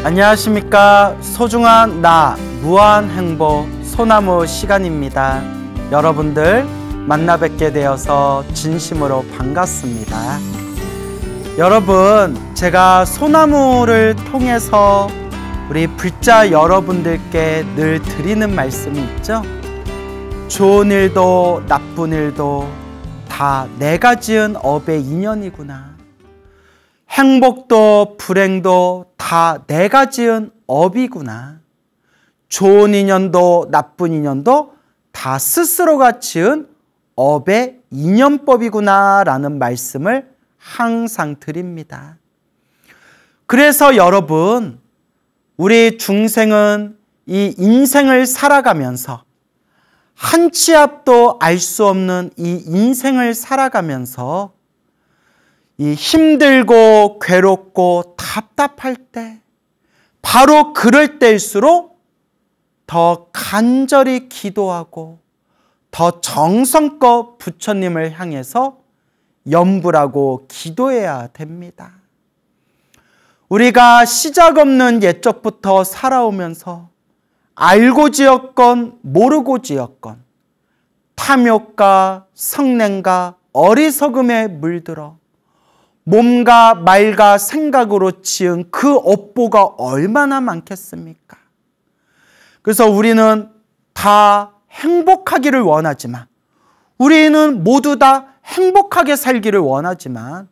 안녕하십니까. 소중한 나 무한행복 소나무 시간입니다. 여러분들 만나 뵙게 되어서 진심으로 반갑습니다. 여러분, 제가 소나무를 통해서 우리 불자 여러분들께 늘 드리는 말씀이 있죠. 좋은 일도 나쁜 일도 다 내가 지은 업의 인연이구나. 행복도 불행도 다 내가 지은 업이구나. 좋은 인연도 나쁜 인연도 다 스스로가 지은 업의 인연법이구나 라는 말씀을 항상 드립니다. 그래서 여러분, 우리 중생은 이 인생을 살아가면서 한 치 앞도 알 수 없는 이 인생을 살아가면서 이 힘들고 괴롭고 답답할 때, 바로 그럴 때일수록 더 간절히 기도하고 더 정성껏 부처님을 향해서 염불하고 기도해야 됩니다. 우리가 시작 없는 옛적부터 살아오면서 알고 지었건 모르고 지었건 탐욕과 성냄과 어리석음에 물들어 몸과 말과 생각으로 지은 그 업보가 얼마나 많겠습니까? 그래서 우리는 다 행복하기를 원하지만, 우리는 모두 다 행복하게 살기를 원하지만,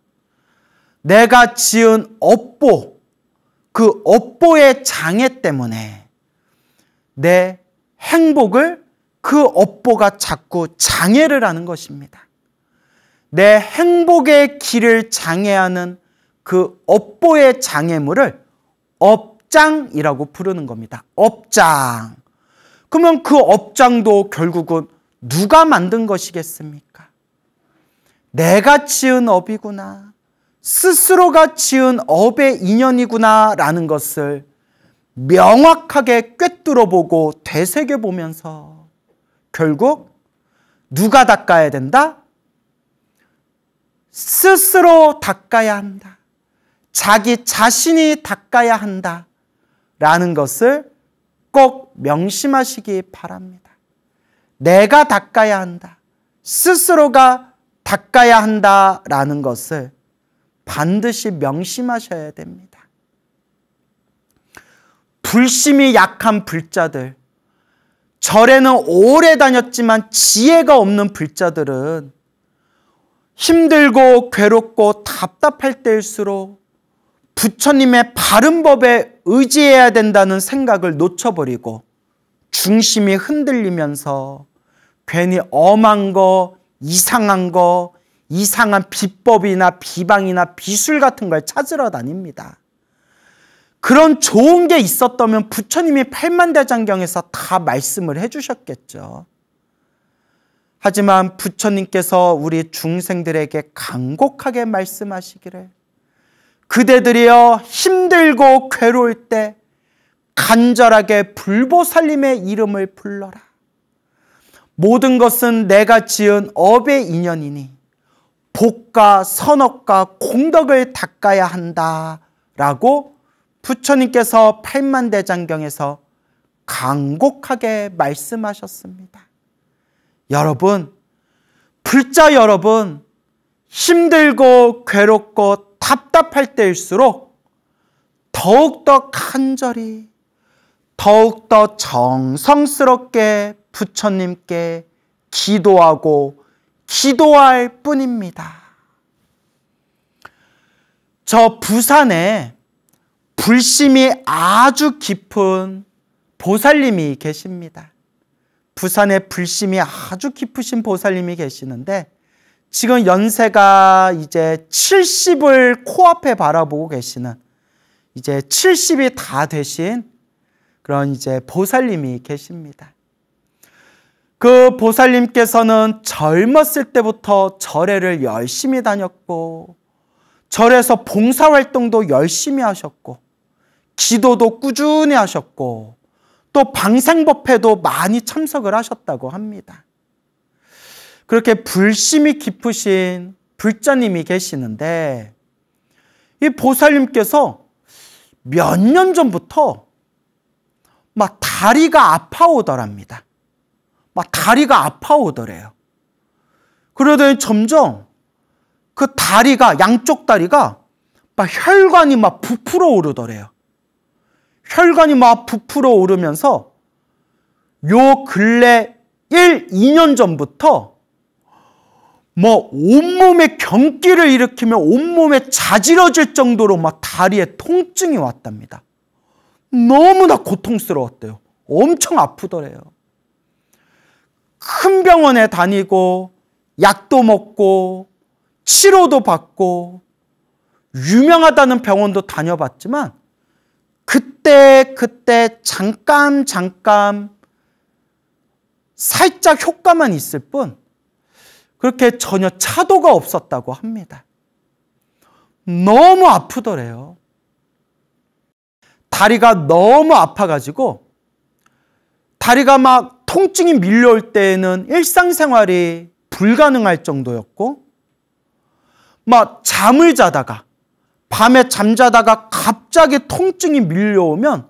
내가 지은 업보, 그 업보의 장애 때문에 내 행복을 그 업보가 자꾸 장애를 하는 것입니다. 내 행복의 길을 장애하는 그 업보의 장애물을 업장이라고 부르는 겁니다. 업장. 그러면 그 업장도 결국은 누가 만든 것이겠습니까? 내가 지은 업이구나. 스스로가 지은 업의 인연이구나 라는 것을 명확하게 꿰뚫어보고 되새겨보면서 결국 누가 닦아야 된다? 스스로 닦아야 한다. 자기 자신이 닦아야 한다. 라는 것을 꼭 명심하시기 바랍니다. 내가 닦아야 한다. 스스로가 닦아야 한다. 라는 것을 반드시 명심하셔야 됩니다. 불심이 약한 불자들, 절에는 오래 다녔지만 지혜가 없는 불자들은 힘들고 괴롭고 답답할 때일수록 부처님의 바른 법에 의지해야 된다는 생각을 놓쳐버리고 중심이 흔들리면서 괜히 엄한 거, 이상한 비법이나 비방이나 비술 같은 걸 찾으러 다닙니다. 그런 좋은 게 있었다면 부처님이 팔만대장경에서 다 말씀을 해주셨겠죠. 하지만 부처님께서 우리 중생들에게 간곡하게 말씀하시기를, 그대들이여 힘들고 괴로울 때 간절하게 불보살님의 이름을 불러라. 모든 것은 내가 지은 업의 인연이니 복과 선업과 공덕을 닦아야 한다 라고 부처님께서 팔만대장경에서 간곡하게 말씀하셨습니다. 여러분, 불자 여러분, 힘들고 괴롭고 답답할 때일수록 더욱더 간절히, 더욱더 정성스럽게 부처님께 기도하고 기도할 뿐입니다. 저 부산에 불심이 아주 깊은 보살님이 계십니다. 부산에 불심이 아주 깊으신 보살님이 계시는데 지금 연세가 이제 70을 코앞에 바라보고 계시는, 이제 70이 다 되신 그런 이제 보살님이 계십니다. 그 보살님께서는 젊었을 때부터 절에를 열심히 다녔고 절에서 봉사활동도 열심히 하셨고 기도도 꾸준히 하셨고 또 방생법회도 많이 참석을 하셨다고 합니다. 그렇게 불심이 깊으신 불자님이 계시는데 이 보살님께서 몇 년 전부터 막 다리가 아파오더랍니다. 막 다리가 아파오더래요. 그러더니 점점 그 다리가, 양쪽 다리가 막 혈관이 막 부풀어 오르더래요. 혈관이 막 부풀어 오르면서 요 근래 2년 전부터 뭐 온몸에 경기를 일으키며 온몸에 자지러질 정도로 막 다리에 통증이 왔답니다. 너무나 고통스러웠대요. 엄청 아프더래요. 큰 병원에 다니고 약도 먹고 치료도 받고 유명하다는 병원도 다녀봤지만 그때 잠깐 살짝 효과만 있을 뿐 그렇게 전혀 차도가 없었다고 합니다. 너무 아프더래요. 다리가 너무 아파가지고 다리가 막 통증이 밀려올 때에는 일상생활이 불가능할 정도였고 막 잠을 자다가 밤에 잠자다가 갑자기 통증이 밀려오면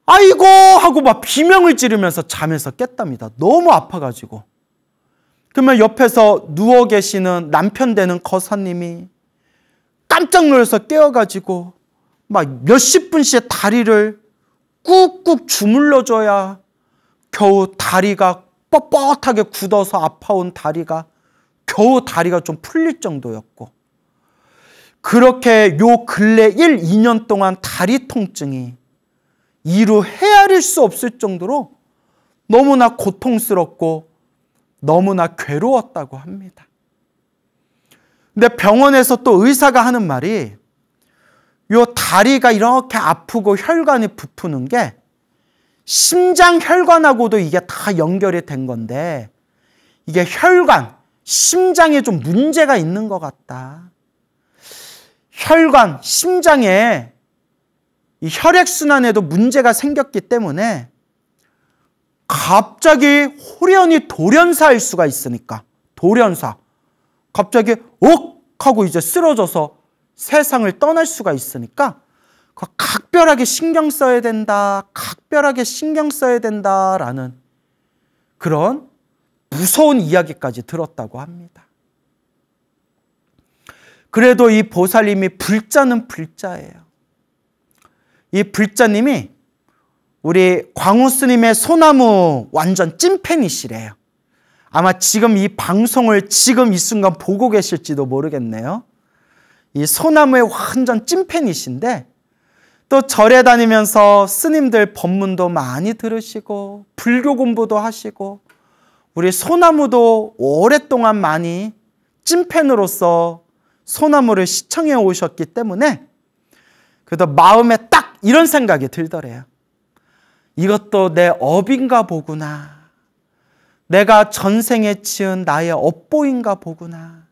아이고 하고 막 비명을 지르면서 잠에서 깼답니다. 너무 아파가지고. 그러면 옆에서 누워 계시는 남편 되는 거사님이 깜짝 놀라서 깨어가지고 막 몇십 분씩 다리를 꾹꾹 주물러줘야 겨우 다리가 뻣뻣하게 굳어서 아파온 다리가 겨우 다리가 좀 풀릴 정도였고 그렇게 요 근래 2년 동안 다리 통증이 이루 헤아릴 수 없을 정도로 너무나 고통스럽고 너무나 괴로웠다고 합니다. 근데 병원에서 또 의사가 하는 말이 요 다리가 이렇게 아프고 혈관이 부푸는 게 심장 혈관하고도 이게 다 연결이 된 건데 이게 혈관, 심장에 좀 문제가 있는 것 같다. 혈관, 심장에 이 혈액순환에도 문제가 생겼기 때문에 갑자기 호련히 돌연사일 수가 있으니까 돌연사 갑자기 옥 하고 이제 쓰러져서 세상을 떠날 수가 있으니까 각별하게 신경 써야 된다, 각별하게 신경 써야 된다라는 그런 무서운 이야기까지 들었다고 합니다. 그래도 이 보살님이 불자는 불자예요. 이 불자님이 우리 광우 스님의 소나무 완전 찐팬이시래요. 아마 지금 이 방송을 지금 이 순간 보고 계실지도 모르겠네요. 이 소나무의 완전 찐팬이신데 또 절에 다니면서 스님들 법문도 많이 들으시고 불교 공부도 하시고 우리 소나무도 오랫동안 많이 찐팬으로서 소나무를 시청해 오셨기 때문에 그래도 마음에 딱 이런 생각이 들더래요. 이것도 내 업인가 보구나. 내가 전생에 지은 나의 업보인가 보구나.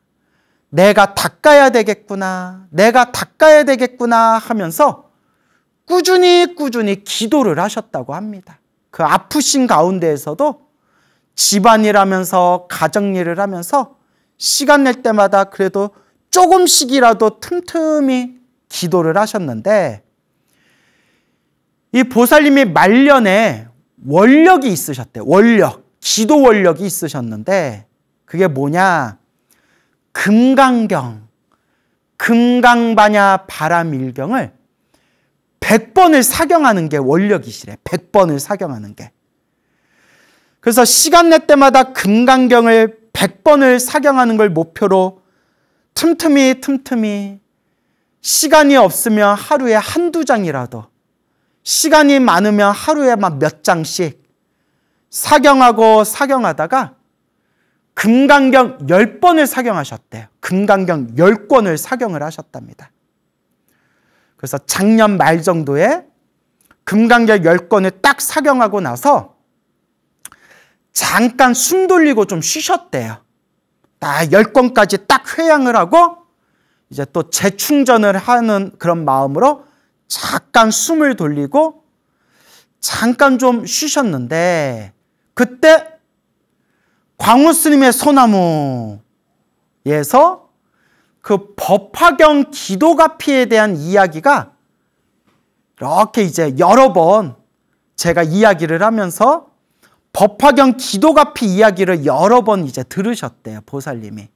내가 닦아야 되겠구나. 내가 닦아야 되겠구나 하면서 꾸준히 기도를 하셨다고 합니다. 그 아프신 가운데에서도 집안일 하면서 가정일을 하면서 시간 낼 때마다 그래도 조금씩이라도 틈틈이 기도를 하셨는데 이 보살님이 말년에 원력이 있으셨대요. 원력, 기도 원력이 있으셨는데 그게 뭐냐? 금강경, 금강바냐 바라밀경을 100번을 사경하는 게 원력이시래. 100번을 사경하는 게. 그래서 시간 낼 때마다 금강경을 100번을 사경하는 걸 목표로 틈틈이 시간이 없으면 하루에 한두 장이라도 시간이 많으면 하루에 막 몇 장씩 사경하다가 금강경 10번을 사경하셨대요. 금강경 10권을 사경을 하셨답니다. 그래서 작년 말 정도에 금강경 10권을 딱 사경하고 나서 잠깐 숨 돌리고 좀 쉬셨대요. 딱 10권까지 딱 회양을 하고 이제 또 재충전을 하는 그런 마음으로 잠깐 숨을 돌리고 잠깐 좀 쉬셨는데 그때 광우 스님의 소나무에서 그 법화경 기도가피에 대한 이야기가 이렇게 이제 여러 번 제가 이야기를 하면서 법화경 기도가피 이야기를 여러 번 이제 들으셨대요, 보살님이.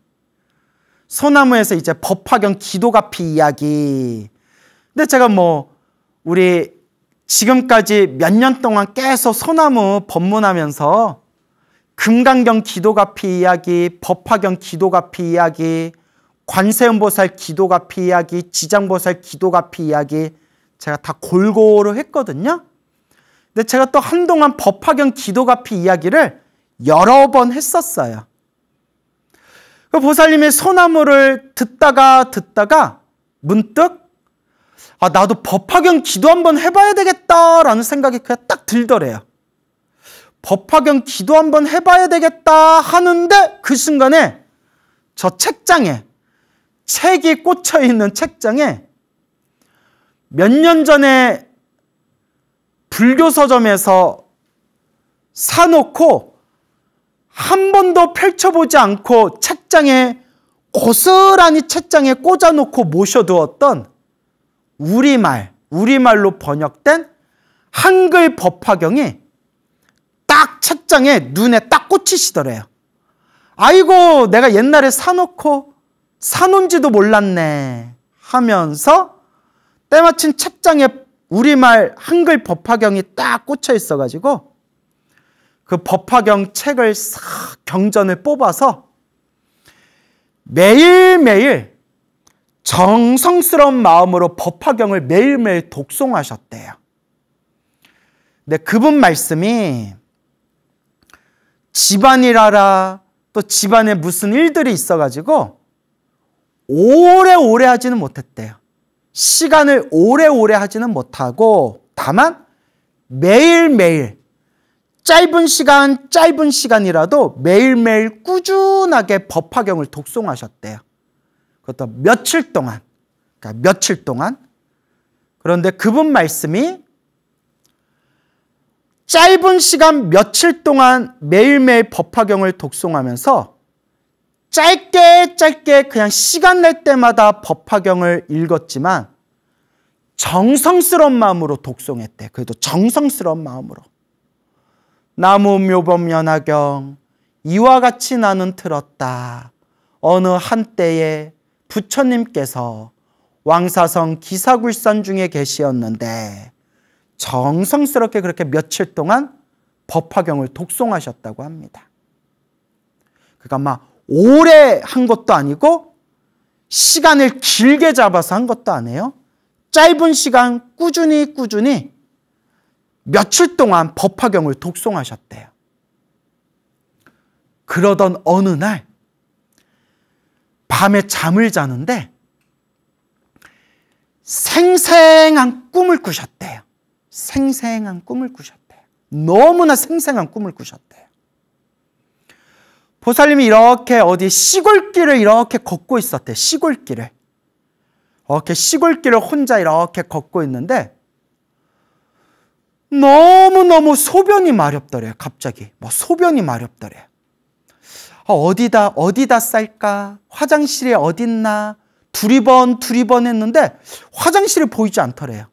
소나무에서 이제 법화경 기도가피 이야기. 근데 제가 우리 지금까지 몇 년 동안 계속 소나무 법문하면서 금강경 기도가피 이야기, 법화경 기도가피 이야기, 관세음보살 기도가피 이야기, 지장보살 기도가피 이야기 제가 다 골고루 했거든요. 근데 제가 또 한동안 법화경 기도가피 이야기를 여러 번 했었어요. 그 보살님의 소나무를 듣다가 문득 나도 법화경 기도 한번 해봐야 되겠다라는 생각이 그냥 딱 들더래요. 법화경 기도 한번 해봐야 되겠다 하는데 그 순간에 저 책장에, 책이 꽂혀있는 책장에 몇 년 전에 불교 서점에서 사놓고 한 번도 펼쳐보지 않고 책장에 고스란히 책장에 꽂아놓고 모셔두었던 우리말로 번역된 한글 법화경이 딱 책장에 눈에 딱 꽂히시더래요. 아이고, 내가 옛날에 사놓은지도 몰랐네 하면서 때마침 책장에 우리말 한글 법화경이 딱 꽂혀 있어가지고 그 법화경 책을 싹 경전을 뽑아서 매일매일 정성스러운 마음으로 법화경을 매일매일 독송하셨대요. 근데 그분 말씀이 집안이라라 또 집안에 무슨 일들이 있어가지고 오래오래 하지는 못했대요. 시간을 오래오래 하지는 못하고 다만 매일매일 짧은 시간이라도 매일매일 꾸준하게 법화경을 독송하셨대요. 그것도 며칠 동안. 그런데 그분 말씀이 짧은 시간 며칠 동안 매일매일 법화경을 독송하면서 짧게 그냥 시간 날 때마다 법화경을 읽었지만 정성스러운 마음으로 독송했대. 그래도 정성스러운 마음으로. 나무묘법연화경 이와 같이 나는 들었다. 어느 한때에 부처님께서 왕사성 기사굴산 중에 계시었는데 정성스럽게 그렇게 며칠 동안 법화경을 독송하셨다고 합니다. 그러니까 막 오래 한 것도 아니고 시간을 길게 잡아서 한 것도 아니에요. 짧은 시간 꾸준히 며칠 동안 법화경을 독송하셨대요. 그러던 어느 날 밤에 잠을 자는데 생생한 꿈을 꾸셨대요. 너무나 생생한 꿈을 꾸셨대요. 보살님이 이렇게 어디 시골길을 이렇게 걷고 있었대요. 시골길을 혼자 이렇게 걷고 있는데 너무너무 소변이 마렵더래요. 갑자기 소변이 마렵더래요. 어디다 쌀까? 화장실이 어딨나? 두리번 했는데 화장실이 보이지 않더래요.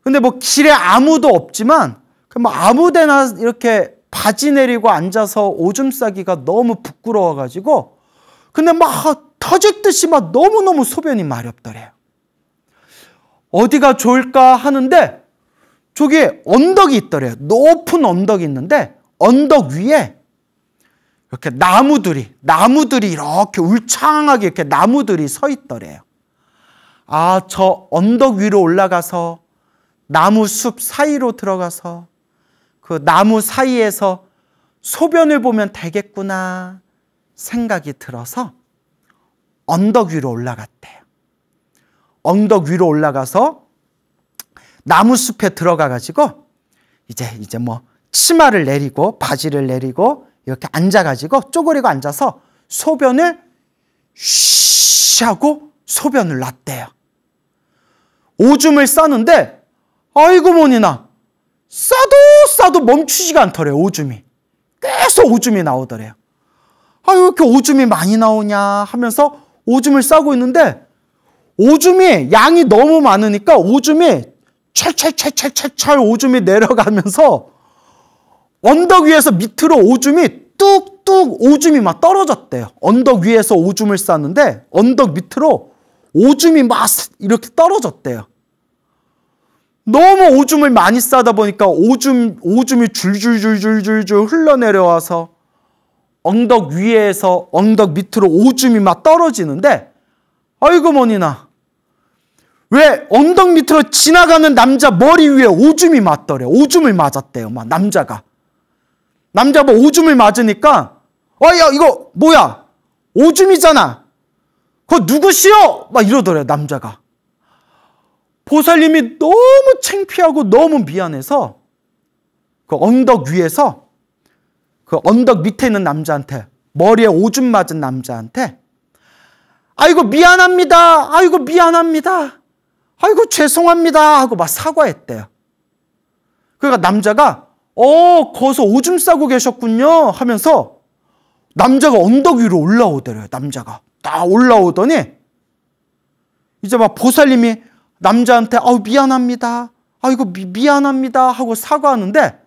근데 길에 아무도 없지만 아무데나 이렇게 바지 내리고 앉아서 오줌 싸기가 너무 부끄러워가지고 근데 터질 듯이 너무너무 소변이 마렵더래요. 어디가 좋을까 하는데 저기 언덕이 있더래요. 높은 언덕이 있는데 언덕 위에 이렇게 나무들이 이렇게 울창하게 이렇게 나무들이 서 있더래요. 저 언덕 위로 올라가서 나무 숲 사이로 들어가서 그 나무 사이에서 소변을 보면 되겠구나 생각이 들어서 언덕 위로 올라갔대요. 언덕 위로 올라가서 나무 숲에 들어가가지고 이제 치마를 내리고 바지를 내리고 이렇게 앉아가지고 쪼그리고 앉아서 소변을 쉬 하고 소변을 놨대요. 오줌을 싸는데 아이고 뭐니나 싸도 멈추지가 않더래요. 오줌이 계속 오줌이 나오더래요. 왜 이렇게 오줌이 많이 나오냐 하면서 오줌을 싸고 있는데 오줌이 양이 너무 많으니까 오줌이 철철철철철철 오줌이 내려가면서 언덕 위에서 밑으로 오줌이 뚝뚝 오줌이 막 떨어졌대요. 언덕 위에서 오줌을 쌌는데 언덕 밑으로 오줌이 막 이렇게 떨어졌대요. 너무 오줌을 많이 싸다 보니까 오줌이 줄줄줄줄줄줄 흘러내려와서 언덕 위에서 언덕 밑으로 오줌이 막 떨어지는데, 아이고 머니나, 왜 언덕 밑으로 지나가는 남자 머리 위에 오줌이 맞더래. 오줌을 맞았대요. 막 남자가 뭐 오줌을 맞으니까, 야 이거 뭐야, 오줌이잖아, 그거 누구시오? 막 이러더래 남자가. 보살님이 너무 창피하고 너무 미안해서 그 언덕 위에서 그 언덕 밑에 있는 남자한테, 머리에 오줌 맞은 남자한테, 아이고 미안합니다, 아이고 미안합니다, 아이고 죄송합니다 하고 막 사과했대요. 그러니까 남자가 거기서 오줌 싸고 계셨군요 하면서 남자가 언덕 위로 올라오더래요. 남자가 딱 올라오더니 이제 막 보살님이 남자한테 미안합니다, 아이고 미안합니다 하고 사과하는데,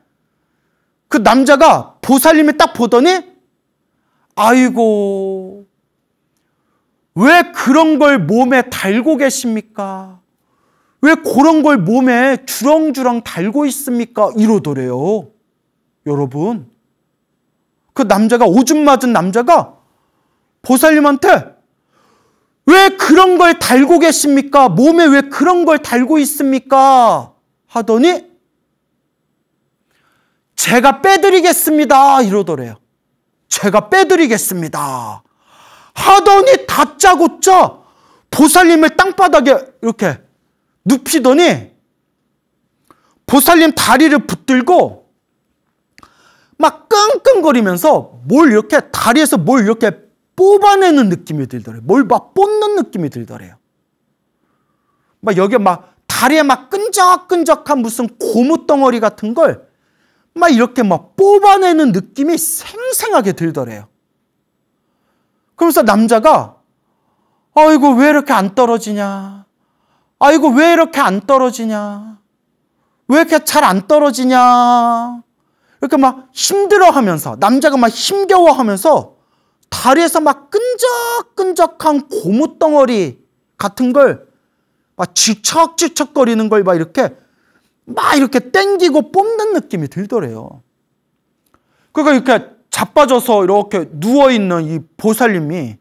그 남자가 보살님이 딱 보더니, 아이고 왜 그런 걸 몸에 달고 계십니까? 왜 그런 걸 몸에 주렁주렁 달고 있습니까? 이러더래요. 여러분, 그 남자가, 오줌 맞은 남자가 보살님한테 왜 그런 걸 달고 계십니까? 몸에 왜 그런 걸 달고 있습니까? 하더니 제가 빼드리겠습니다 이러더래요. 제가 빼드리겠습니다 하더니 다짜고짜 보살님을 땅바닥에 이렇게 눕히더니 보살님 다리를 붙들고 막 끙끙거리면서 뭘 이렇게 다리에서 뭘 이렇게 뽑아내는 느낌이 들더래요. 뭘 막 뽑는 느낌이 들더래요. 막 여기에 막 다리에 막 끈적끈적한 무슨 고무덩어리 같은 걸 막 이렇게 막 뽑아내는 느낌이 생생하게 들더래요. 그러면서 남자가, 아이고 왜 이렇게 안 떨어지냐, 아이고 왜 이렇게 안 떨어지냐, 왜 이렇게 잘 안 떨어지냐, 이렇게 막 힘들어하면서, 남자가 막 힘겨워하면서 다리에서 막 끈적끈적한 고무덩어리 같은 걸 막 질척질척거리는 걸 막 이렇게 땡기고 뽑는 느낌이 들더래요. 그러니까 이렇게 자빠져서 이렇게 누워있는 이 보살님이,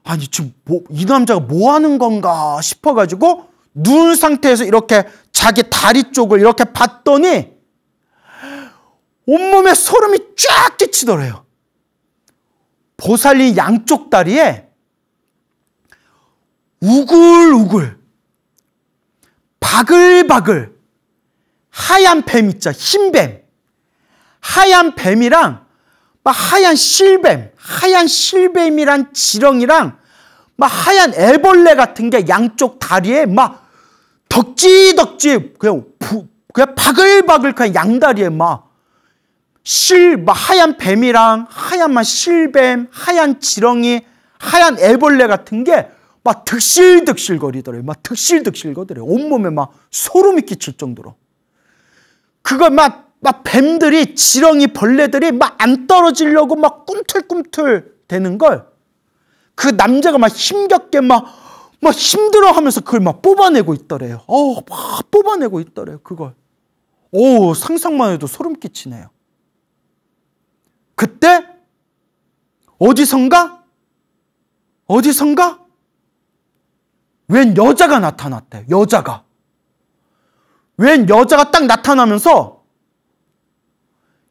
아니 지금 이 남자가 뭐 하는 건가 싶어가지고 누운 상태에서 이렇게 자기 다리 쪽을 이렇게 봤더니 온몸에 소름이 쫙 끼치더래요. 보살님 양쪽 다리에 우글우글 바글바글 하얀 뱀 있죠, 흰뱀, 하얀 뱀이랑 막 하얀 실뱀이랑 지렁이랑 막 하얀 애벌레 같은 게 양쪽 다리에 막 덕지덕지 그냥 바글바글 그냥 양다리에 막 하얀 뱀이랑 하얀 막 실뱀, 하얀 지렁이, 하얀 애벌레 같은 게 막 득실득실 거리더래요. 막 득실득실 거리더래요. 온몸에 막 소름이 끼칠 정도로. 그거 막 뱀들이, 지렁이 벌레들이 막 안 떨어지려고 막 꿈틀꿈틀 되는 걸 그 남자가 막 힘겹게 막 힘들어 하면서 그걸 막 뽑아내고 있더래요. 막 뽑아내고 있더래요, 그걸. 상상만 해도 소름 끼치네요. 그때 어디선가 웬 여자가 나타났대요. 웬 여자가 딱 나타나면서,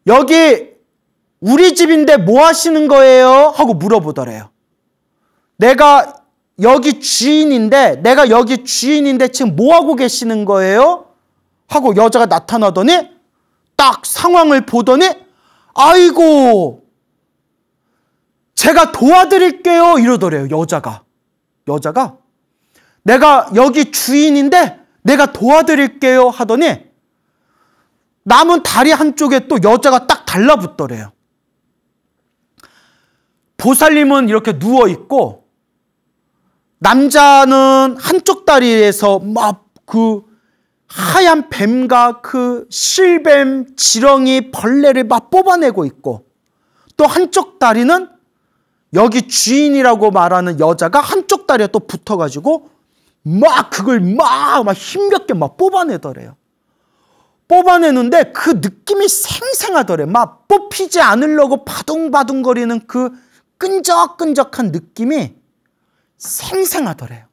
여기 우리 집인데 뭐 하시는 거예요? 하고 물어보더래요. 내가 여기 주인인데 지금 뭐 하고 계시는 거예요? 하고 여자가 나타나더니 딱 상황을 보더니, 아이고 제가 도와드릴게요 이러더래요. 여자가 내가 여기 주인인데 내가 도와드릴게요 하더니 남은 다리 한쪽에 또 여자가 딱 달라붙더래요. 보살님은 이렇게 누워있고 남자는 한쪽 다리에서 막 그 하얀 뱀과 그 실뱀, 지렁이, 벌레를 막 뽑아내고 있고, 또 한쪽 다리는 여기 주인이라고 말하는 여자가 한쪽 다리에 또 붙어가지고 막 그걸 막 힘겹게 막 뽑아내더래요. 뽑아내는데 그 느낌이 생생하더래. 막 뽑히지 않으려고 바둥바둥거리는 그 끈적끈적한 느낌이 생생하더래요.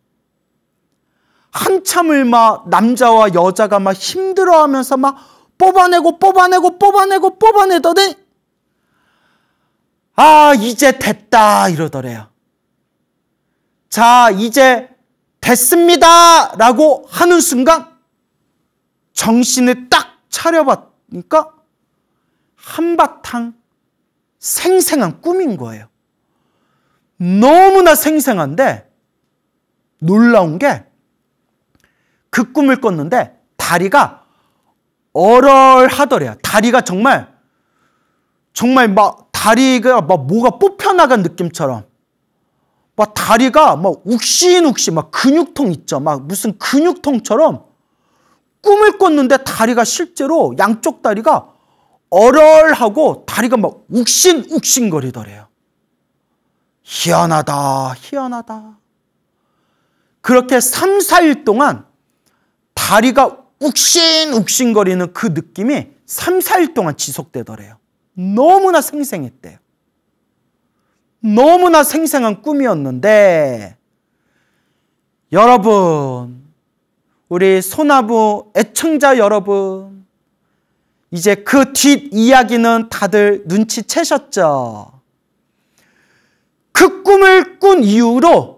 한참을 막 남자와 여자가 막 힘들어하면서 막 뽑아내더니 아, 이제 됐다 이러더래요. 자, 이제 됐습니다 라고 하는 순간 정신을 딱 차려봤으니까 한바탕 생생한 꿈인 거예요. 너무나 생생한데 놀라운 게 그 꿈을 꿨는데 다리가 얼얼하더래요. 다리가 정말 막 다리가 막 뭐가 뽑혀나간 느낌처럼 막 다리가 막 욱신욱신 막 근육통 있죠. 막 무슨 근육통처럼 꿈을 꿨는데 다리가 실제로 양쪽 다리가 얼얼하고 다리가 막 욱신욱신거리더래요. 희한하다. 그렇게 3, 4일 동안 다리가 욱신욱신거리는 그 느낌이 3, 4일 동안 지속되더래요. 너무나 생생했대요. 너무나 생생한 꿈이었는데 여러분, 우리 소나무 애청자 여러분, 이제 그 뒷이야기는 다들 눈치채셨죠? 그 꿈을 꾼 이후로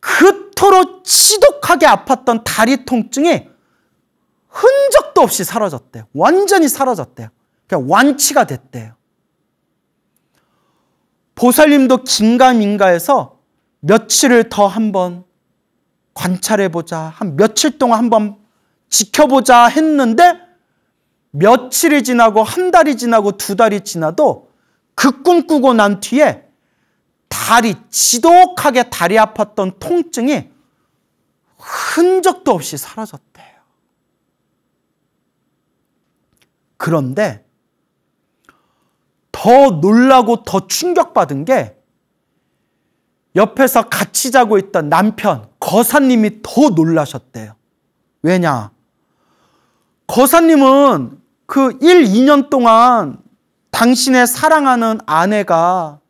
그토록 지독하게 아팠던 다리 통증이 흔적도 없이 사라졌대요. 완전히 사라졌대요. 그냥 완치가 됐대요. 보살님도 긴가민가해서 며칠을 더 한번 관찰해보자, 한 며칠 동안 한번 지켜보자 했는데 며칠이 지나고 한 달이 지나고 두 달이 지나도 그 꿈 꾸고 난 뒤에 지독하게 다리 아팠던 통증이 흔적도 없이 사라졌대요. 그런데 더 놀라고 더 충격받은 게 옆에서 같이 자고 있던 남편, 거사님이 더 놀라셨대요. 왜냐? 거사님은 그 1, 2년 동안 당신의 사랑하는 아내가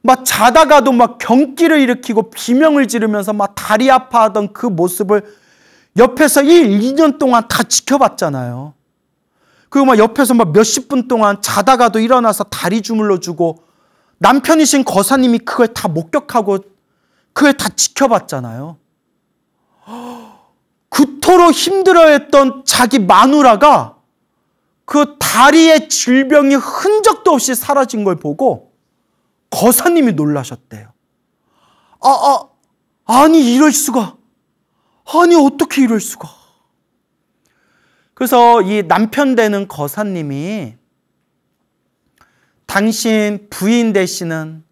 막 자다가도 막 경기를 일으키고 비명을 지르면서 막 다리 아파하던 그 모습을 옆에서 1, 2년 동안 다 지켜봤잖아요. 그리고 막 옆에서 막 몇십 분 동안 자다가도 일어나서 다리 주물러주고 남편이신 거사님이 그걸 다 목격하고 그걸 다 지켜봤잖아요. 그토록 힘들어했던 자기 마누라가 그 다리의 질병이 흔적도 없이 사라진 걸 보고 거사님이 놀라셨대요. 아니 이럴 수가. 아니 어떻게 이럴 수가. 그래서 이 남편 되는 거사님이 당신 부인 되시는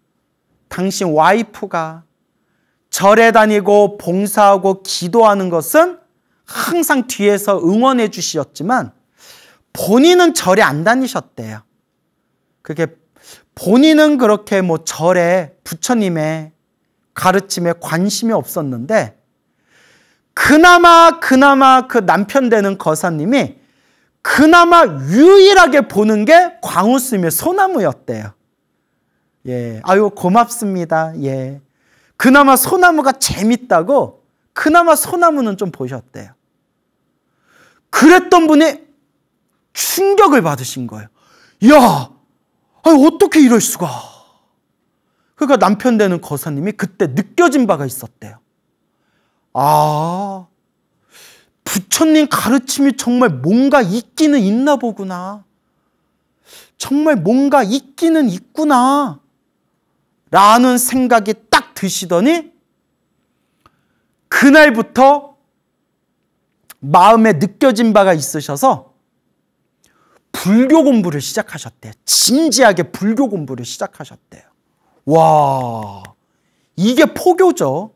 당신 와이프가 절에 다니고 봉사하고 기도하는 것은 항상 뒤에서 응원해 주셨지만 본인은 절에 안 다니셨대요. 그게 본인은 그렇게 뭐 절에 부처님의 가르침에 관심이 없었는데 그나마 그 남편 되는 거사님이 그나마 유일하게 보는 게 광우스님의 소나무였대요. 예, 아유 고맙습니다. 예, 그나마 소나무가 재밌다고 그나마 소나무는 좀 보셨대요. 그랬던 분이 충격을 받으신 거예요. 야, 아니 어떻게 이럴 수가. 그러니까 남편 되는 거사님이 그때 느껴진 바가 있었대요. 아, 부처님 가르침이 정말 뭔가 있기는 있나 보구나. 정말 뭔가 있기는 있구나. 라는 생각이 딱 드시더니 그날부터 마음에 느껴진 바가 있으셔서 불교 공부를 시작하셨대요. 진지하게 불교 공부를 시작하셨대요. 와, 이게 포교죠.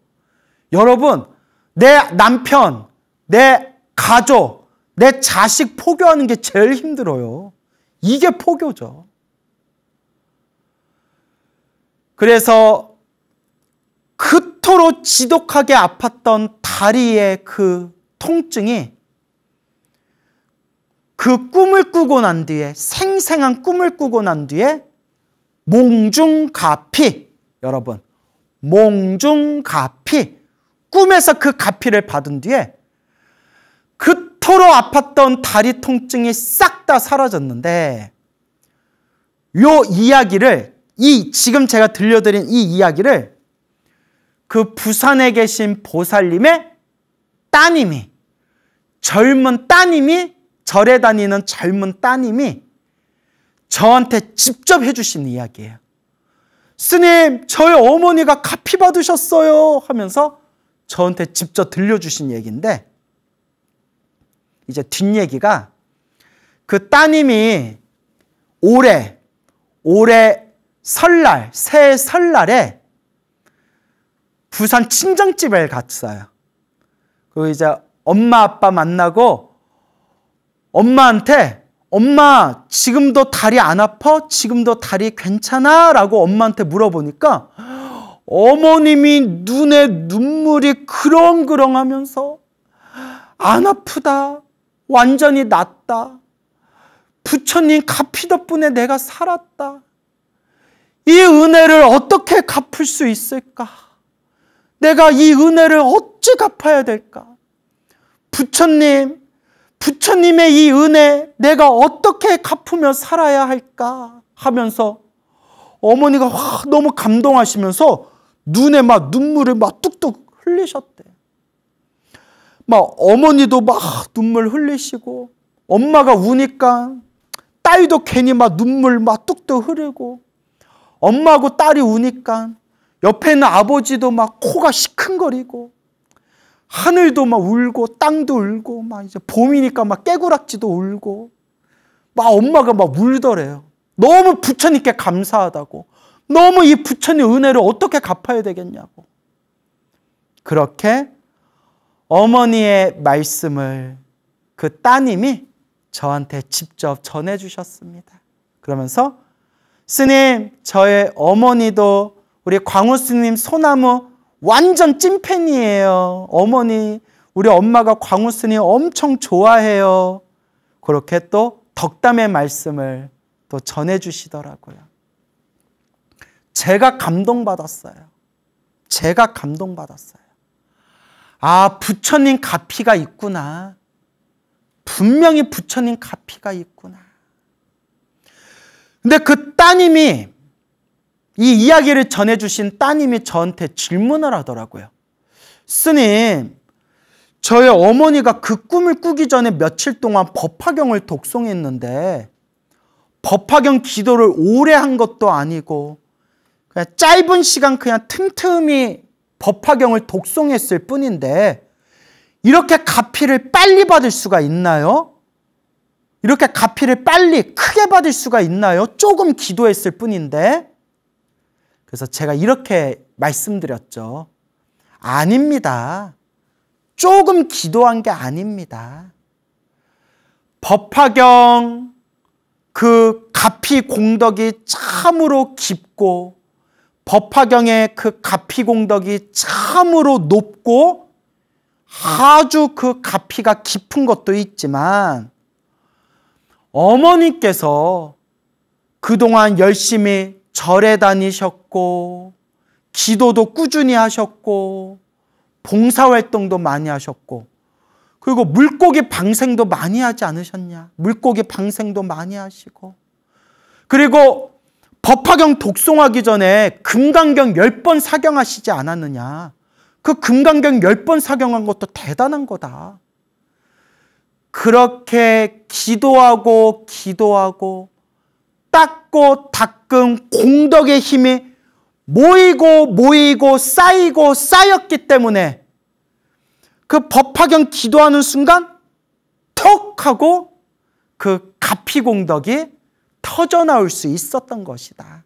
여러분, 내 남편, 내 가족, 내 자식 포교하는 게 제일 힘들어요. 이게 포교죠. 그래서 그토록 지독하게 아팠던 다리의 그 통증이 그 꿈을 꾸고 난 뒤에, 생생한 꿈을 꾸고 난 뒤에 몽중가피, 여러분, 몽중가피, 꿈에서 그 가피를 받은 뒤에 그토록 아팠던 다리 통증이 싹 다 사라졌는데, 요 이야기를, 지금 제가 들려드린 이 이야기를 그 부산에 계신 보살님의 따님이, 젊은 따님이, 절에 다니는 젊은 따님이 저한테 직접 해주신 이야기예요. 스님, 저희 어머니가 가피 받으셨어요 하면서 저한테 직접 들려주신 얘기인데, 이제 뒷얘기가, 그 따님이 올해 설날, 새해 설날에 부산 친정집에 갔어요. 그 이제 엄마 아빠 만나고 엄마한테, 엄마 지금도 다리 안 아파? 지금도 다리 괜찮아? 라고 엄마한테 물어보니까 어머님이 눈에 눈물이 그렁그렁 하면서 안 아프다, 완전히 낫다, 부처님 가피 덕분에 내가 살았다, 이 은혜를 어떻게 갚을 수 있을까? 내가 이 은혜를 어찌 갚아야 될까? 부처님의 이 은혜 내가 어떻게 갚으며 살아야 할까? 하면서 어머니가 너무 감동하시면서 눈에 막 눈물을 막 뚝뚝 흘리셨대. 막 어머니도 막 눈물 흘리시고, 엄마가 우니까 딸도 괜히 막 눈물 막 뚝뚝 흐르고, 엄마하고 딸이 우니까 옆에 있는 아버지도 막 코가 시큰거리고, 하늘도 막 울고, 땅도 울고, 막 이제 봄이니까 막 깨구락지도 울고, 막 엄마가 막 울더래요. 너무 부처님께 감사하다고, 너무 이 부처님 은혜를 어떻게 갚아야 되겠냐고. 그렇게 어머니의 말씀을 그 따님이 저한테 직접 전해주셨습니다. 그러면서, 스님, 저의 어머니도 우리 광우 스님 소나무 완전 찐팬이에요. 어머니, 우리 엄마가 광우 스님 엄청 좋아해요. 그렇게 또 덕담의 말씀을 또 전해주시더라고요. 제가 감동받았어요. 제가 감동받았어요. 아, 부처님 가피가 있구나. 분명히 부처님 가피가 있구나. 근데 그 따님이, 이 이야기를 전해주신 따님이 저한테 질문을 하더라고요. 스님, 저희 어머니가 그 꿈을 꾸기 전에 며칠 동안 법화경을 독송했는데, 법화경 기도를 오래 한 것도 아니고 그냥 짧은 시간 그냥 틈틈이 법화경을 독송했을 뿐인데 이렇게 가피를 빨리 받을 수가 있나요? 이렇게 가피를 빨리 크게 받을 수가 있나요? 조금 기도했을 뿐인데. 그래서 제가 이렇게 말씀드렸죠. 아닙니다. 조금 기도한 게 아닙니다. 법화경 그 가피 공덕이 참으로 깊고, 법화경의 그 가피 공덕이 참으로 높고 아주 그 가피가 깊은 것도 있지만, 어머니께서 그동안 열심히 절에 다니셨고, 기도도 꾸준히 하셨고, 봉사활동도 많이 하셨고, 그리고 물고기 방생도 많이 하지 않으셨냐? 물고기 방생도 많이 하시고, 그리고 법화경 독송하기 전에 금강경 10번 사경하시지 않았느냐? 그 금강경 10번 사경한 것도 대단한 거다. 그렇게 기도하고 닦고 닦은 공덕의 힘이 모이고 쌓였기 때문에 그 법화경 기도하는 순간 턱 하고 그 가피 공덕이 터져나올 수 있었던 것이다.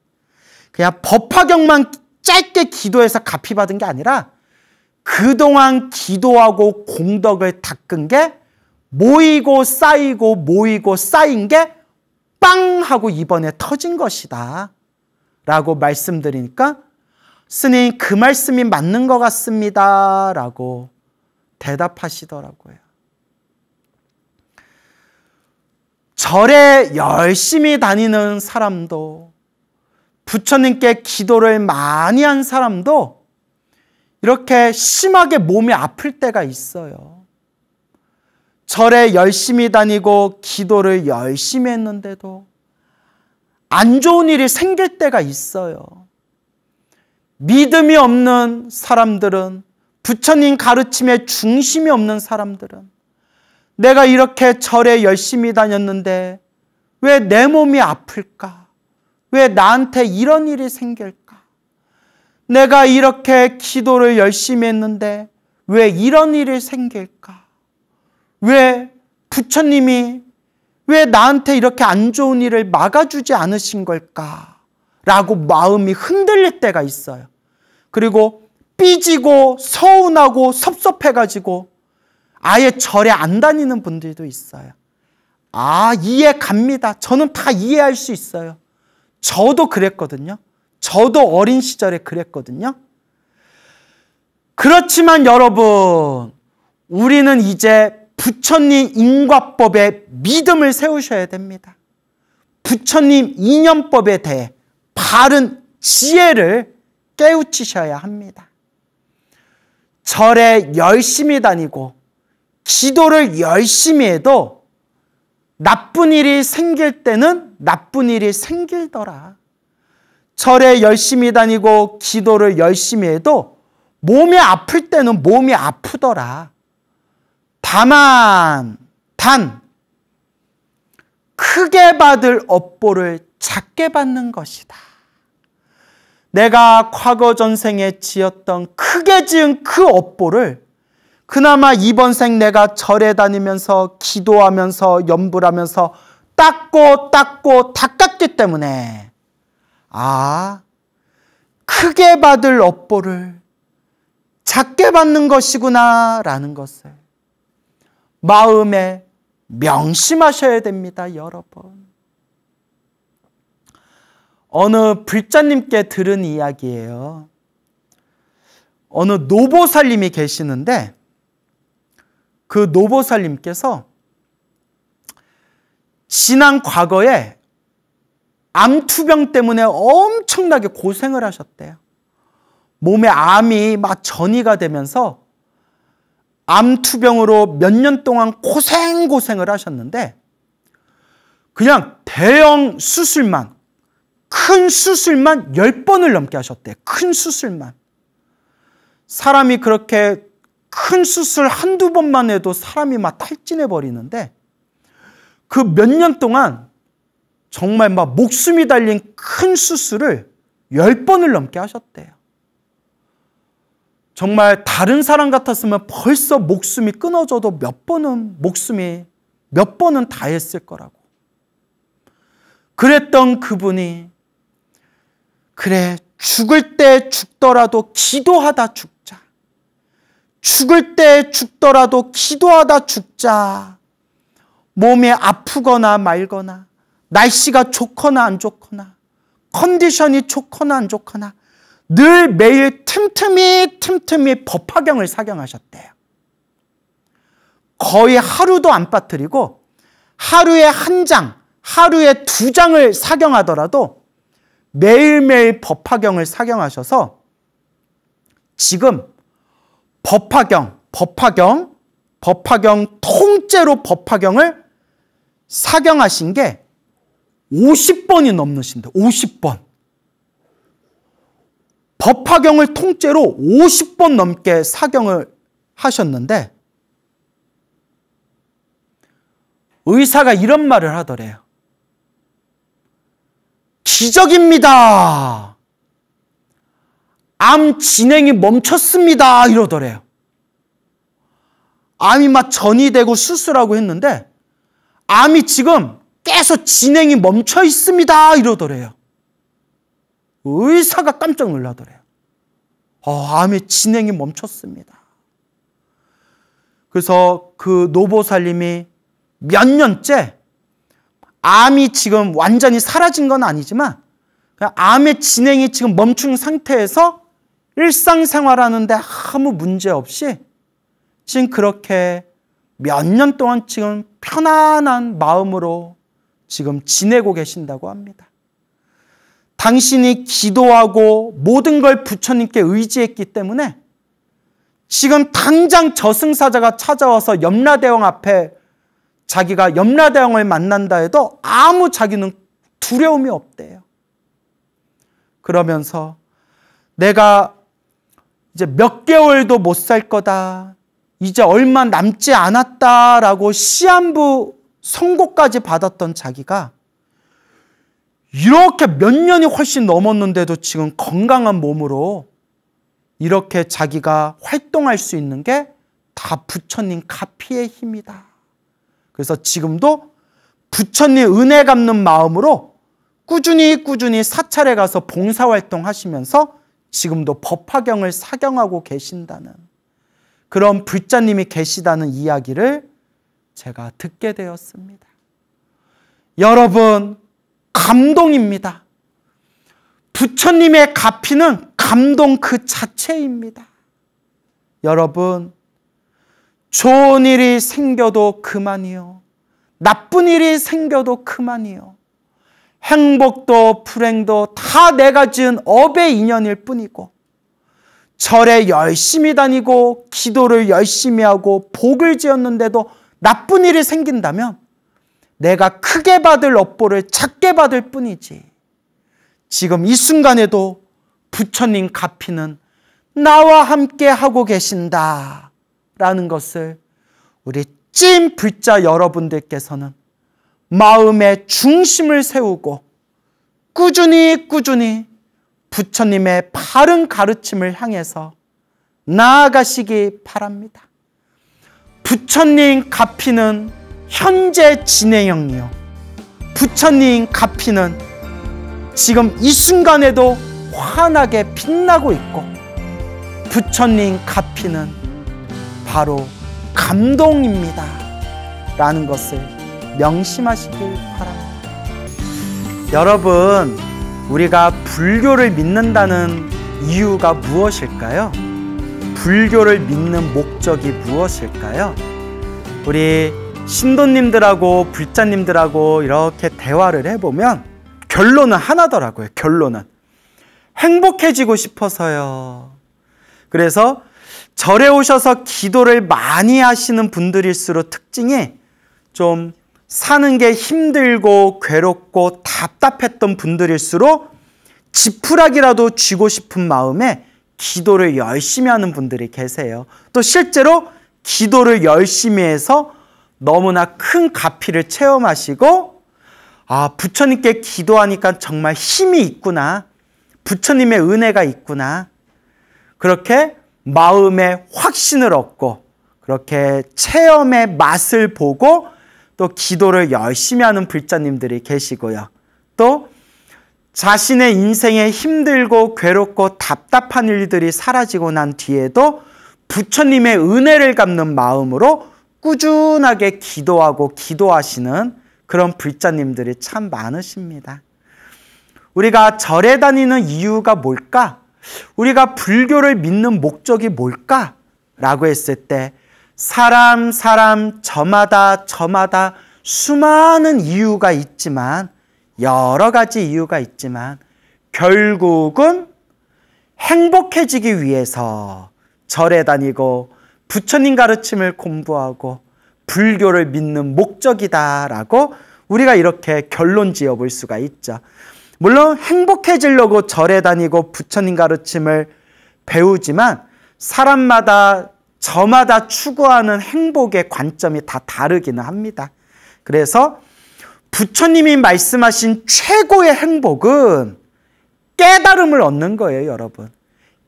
그냥 법화경만 짧게 기도해서 갚이 받은 게 아니라 그동안 기도하고 공덕을 닦은 게 모이고 쌓인 게 빵 하고 이번에 터진 것이다 라고 말씀드리니까 스님 그 말씀이 맞는 것 같습니다 라고 대답하시더라고요. 절에 열심히 다니는 사람도, 부처님께 기도를 많이 한 사람도 이렇게 심하게 몸이 아플 때가 있어요. 절에 열심히 다니고 기도를 열심히 했는데도 안 좋은 일이 생길 때가 있어요. 믿음이 없는 사람들은, 부처님 가르침에 중심이 없는 사람들은 내가 이렇게 절에 열심히 다녔는데 왜 내 몸이 아플까? 왜 나한테 이런 일이 생길까? 내가 이렇게 기도를 열심히 했는데 왜 이런 일이 생길까? 왜 부처님이 왜 나한테 이렇게 안 좋은 일을 막아주지 않으신 걸까? 라고 마음이 흔들릴 때가 있어요. 그리고 삐지고 서운하고 섭섭해가지고 아예 절에 안 다니는 분들도 있어요. 아, 이해 갑니다. 저는 다 이해할 수 있어요. 저도 그랬거든요. 저도 어린 시절에 그랬거든요. 그렇지만 여러분, 우리는 이제 부처님 인과법에 믿음을 세우셔야 됩니다. 부처님 인연법에 대해 바른 지혜를 깨우치셔야 합니다. 절에 열심히 다니고 기도를 열심히 해도 나쁜 일이 생길 때는 나쁜 일이 생길더라. 절에 열심히 다니고 기도를 열심히 해도 몸이 아플 때는 몸이 아프더라. 다만 크게 받을 업보를 작게 받는 것이다. 내가 과거 전생에 지었던 크게 지은 그 업보를 그나마 이번 생 내가 절에 다니면서 기도하면서 염불하면서 닦고 닦았기 때문에 크게 받을 업보를 작게 받는 것이구나 라는 것을 마음에 명심하셔야 됩니다, 여러분. 어느 불자님께 들은 이야기예요. 어느 노보살님이 계시는데 그 노보살님께서 지난 과거에 암투병 때문에 엄청나게 고생을 하셨대요. 몸에 암이 막 전이가 되면서 암투병으로 몇 년 동안 고생을 하셨는데 그냥 대형 수술만, 큰 수술만 10번을 넘게 하셨대요. 큰 수술만. 사람이 그렇게 큰 수술 한두 번만 해도 사람이 막 탈진해 버리는데 그 몇 년 동안 정말 막 목숨이 달린 큰 수술을 10번을 넘게 하셨대요. 정말 다른 사람 같았으면 벌써 목숨이 끊어져도 몇 번은 다 했을 거라고. 그랬던 그분이 그래, 죽을 때 죽더라도 기도하다 죽자. 죽을 때 죽더라도 기도하다 죽자. 몸이 아프거나 말거나 날씨가 좋거나 안 좋거나 컨디션이 좋거나 안 좋거나 늘 매일 틈틈이 법화경을 사경하셨대요. 거의 하루도 안 빠뜨리고 하루에 한 장, 하루에 2장을 사경하더라도 매일매일 법화경을 사경하셔서 지금 법화경 통째로 법화경을 사경하신 게 50번이 넘으신데 50번. 법화경을 통째로 50번 넘게 사경을 하셨는데 의사가 이런 말을 하더래요. 기적입니다. 암 진행이 멈췄습니다. 이러더래요. 암이 막 전이 되고 수술하고 했는데 암이 지금 계속 진행이 멈춰 있습니다. 이러더래요. 의사가 깜짝 놀라더래요. 암의 진행이 멈췄습니다. 그래서 그 노보살님이 몇 년째 암이 지금 완전히 사라진 건 아니지만 그냥 암의 진행이 지금 멈춘 상태에서 일상생활하는데 아무 문제 없이 지금 그렇게 몇 년 동안 지금 편안한 마음으로 지금 지내고 계신다고 합니다. 당신이 기도하고 모든 걸 부처님께 의지했기 때문에 지금 당장 저승사자가 찾아와서 염라대왕 앞에 자기가 염라대왕을 만난다 해도 아무 자기는 두려움이 없대요. 그러면서 내가 이제 몇 개월도 못 살 거다. 이제 얼마 남지 않았다라고 시한부 선고까지 받았던 자기가 이렇게 몇 년이 훨씬 넘었는데도 지금 건강한 몸으로 이렇게 자기가 활동할 수 있는 게 다 부처님 가피의 힘이다. 그래서 지금도 부처님 은혜 갚는 마음으로 꾸준히 사찰에 가서 봉사활동 하시면서 지금도 법화경을 사경하고 계신다는 그런 불자님이 계시다는 이야기를 제가 듣게 되었습니다. 여러분, 감동입니다. 부처님의 가피는 감동 그 자체입니다. 여러분, 좋은 일이 생겨도 그만이요. 나쁜 일이 생겨도 그만이요. 행복도 불행도 다 내가 지은 업의 인연일 뿐이고 절에 열심히 다니고 기도를 열심히 하고 복을 지었는데도 나쁜 일이 생긴다면 내가 크게 받을 업보를 작게 받을 뿐이지. 지금 이 순간에도 부처님 가피는 나와 함께 하고 계신다 라는 것을 우리 찐 불자 여러분들께서는 마음의 중심을 세우고 꾸준히 부처님의 바른 가르침을 향해서 나아가시기 바랍니다. 부처님 가피는 현재 진행형이요. 부처님 가피는 지금 이 순간에도 환하게 빛나고 있고 부처님 가피는 바로 감동입니다. 라는 것을 명심하시길 바랍니다. 여러분, 우리가 불교를 믿는다는 이유가 무엇일까요? 불교를 믿는 목적이 무엇일까요? 우리 신도님들하고 불자님들하고 이렇게 대화를 해보면 결론은 하나더라고요. 결론은 행복해지고 싶어서요. 그래서 절에 오셔서 기도를 많이 하시는 분들일수록 특징이 좀 사는 게 힘들고 괴롭고 답답했던 분들일수록 지푸라기라도 쥐고 싶은 마음에 기도를 열심히 하는 분들이 계세요. 또 실제로 기도를 열심히 해서 너무나 큰 가피를 체험하시고 부처님께 기도하니까 정말 힘이 있구나. 부처님의 은혜가 있구나. 그렇게 마음의 확신을 얻고 그렇게 체험의 맛을 보고 또 기도를 열심히 하는 불자님들이 계시고요. 또 자신의 인생에 힘들고 괴롭고 답답한 일들이 사라지고 난 뒤에도 부처님의 은혜를 갚는 마음으로 꾸준하게 기도하고 기도하시는 그런 불자님들이 참 많으십니다. 우리가 절에 다니는 이유가 뭘까? 우리가 불교를 믿는 목적이 뭘까? 라고 했을 때 사람 저마다 수많은 이유가 있지만 여러 가지 이유가 있지만 결국은 행복해지기 위해서 절에 다니고 부처님 가르침을 공부하고 불교를 믿는 목적이다라고 우리가 이렇게 결론 지어볼 수가 있죠. 물론 행복해지려고 절에 다니고 부처님 가르침을 배우지만 사람마다 저마다 추구하는 행복의 관점이 다 다르기는 합니다. 그래서 부처님이 말씀하신 최고의 행복은 깨달음을 얻는 거예요, 여러분.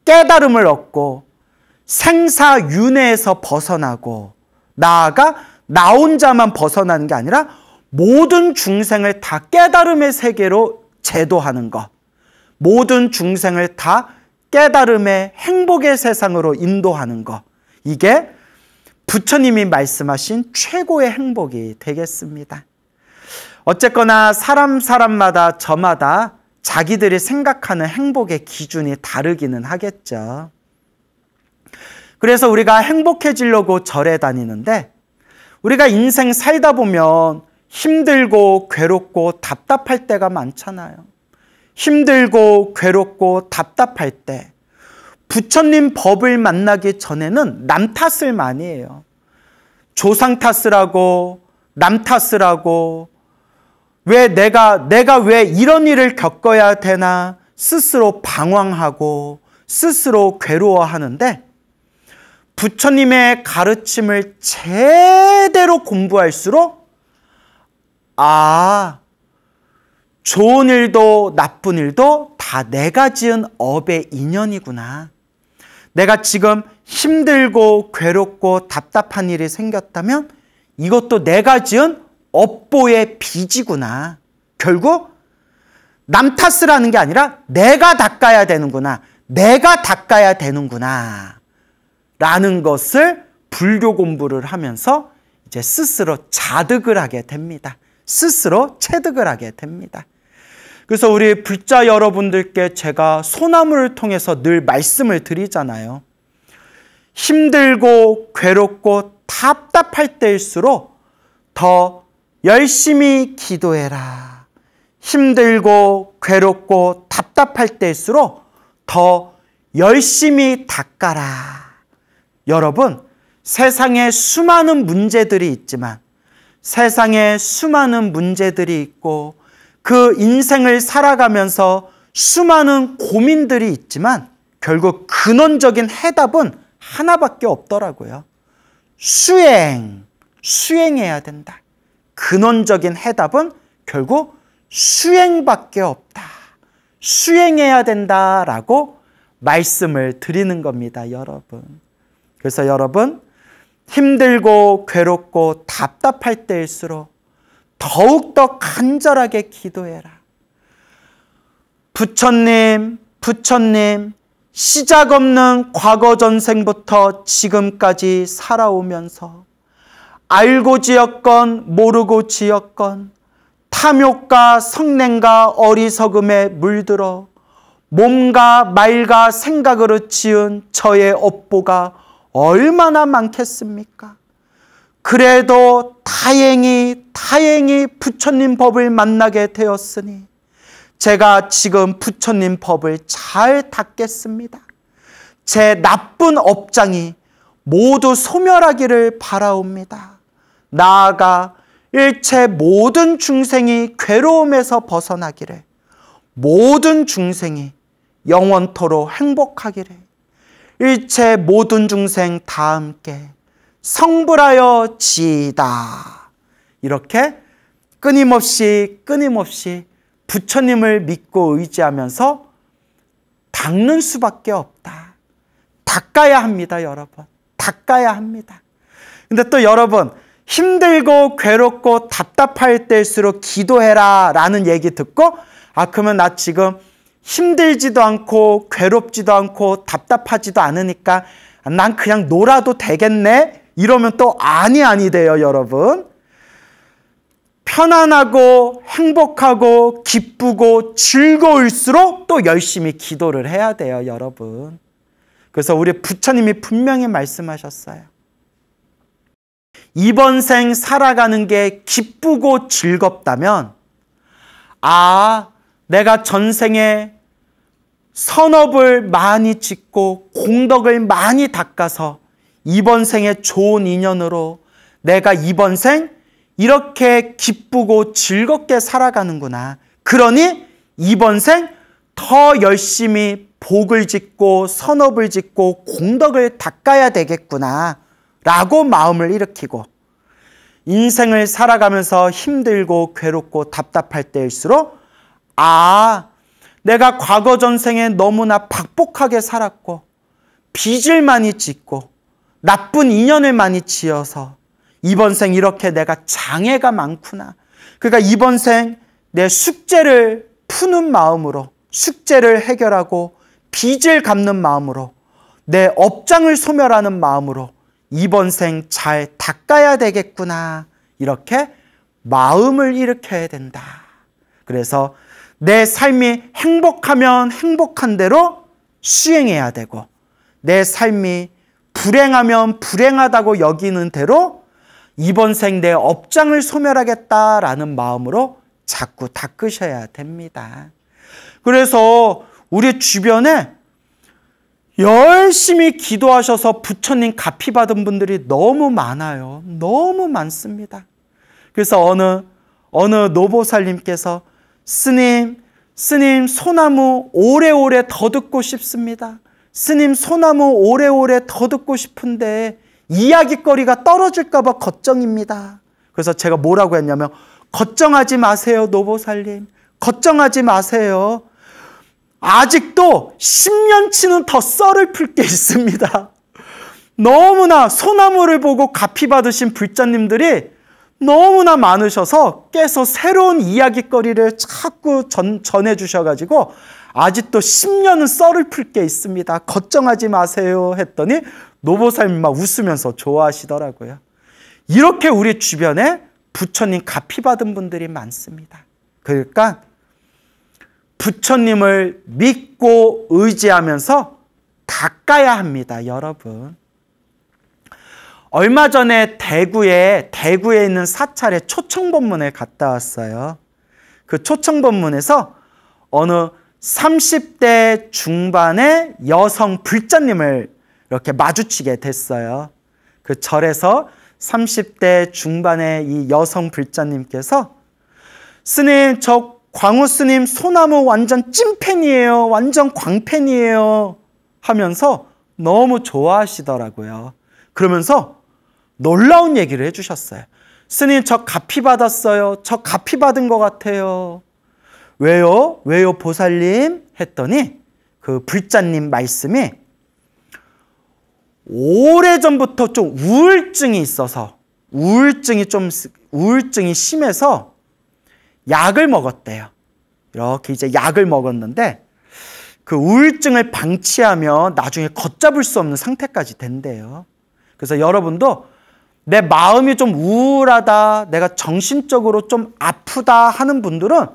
깨달음을 얻고 생사윤회에서 벗어나고 나아가 나 혼자만 벗어나는 게 아니라 모든 중생을 다 깨달음의 세계로 제도하는 것. 모든 중생을 다 깨달음의 행복의 세상으로 인도하는 것. 이게 부처님이 말씀하신 최고의 행복이 되겠습니다. 어쨌거나 사람마다 저마다 자기들이 생각하는 행복의 기준이 다르기는 하겠죠. 그래서 우리가 행복해지려고 절에 다니는데 우리가 인생 살다 보면 힘들고 괴롭고 답답할 때가 많잖아요. 힘들고 괴롭고 답답할 때 부처님 법을 만나기 전에는 남 탓을 많이 해요. 조상 탓을 하고 남 탓을 하고 왜 내가 왜 이런 일을 겪어야 되나 스스로 방황하고 스스로 괴로워하는데 부처님의 가르침을 제대로 공부할수록 좋은 일도 나쁜 일도 다 내가 지은 업의 인연이구나. 내가 지금 힘들고 괴롭고 답답한 일이 생겼다면 이것도 내가 지은 업보의 빚이구나. 결국 남 탓을 하는 게 아니라 내가 닦아야 되는구나. 내가 닦아야 되는구나. 라는 것을 불교 공부를 하면서 이제 스스로 자득을 하게 됩니다. 스스로 체득을 하게 됩니다. 그래서 우리 불자 여러분들께 제가 소나무를 통해서 늘 말씀을 드리잖아요. 힘들고 괴롭고 답답할 때일수록 더 열심히 기도해라. 힘들고 괴롭고 답답할 때일수록 더 열심히 닦아라. 여러분, 세상에 수많은 문제들이 있지만 세상에 수많은 문제들이 있고 그 인생을 살아가면서 수많은 고민들이 있지만 결국 근원적인 해답은 하나밖에 없더라고요. 수행해야 된다. 근원적인 해답은 결국 수행밖에 없다. 수행해야 된다라고 말씀을 드리는 겁니다, 여러분. 그래서 여러분, 힘들고 괴롭고 답답할 때일수록 더욱더 간절하게 기도해라. 부처님, 시작 없는 과거 전생부터 지금까지 살아오면서 알고 지었건 모르고 지었건 탐욕과 성냄과 어리석음에 물들어 몸과 말과 생각으로 지은 저의 업보가 얼마나 많겠습니까? 그래도 다행히 부처님 법을 만나게 되었으니 제가 지금 부처님 법을 잘 닦겠습니다. 제 나쁜 업장이 모두 소멸하기를 바라옵니다. 나아가 일체 모든 중생이 괴로움에서 벗어나기를, 모든 중생이 영원토록 행복하기를, 일체 모든 중생 다 함께 성불하여 지이다. 이렇게 끊임없이 부처님을 믿고 의지하면서 닦는 수밖에 없다. 닦아야 합니다, 여러분. 닦아야 합니다. 근데 또 여러분, 힘들고 괴롭고 답답할 때일수록 기도해라 라는 얘기 듣고 그러면 나 지금 힘들지도 않고 괴롭지도 않고 답답하지도 않으니까 난 그냥 놀아도 되겠네? 이러면 또 아니 돼요, 여러분. 편안하고 행복하고 기쁘고 즐거울수록 또 열심히 기도를 해야 돼요, 여러분. 그래서 우리 부처님이 분명히 말씀하셨어요. 이번 생 살아가는 게 기쁘고 즐겁다면 내가 전생에 선업을 많이 짓고 공덕을 많이 닦아서 이번 생에 좋은 인연으로 내가 이번 생 이렇게 기쁘고 즐겁게 살아가는구나. 그러니 이번 생 더 열심히 복을 짓고 선업을 짓고 공덕을 닦아야 되겠구나 라고 마음을 일으키고, 인생을 살아가면서 힘들고 괴롭고 답답할 때일수록 내가 과거 전생에 너무나 박복하게 살았고 빚을 많이 짓고 나쁜 인연을 많이 지어서 이번 생 이렇게 내가 장애가 많구나. 그러니까 이번 생 내 숙제를 푸는 마음으로 숙제를 해결하고 빚을 갚는 마음으로, 내 업장을 소멸하는 마음으로 이번 생 잘 닦아야 되겠구나, 이렇게 마음을 일으켜야 된다. 그래서 내 삶이 행복하면 행복한 대로 수행해야 되고, 내 삶이 불행하면 불행하다고 여기는 대로 이번 생 내 업장을 소멸하겠다라는 마음으로 자꾸 닦으셔야 됩니다. 그래서 우리 주변에 열심히 기도하셔서 부처님 가피 받은 분들이 너무 많아요. 너무 많습니다. 그래서 어느 노보살님께서 스님 소나무 오래오래 더 듣고 싶습니다. 스님 소나무 오래오래 더 듣고 싶은데 이야기거리가 떨어질까 봐 걱정입니다. 그래서 제가 뭐라고 했냐면, 걱정하지 마세요, 노보살님. 걱정하지 마세요. 아직도 10년치는 더 썰을 풀 게 있습니다. 너무나 소나무를 보고 가피 받으신 불자님들이 너무나 많으셔서 계속 새로운 이야기거리를 자꾸 전해주셔가지고 아직도 10년은 썰을 풀 게 있습니다. 걱정하지 마세요 했더니 노보살님 막 웃으면서 좋아하시더라고요. 이렇게 우리 주변에 부처님 가피 받은 분들이 많습니다. 그러니까 부처님을 믿고 의지하면서 닦아야 합니다, 여러분. 얼마 전에 대구에 있는 사찰에 초청법문에 갔다 왔어요. 그 초청법문에서 어느 30대 중반의 여성 불자님을 이렇게 마주치게 됐어요. 그 절에서 30대 중반의 이 여성 불자님께서 스님, 저 광우 스님 소나무 완전 찐팬이에요. 완전 광팬이에요. 하면서 너무 좋아하시더라고요. 그러면서 놀라운 얘기를 해주셨어요. 스님, 저 가피 받았어요. 저 가피 받은 것 같아요. 왜요? 왜요, 보살님? 했더니 그 불자님 말씀이 오래전부터 좀 우울증이 있어서, 우울증이 심해서 약을 먹었대요. 이렇게 이제 약을 먹었는데 그 우울증을 방치하면 나중에 걷잡을 수 없는 상태까지 된대요. 그래서 여러분도 내 마음이 좀 우울하다, 내가 정신적으로 좀 아프다 하는 분들은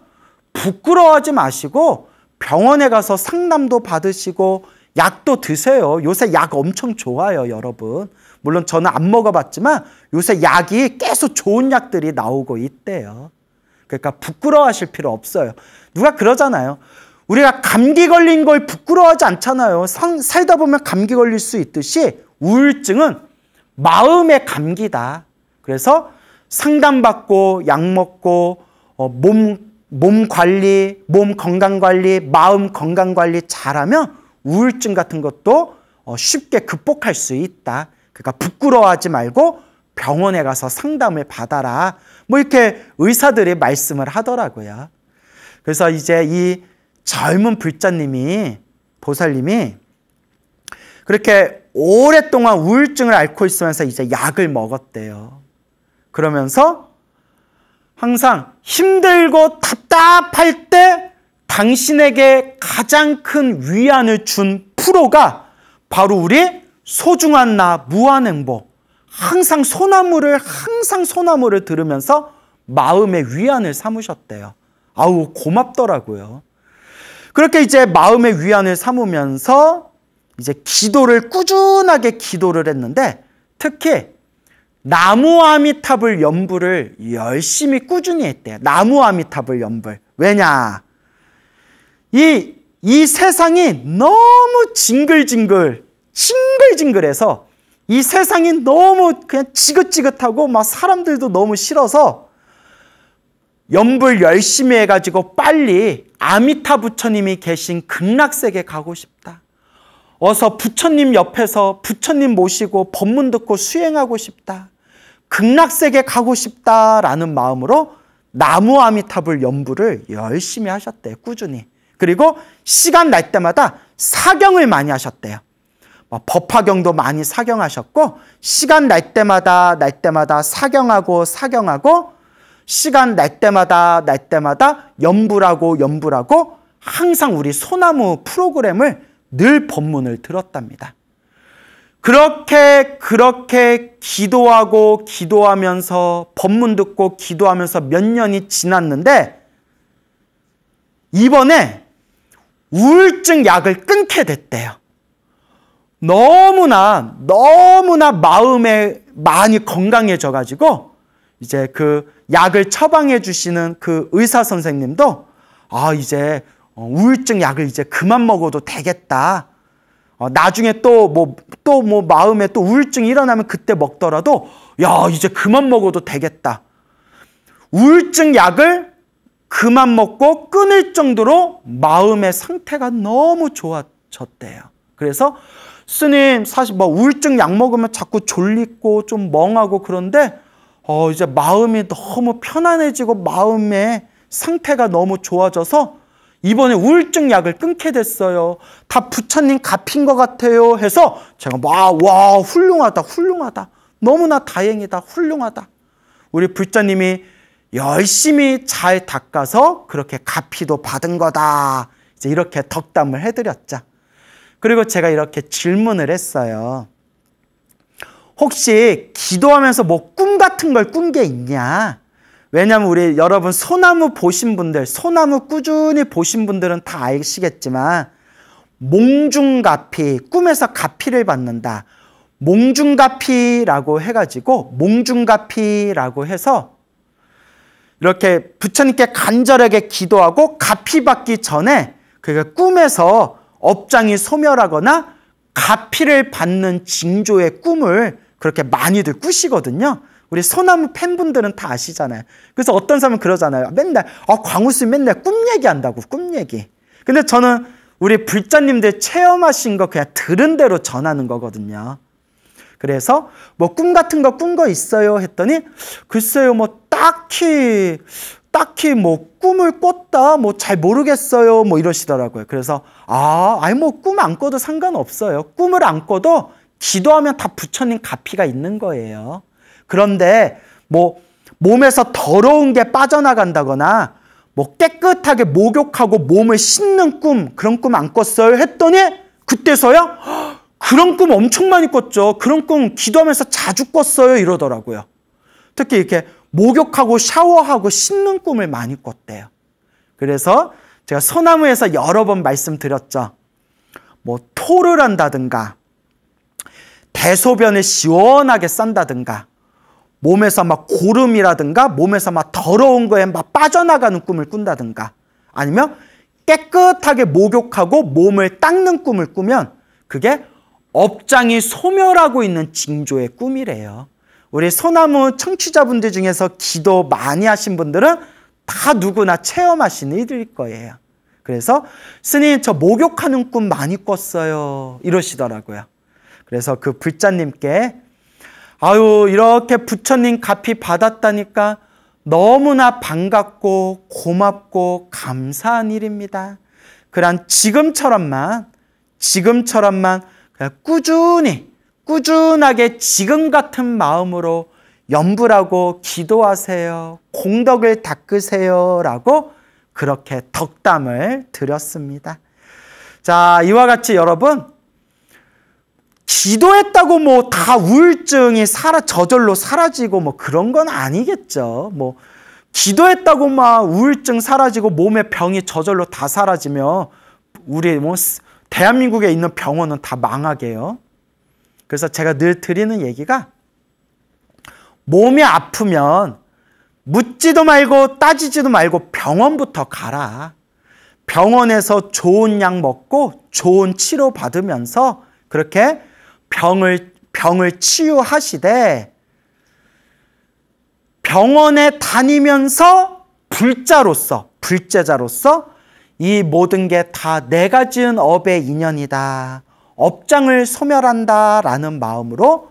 부끄러워하지 마시고 병원에 가서 상담도 받으시고 약도 드세요. 요새 약 엄청 좋아요, 여러분. 물론 저는 안 먹어봤지만 요새 약이 계속 좋은 약들이 나오고 있대요. 그러니까 부끄러워하실 필요 없어요. 누가 그러잖아요. 우리가 감기 걸린 걸 부끄러워하지 않잖아요. 살다 보면 감기 걸릴 수 있듯이 우울증은 마음의 감기다. 그래서 상담받고 약 먹고 몸 관리, 몸 건강 관리, 마음 건강 관리 잘하면 우울증 같은 것도 쉽게 극복할 수 있다. 그러니까 부끄러워하지 말고 병원에 가서 상담을 받아라. 뭐 이렇게 의사들이 말씀을 하더라고요. 그래서 이제 이 젊은 불자님이, 보살님이 그렇게 오랫동안 우울증을 앓고 있으면서 이제 약을 먹었대요. 그러면서 항상 힘들고 답답할 때 당신에게 가장 큰 위안을 준 프로가 바로 우리 소중한 나 무한행보. 항상 소나무를 들으면서 마음의 위안을 삼으셨대요. 아우, 고맙더라고요. 그렇게 이제 마음의 위안을 삼으면서 이제 꾸준하게 기도를 했는데, 특히 나무 아미타불 연불을 열심히 꾸준히 했대요. 나무 아미타불 연불. 왜냐? 이 세상이 너무 징글징글해서 이 세상이 너무 그냥 지긋지긋하고 막 사람들도 너무 싫어서 연불 열심히 해가지고 빨리 아미타 부처님이 계신 극락세계 가고 싶다. 어서 부처님 옆에서 부처님 모시고 법문 듣고 수행하고 싶다. 극락세계 가고 싶다라는 마음으로 나무 아미타불 연불을 열심히 하셨대요. 꾸준히. 그리고 시간 날 때마다 사경을 많이 하셨대요. 법화경도 많이 사경하셨고, 시간 날 때마다 사경하고 시간 날 때마다 연불하고 항상 우리 소나무 프로그램을 늘 법문을 들었답니다. 그렇게 기도하면서 법문 듣고 기도하면서 몇 년이 지났는데 이번에 우울증 약을 끊게 됐대요. 너무나 마음에 많이 건강해져가지고 이제 그 약을 처방해 주시는 그 의사 선생님도 이제 우울증 약을 이제 그만 먹어도 되겠다. 나중에 또 마음에 또 우울증이 일어나면 그때 먹더라도 이제 그만 먹어도 되겠다. 우울증 약을 그만 먹고 끊을 정도로 마음의 상태가 너무 좋아졌대요. 그래서 스님 사실 우울증 약 먹으면 자꾸 졸리고 좀 멍하고 그런데 이제 마음이 너무 편안해지고 마음의 상태가 너무 좋아져서 이번에 우울증 약을 끊게 됐어요. 다 부처님 갚인 것 같아요 해서 제가 와 훌륭하다. 너무나 다행이다. 훌륭하다. 우리 불자님이 열심히 잘 닦아서 그렇게 갚이도 받은 거다. 이제 이렇게 덕담을 해드렸죠. 그리고 제가 이렇게 질문을 했어요. 혹시 기도하면서 꿈 같은 걸 꾼 게 있냐? 왜냐하면 우리 여러분 소나무 보신 분들, 소나무 꾸준히 보신 분들은 다 아시겠지만 몽중가피, 꿈에서 가피를 받는다. 몽중가피라고 해서 이렇게 부처님께 간절하게 기도하고 가피 받기 전에 그러니까 꿈에서 업장이 소멸하거나 가피를 받는 징조의 꿈을 그렇게 많이들 꾸시거든요. 우리 소나무 팬분들은 다 아시잖아요. 그래서 어떤 사람은 그러잖아요. 맨날 광우스 맨날 꿈 얘기한다고, 꿈 얘기. 근데 저는 우리 불자님들 체험하신 거 그냥 들은 대로 전하는 거거든요. 그래서 꿈 같은 거 꾼 거 있어요 했더니 글쎄요 딱히 꿈을 꿨다 잘 모르겠어요 이러시더라고요. 그래서 꿈 안 꿔도 상관없어요. 꿈을 안 꿔도 기도하면 다 부처님 가피가 있는 거예요. 그런데 몸에서 더러운 게 빠져나간다거나 깨끗하게 목욕하고 몸을 씻는 꿈, 그런 꿈 안 꿨어요 했더니 그때서야 그런 꿈 엄청 많이 꿨죠. 그런 꿈 기도하면서 자주 꿨어요 이러더라고요. 특히 이렇게 목욕하고 샤워하고 씻는 꿈을 많이 꿨대요. 그래서 제가 소나무에서 여러 번 말씀드렸죠. 토를 한다든가 대소변을 시원하게 싼다든가 몸에서 고름이라든가 몸에서 더러운 거에 빠져나가는 꿈을 꾼다든가 아니면 깨끗하게 목욕하고 몸을 닦는 꿈을 꾸면 그게 업장이 소멸하고 있는 징조의 꿈이래요. 우리 소나무 청취자분들 중에서 기도 많이 하신 분들은 다 누구나 체험하시는 일일 거예요. 그래서 스님 저 목욕하는 꿈 많이 꿨어요 이러시더라고요. 그래서 그 불자님께 이렇게 부처님 가피 받았다니까 너무나 반갑고 고맙고 감사한 일입니다. 그냥 지금처럼만 그냥 꾸준하게 지금 같은 마음으로 염불하고 기도하세요. 공덕을 닦으세요. 라고 그렇게 덕담을 드렸습니다. 자, 이와 같이 여러분 기도했다고 다 우울증이 저절로 사라지고 그런 건 아니겠죠. 기도했다고 우울증 사라지고 몸의 병이 저절로 다 사라지면 우리 대한민국에 있는 병원은 다 망하게요. 그래서 제가 늘 드리는 얘기가 몸이 아프면 묻지도 말고 따지지도 말고 병원부터 가라. 병원에서 좋은 약 먹고 좋은 치료 받으면서 그렇게 병을 치유하시되 병원에 다니면서 불제자로서 이 모든 게 다 내가 지은 업의 인연이다. 업장을 소멸한다 라는 마음으로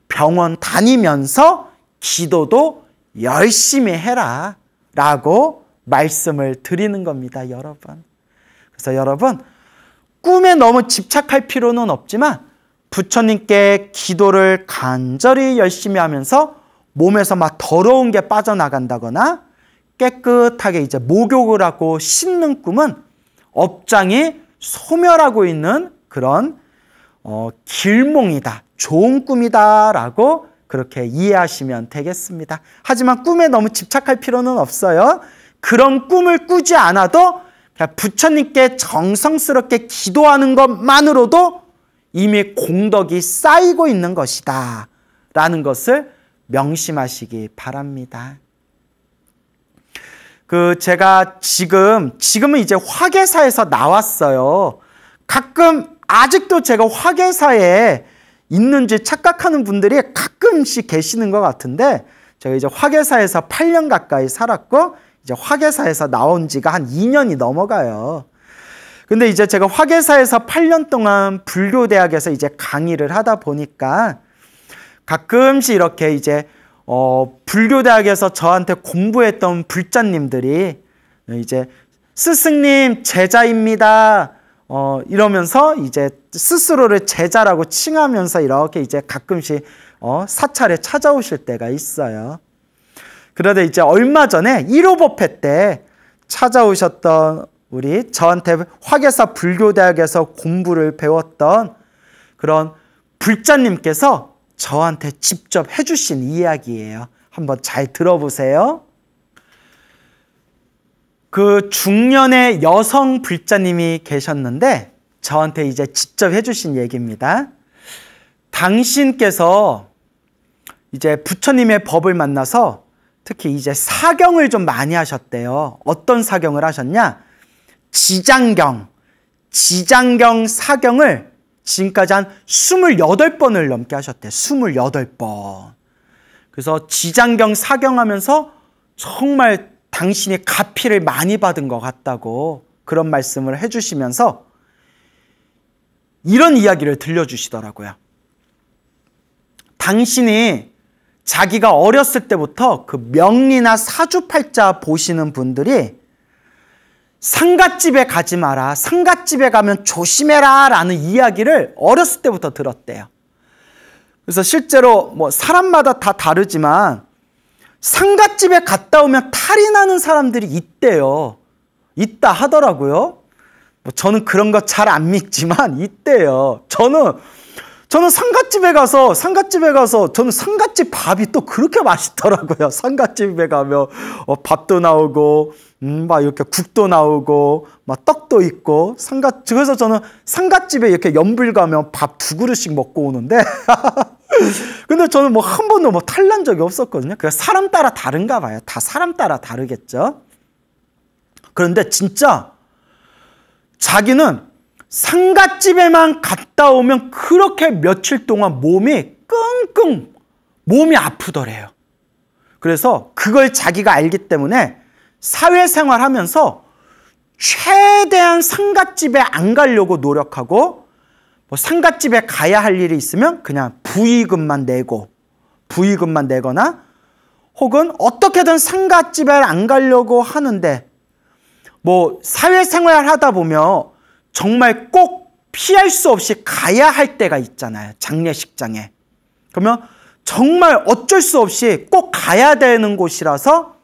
병원 다니면서 기도도 열심히 해라 라고 말씀을 드리는 겁니다, 여러분. 그래서 여러분 꿈에 너무 집착할 필요는 없지만 부처님께 기도를 간절히 열심히 하면서 몸에서 더러운 게 빠져나간다거나 깨끗하게 목욕을 하고 씻는 꿈은 업장이 소멸하고 있는 그런 길몽이다, 좋은 꿈이다 라고 그렇게 이해하시면 되겠습니다. 하지만 꿈에 너무 집착할 필요는 없어요. 그런 꿈을 꾸지 않아도 그냥 부처님께 정성스럽게 기도하는 것만으로도 이미 공덕이 쌓이고 있는 것이다 라는 것을 명심하시기 바랍니다. 제가 지금은 이제 화계사에서 나왔어요. 가끔 아직도 제가 화계사에 있는지 착각하는 분들이 가끔씩 계시는 것 같은데, 제가 이제 화계사에서 8년 가까이 살았고 이제 화계사에서 나온 지가 한 2년이 넘어가요. 근데 이제 제가 화계사에서 8년 동안 불교대학에서 이제 강의를 하다 보니까 가끔씩 이렇게 이제 불교대학에서 저한테 공부했던 불자님들이 이제 스승님 제자입니다 이러면서 이제 스스로를 제자라고 칭하면서 이렇게 이제 가끔씩 사찰에 찾아오실 때가 있어요. 그러다 이제 얼마 전에 1호 법회 때 찾아오셨던 저한테 화계사 불교대학에서 공부를 배웠던 그런 불자님께서 저한테 직접 해주신 이야기예요. 한번 잘 들어보세요. 중년의 여성 불자님이 계셨는데 저한테 이제 직접 해주신 얘기입니다. 당신께서 이제 부처님의 법을 만나서 특히 이제 사경을 좀 많이 하셨대요. 어떤 사경을 하셨냐? 지장경 사경을 지금까지 한 28번을 넘게 하셨대요. 28번. 그래서 지장경 사경하면서 정말 당신이 가피를 많이 받은 것 같다고 그런 말씀을 해주시면서 이런 이야기를 들려주시더라고요. 당신이 자기가 어렸을 때부터 그 명리나 사주팔자 보시는 분들이 상갓집에 가지 마라, 상갓집에 가면 조심해라 라는 이야기를 어렸을 때부터 들었대요. 그래서 실제로 뭐 사람마다 다 다르지만 상갓집에 갔다 오면 탈이 나는 사람들이 있대요. 있다 하더라고요. 저는 그런 거 잘 안 믿지만 있대요. 저는 상갓집에 가서 저는 상갓집 밥이 또 그렇게 맛있더라고요. 상갓집에 가면 밥도 나오고 막 이렇게 국도 나오고 막 떡도 있고 그래서 저는 상갓집에 이렇게 연불 가면 밥 2그릇씩 먹고 오는데 근데 저는 뭐 한 번도 뭐 탈난 적이 없었거든요. 그래서 사람 따라 다른가 봐요. 다 사람 따라 다르겠죠. 그런데 진짜 자기는 상갓집에만 갔다 오면 그렇게 며칠 동안 몸이 아프더래요. 그래서 그걸 자기가 알기 때문에 사회생활 하면서 최대한 상갓집에 안 가려고 노력하고 뭐 상갓집에 가야 할 일이 있으면 그냥 부의금만 내거나 혹은 어떻게든 상갓집에 안 가려고 하는데 뭐 사회생활 하다 보면 정말 꼭 피할 수 없이 가야 할 때가 있잖아요. 장례식장에. 그러면 정말 어쩔 수 없이 꼭 가야 되는 곳이라서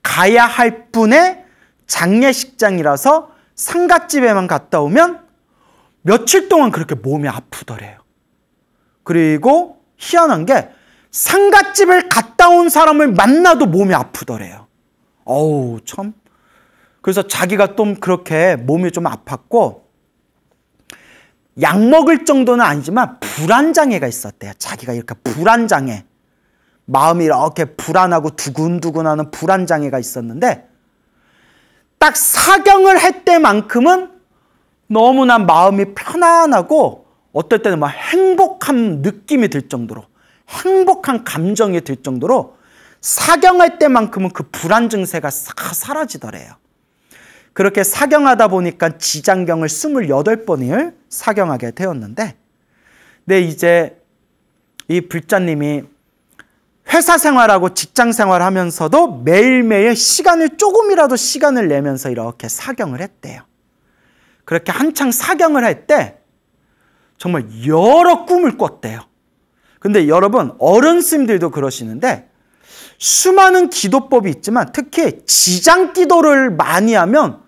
가야 할 분의 장례식장이라서 상갓집에만 갔다 오면 며칠 동안 그렇게 몸이 아프더래요. 그리고 희한한 게 상갓집을 갔다 온 사람을 만나도 몸이 아프더래요. 어우 참. 그래서 자기가 좀 그렇게 몸이 좀 아팠고 약 먹을 정도는 아니지만 불안장애가 있었대요. 자기가 이렇게 불안장애, 마음이 이렇게 불안하고 두근두근하는 불안장애가 있었는데 딱 사경을 할 때만큼은 너무나 마음이 편안하고 어떨 때는 막 행복한 느낌이 들 정도로, 행복한 감정이 들 정도로 사경할 때만큼은 그 불안 증세가 싹 사라지더래요. 그렇게 사경하다 보니까 지장경을 28번을 사경하게 되었는데, 근데 이제 이 불자님이 회사 생활하고 직장 생활하면서도 매일매일 조금이라도 시간을 내면서 이렇게 사경을 했대요. 그렇게 한창 사경을 할 때 정말 여러 꿈을 꿨대요. 근데 여러분, 어른 스님들도 그러시는데 수많은 기도법이 있지만 특히 지장 기도를 많이 하면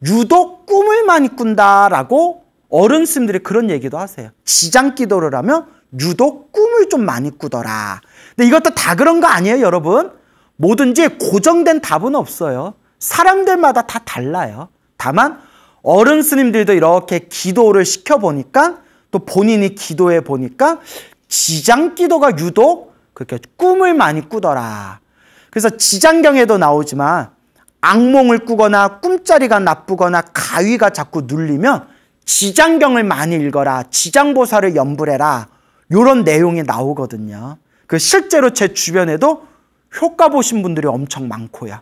유독 꿈을 많이 꾼다라고 어른 스님들이 그런 얘기도 하세요. 지장기도를 하면 유독 꿈을 좀 많이 꾸더라. 근데 이것도 다 그런 거 아니에요, 여러분. 뭐든지 고정된 답은 없어요. 사람들마다 다 달라요. 다만 어른 스님들도 이렇게 기도를 시켜보니까 또 본인이 기도해 보니까 지장기도가 유독 그렇게 꿈을 많이 꾸더라. 그래서 지장경에도 나오지만 악몽을 꾸거나 꿈자리가 나쁘거나 가위가 자꾸 눌리면 지장경을 많이 읽어라. 지장보살을 염불해라. 이런 내용이 나오거든요. 그 실제로 제 주변에도 효과 보신 분들이 엄청 많고요.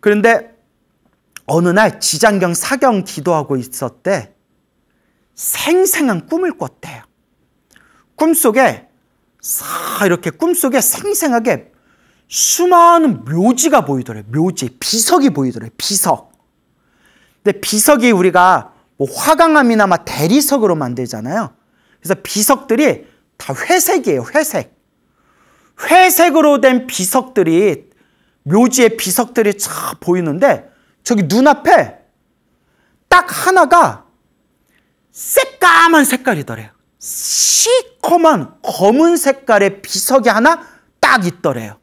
그런데 어느 날 지장경 사경 기도하고 있었대. 생생한 꿈을 꿨대요. 꿈속에 이렇게 꿈속에 생생하게 수많은 묘지가 보이더래요. 묘지, 비석이 보이더래요. 비석. 근데 비석이 우리가 뭐 화강암이나 막 대리석으로 만들잖아요. 그래서 비석들이 다 회색이에요. 회색. 회색으로 된 비석들이 묘지의 비석들이 쫙 보이는데 저기 눈앞에 딱 하나가 새까만 색깔이더래요. 시커먼 검은 색깔의 비석이 하나 딱 있더래요.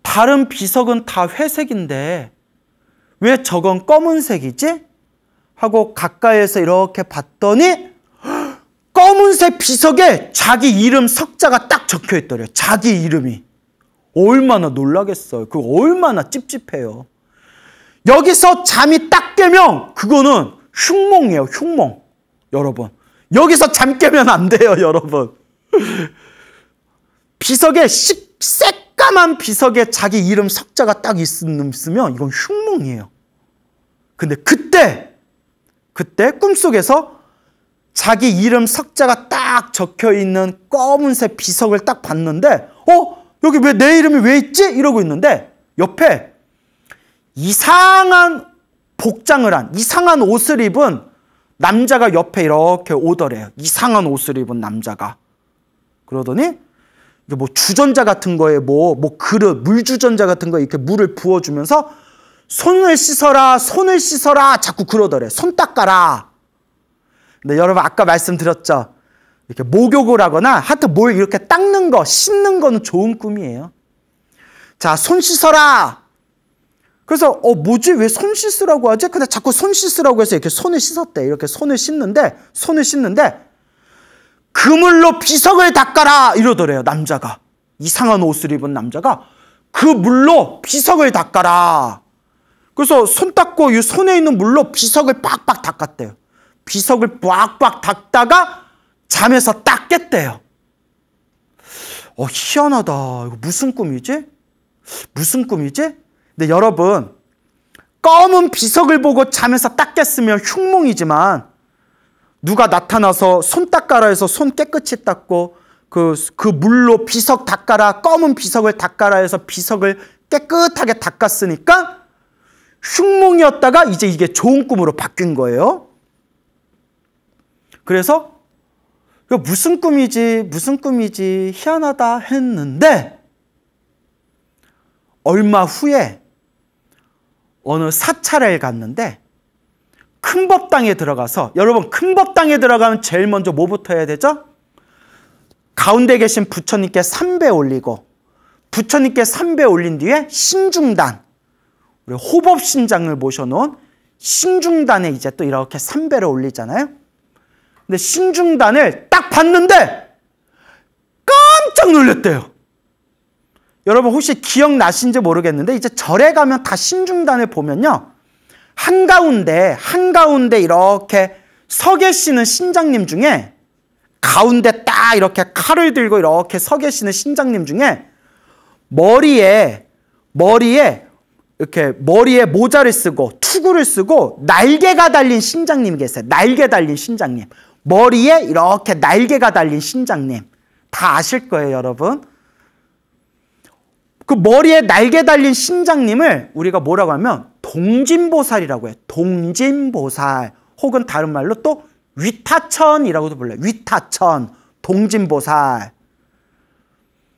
다른 비석은 다 회색인데 왜 저건 검은색이지? 하고 가까이에서 이렇게 봤더니 검은색 비석에 자기 이름 석자가 딱 적혀 있더래요. 자기 이름이. 얼마나 놀라겠어요. 그거 얼마나 찝찝해요. 여기서 잠이 딱 깨면 그거는 흉몽이에요. 흉몽. 여러분. 여기서 잠 깨면 안 돼요. 여러분. 비석에 새까만 비석에 자기 이름 석자가 딱 있으면 이건 흉몽이에요. 근데 그때 꿈속에서 자기 이름 석자가 딱 적혀있는 검은색 비석을 딱 봤는데 여기 왜 내 이름이 왜 있지? 이러고 있는데 옆에 이상한 복장을 한 이상한 옷을 입은 남자가 옆에 이렇게 오더래요. 이상한 옷을 입은 남자가. 그러더니 이게 뭐 주전자 같은 거에 뭐 그릇, 물주전자 같은 거에 이렇게 물을 부어주면서 손을 씻어라, 손을 씻어라 자꾸 그러더래. 손 닦아라. 근데 여러분 아까 말씀드렸죠. 이렇게 목욕을 하거나 하여튼 뭘 이렇게 닦는 거, 씻는 거는 좋은 꿈이에요. 자, 손 씻어라. 그래서 뭐지? 왜 손 씻으라고 하지? 근데 자꾸 손 씻으라고 해서 이렇게 손을 씻었대. 이렇게 손을 씻는데 그물로 비석을 닦아라 이러더래요. 남자가. 이상한 옷을 입은 남자가 그 물로 비석을 닦아라. 그래서 손 닦고 이 손에 있는 물로 비석을 빡빡 닦았대요. 비석을 빡빡 닦다가 잠에서 딱 깼대요. 희한하다. 이거 무슨 꿈이지? 무슨 꿈이지? 근데 여러분 검은 비석을 보고 잠에서 딱 깼으면 흉몽이지만 누가 나타나서 손 닦아라 해서 손 깨끗이 닦고 그 물로 비석 닦아라, 검은 비석을 닦아라 해서 비석을 깨끗하게 닦았으니까 흉몽이었다가 이제 이게 좋은 꿈으로 바뀐 거예요. 그래서 이거 무슨 꿈이지 희한하다 했는데 얼마 후에 어느 사찰을 갔는데 큰 법당에 들어가서 여러분 큰 법당에 들어가면 제일 먼저 뭐부터 해야 되죠? 가운데 계신 부처님께 삼배 올리고 부처님께 삼배 올린 뒤에 신중단 우리 호법신장을 모셔놓은 신중단에 이제 또 이렇게 삼배를 올리잖아요. 근데 신중단을 딱 봤는데 깜짝 놀랐대요. 여러분 혹시 기억나신지 모르겠는데 이제 절에 가면 다 신중단을 보면요. 한가운데 이렇게 서 계시는 신장님 중에 가운데 딱 이렇게 칼을 들고 이렇게 서 계시는 신장님 중에 머리에 이렇게 머리에 모자를 쓰고 투구를 쓰고 날개가 달린 신장님이 계세요. 날개 달린 신장님. 머리에 이렇게 날개가 달린 신장님. 다 아실 거예요, 여러분. 그 머리에 날개 달린 신장님을 우리가 뭐라고 하면 동진보살이라고 해요. 동진보살. 혹은 다른 말로 또 위타천이라고도 불러요. 위타천, 동진보살.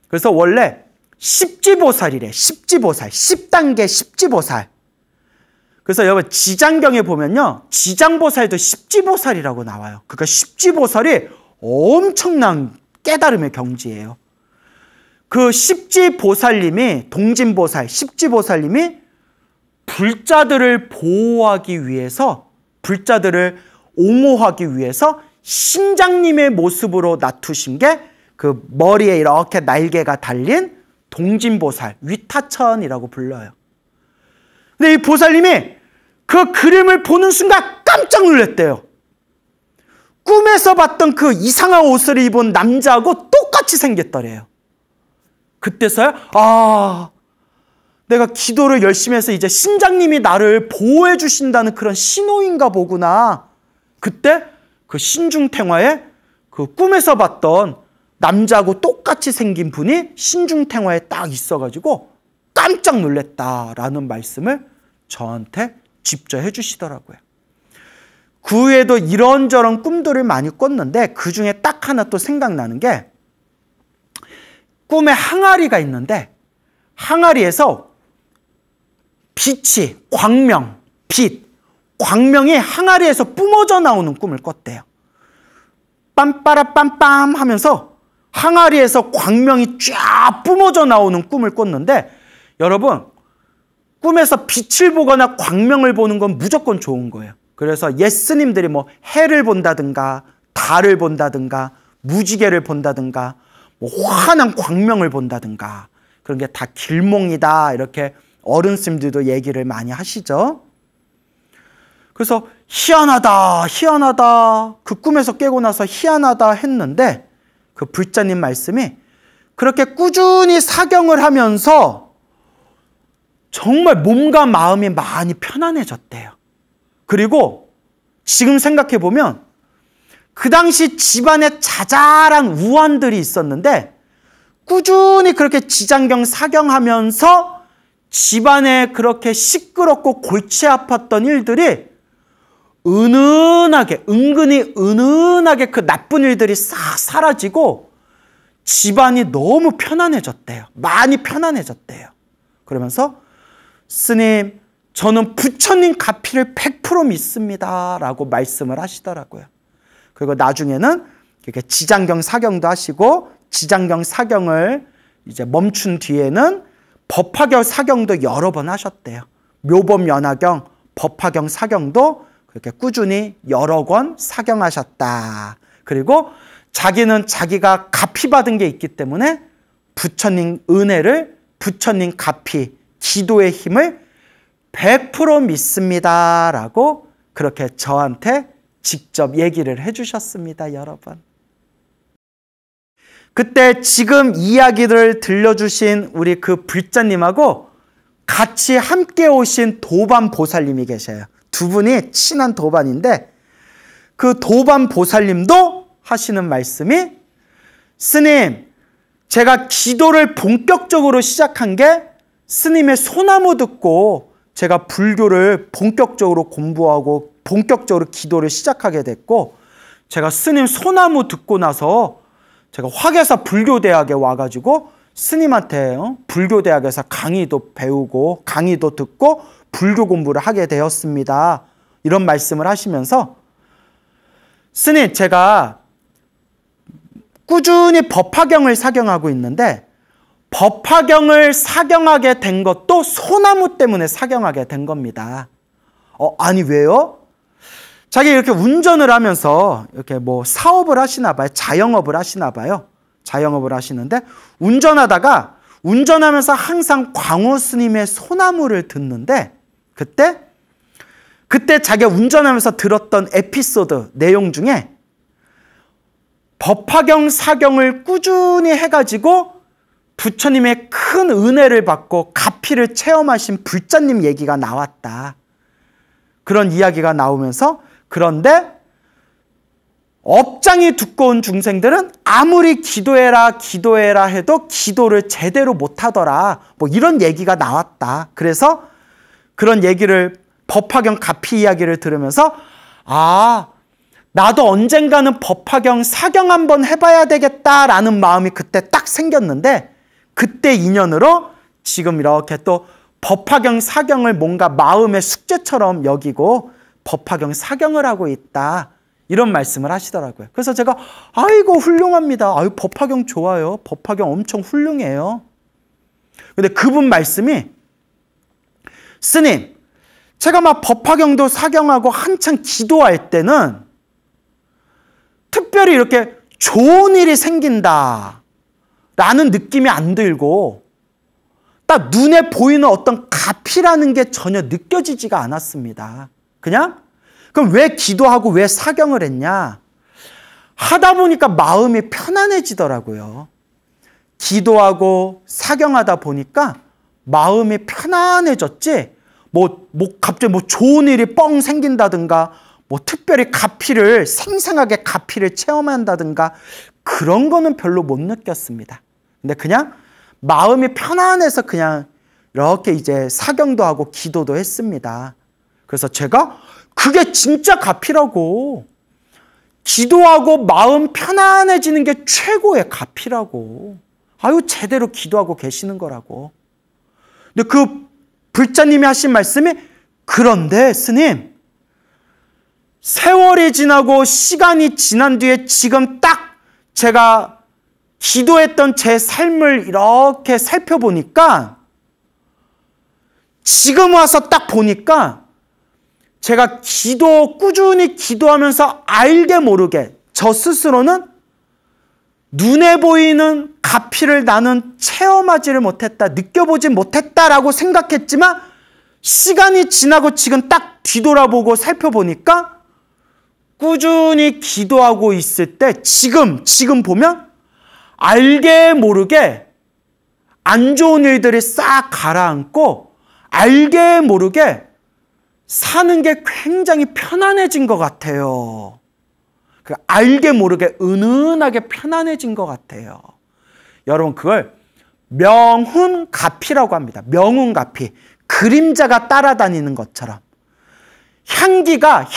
그래서 원래 십지보살이래. 십지보살. 10단계 십지보살. 그래서 여러분 지장경에 보면요. 지장보살도 십지보살이라고 나와요. 그러니까 십지보살이 엄청난 깨달음의 경지예요. 그 십지보살님이 동진보살, 십지보살님이 불자들을 보호하기 위해서 불자들을 옹호하기 위해서 신장님의 모습으로 나투신 게 그 머리에 이렇게 날개가 달린 동진보살, 위타천이라고 불러요. 근데 이 보살님이 그 그림을 보는 순간 깜짝 놀랐대요. 꿈에서 봤던 그 이상한 옷을 입은 남자하고 똑같이 생겼더래요. 그때서야 내가 기도를 열심히 해서 이제 신장님이 나를 보호해 주신다는 그런 신호인가 보구나. 그때 그 신중탱화에 그 꿈에서 봤던 남자하고 똑같이 생긴 분이 신중탱화에 딱 있어가지고 깜짝 놀랐다라는 말씀을 저한테 직접 해주시더라고요. 그 후에도 이런저런 꿈들을 많이 꿨는데 그 중에 딱 하나 또 생각나는 게 꿈에 항아리가 있는데 항아리에서 빛이, 광명, 빛, 광명이 항아리에서 뿜어져 나오는 꿈을 꿨대요. 빰빠라 빰빰 하면서 항아리에서 광명이 쫙 뿜어져 나오는 꿈을 꿨는데 여러분 꿈에서 빛을 보거나 광명을 보는 건 무조건 좋은 거예요. 그래서 예스님들이 뭐 해를 본다든가 달을 본다든가 무지개를 본다든가 뭐 환한 광명을 본다든가 그런 게 다 길몽이다 이렇게 어른스님들도 얘기를 많이 하시죠. 그래서 희한하다 희한하다 그 꿈에서 깨고 나서 희한하다 했는데 그 불자님 말씀이 그렇게 꾸준히 사경을 하면서 정말 몸과 마음이 많이 편안해졌대요. 그리고 지금 생각해 보면 그 당시 집안에 자잘한 우환들이 있었는데 꾸준히 그렇게 지장경 사경하면서 집안에 그렇게 시끄럽고 골치 아팠던 일들이 은은하게 은근히 은은하게 그 나쁜 일들이 싹 사라지고 집안이 너무 편안해졌대요. 많이 편안해졌대요. 그러면서 스님 저는 부처님 가피를 100% 믿습니다 라고 말씀을 하시더라고요. 그리고 나중에는 이렇게 지장경 사경도 하시고 지장경 사경을 이제 멈춘 뒤에는 법화경 사경도 여러 번 하셨대요. 묘법 연화경, 법화경 사경도 그렇게 꾸준히 여러 권 사경하셨다. 그리고 자기는 자기가 가피 받은 게 있기 때문에 부처님 은혜를 부처님 가피, 기도의 힘을 100% 믿습니다 라고 그렇게 저한테 직접 얘기를 해주셨습니다. 여러분. 그때 지금 이야기를 들려주신 우리 그 불자님하고 같이 함께 오신 도반 보살님이 계셔요. 두 분이 친한 도반인데 그 도반 보살님도 하시는 말씀이 스님 제가 기도를 본격적으로 시작한 게 스님의 소나무 듣고 제가 불교를 본격적으로 공부하고 본격적으로 기도를 시작하게 됐고 제가 스님 소나무 듣고 나서 제가 화계사 불교대학에 와가지고 스님한테 불교대학에서 강의도 배우고 강의도 듣고 불교 공부를 하게 되었습니다. 이런 말씀을 하시면서 스님 제가 꾸준히 법화경을 사경하고 있는데 법화경을 사경하게 된 것도 소나무 때문에 사경하게 된 겁니다. 아니 왜요? 자기 이렇게 운전을 하면서 이렇게 뭐 사업을 하시나 봐요. 자영업을 하시나 봐요. 자영업을 하시는데 운전하면서 항상 광호 스님의 소나무를 듣는데 그때 자기가 운전하면서 들었던 에피소드 내용 중에 법화경 사경을 꾸준히 해가지고 부처님의 큰 은혜를 받고 가피를 체험하신 불자님 얘기가 나왔다. 그런 이야기가 나오면서 그런데 업장이 두꺼운 중생들은 아무리 기도해라 해도 기도를 제대로 못하더라. 뭐 이런 얘기가 나왔다. 그래서 그런 얘기를 법화경 가피 이야기를 들으면서 나도 언젠가는 법화경 사경 한번 해봐야 되겠다라는 마음이 그때 딱 생겼는데 그때 인연으로 지금 이렇게 또 법화경, 사경을 뭔가 마음의 숙제처럼 여기고 법화경, 사경을 하고 있다. 이런 말씀을 하시더라고요. 그래서 제가 아이고 훌륭합니다. 아유 법화경 좋아요. 법화경 엄청 훌륭해요. 근데 그분 말씀이 스님, 제가 막 법화경도 사경하고 한창 기도할 때는 특별히 이렇게 좋은 일이 생긴다 라는 느낌이 안 들고 딱 눈에 보이는 어떤 가피라는 게 전혀 느껴지지가 않았습니다. 그냥 그럼 왜 기도하고 왜 사경을 했냐? 하다 보니까 마음이 편안해지더라고요. 기도하고 사경하다 보니까 마음이 편안해졌지 갑자기 좋은 일이 뻥 생긴다든가 특별히 생생하게 가피를 체험한다든가 그런 거는 별로 못 느꼈습니다. 근데 그냥 마음이 편안해서 그냥 이렇게 이제 사경도 하고 기도도 했습니다. 그래서 제가 그게 진짜 가피라고. 기도하고 마음 편안해지는 게 최고의 가피라고. 아유, 제대로 기도하고 계시는 거라고. 근데 그 불자님이 하신 말씀이 그런데 스님, 세월이 지나고 시간이 지난 뒤에 지금 딱 제가 기도했던 제 삶을 이렇게 살펴보니까 지금 와서 딱 보니까 제가 꾸준히 기도하면서 알게 모르게 저 스스로는 눈에 보이는 가피를 나는 체험하지를 못했다, 느껴보지 못했다라고 생각했지만 시간이 지나고 지금 딱 뒤돌아보고 살펴보니까 꾸준히 기도하고 있을 때 지금 보면 알게 모르게 안 좋은 일들이 싹 가라앉고 알게 모르게 사는 게 굉장히 편안해진 것 같아요. 알게 모르게 은은하게 편안해진 것 같아요. 여러분 그걸 명훈가피라고 합니다. 명훈가피. 그림자가 따라다니는 것처럼. 향기가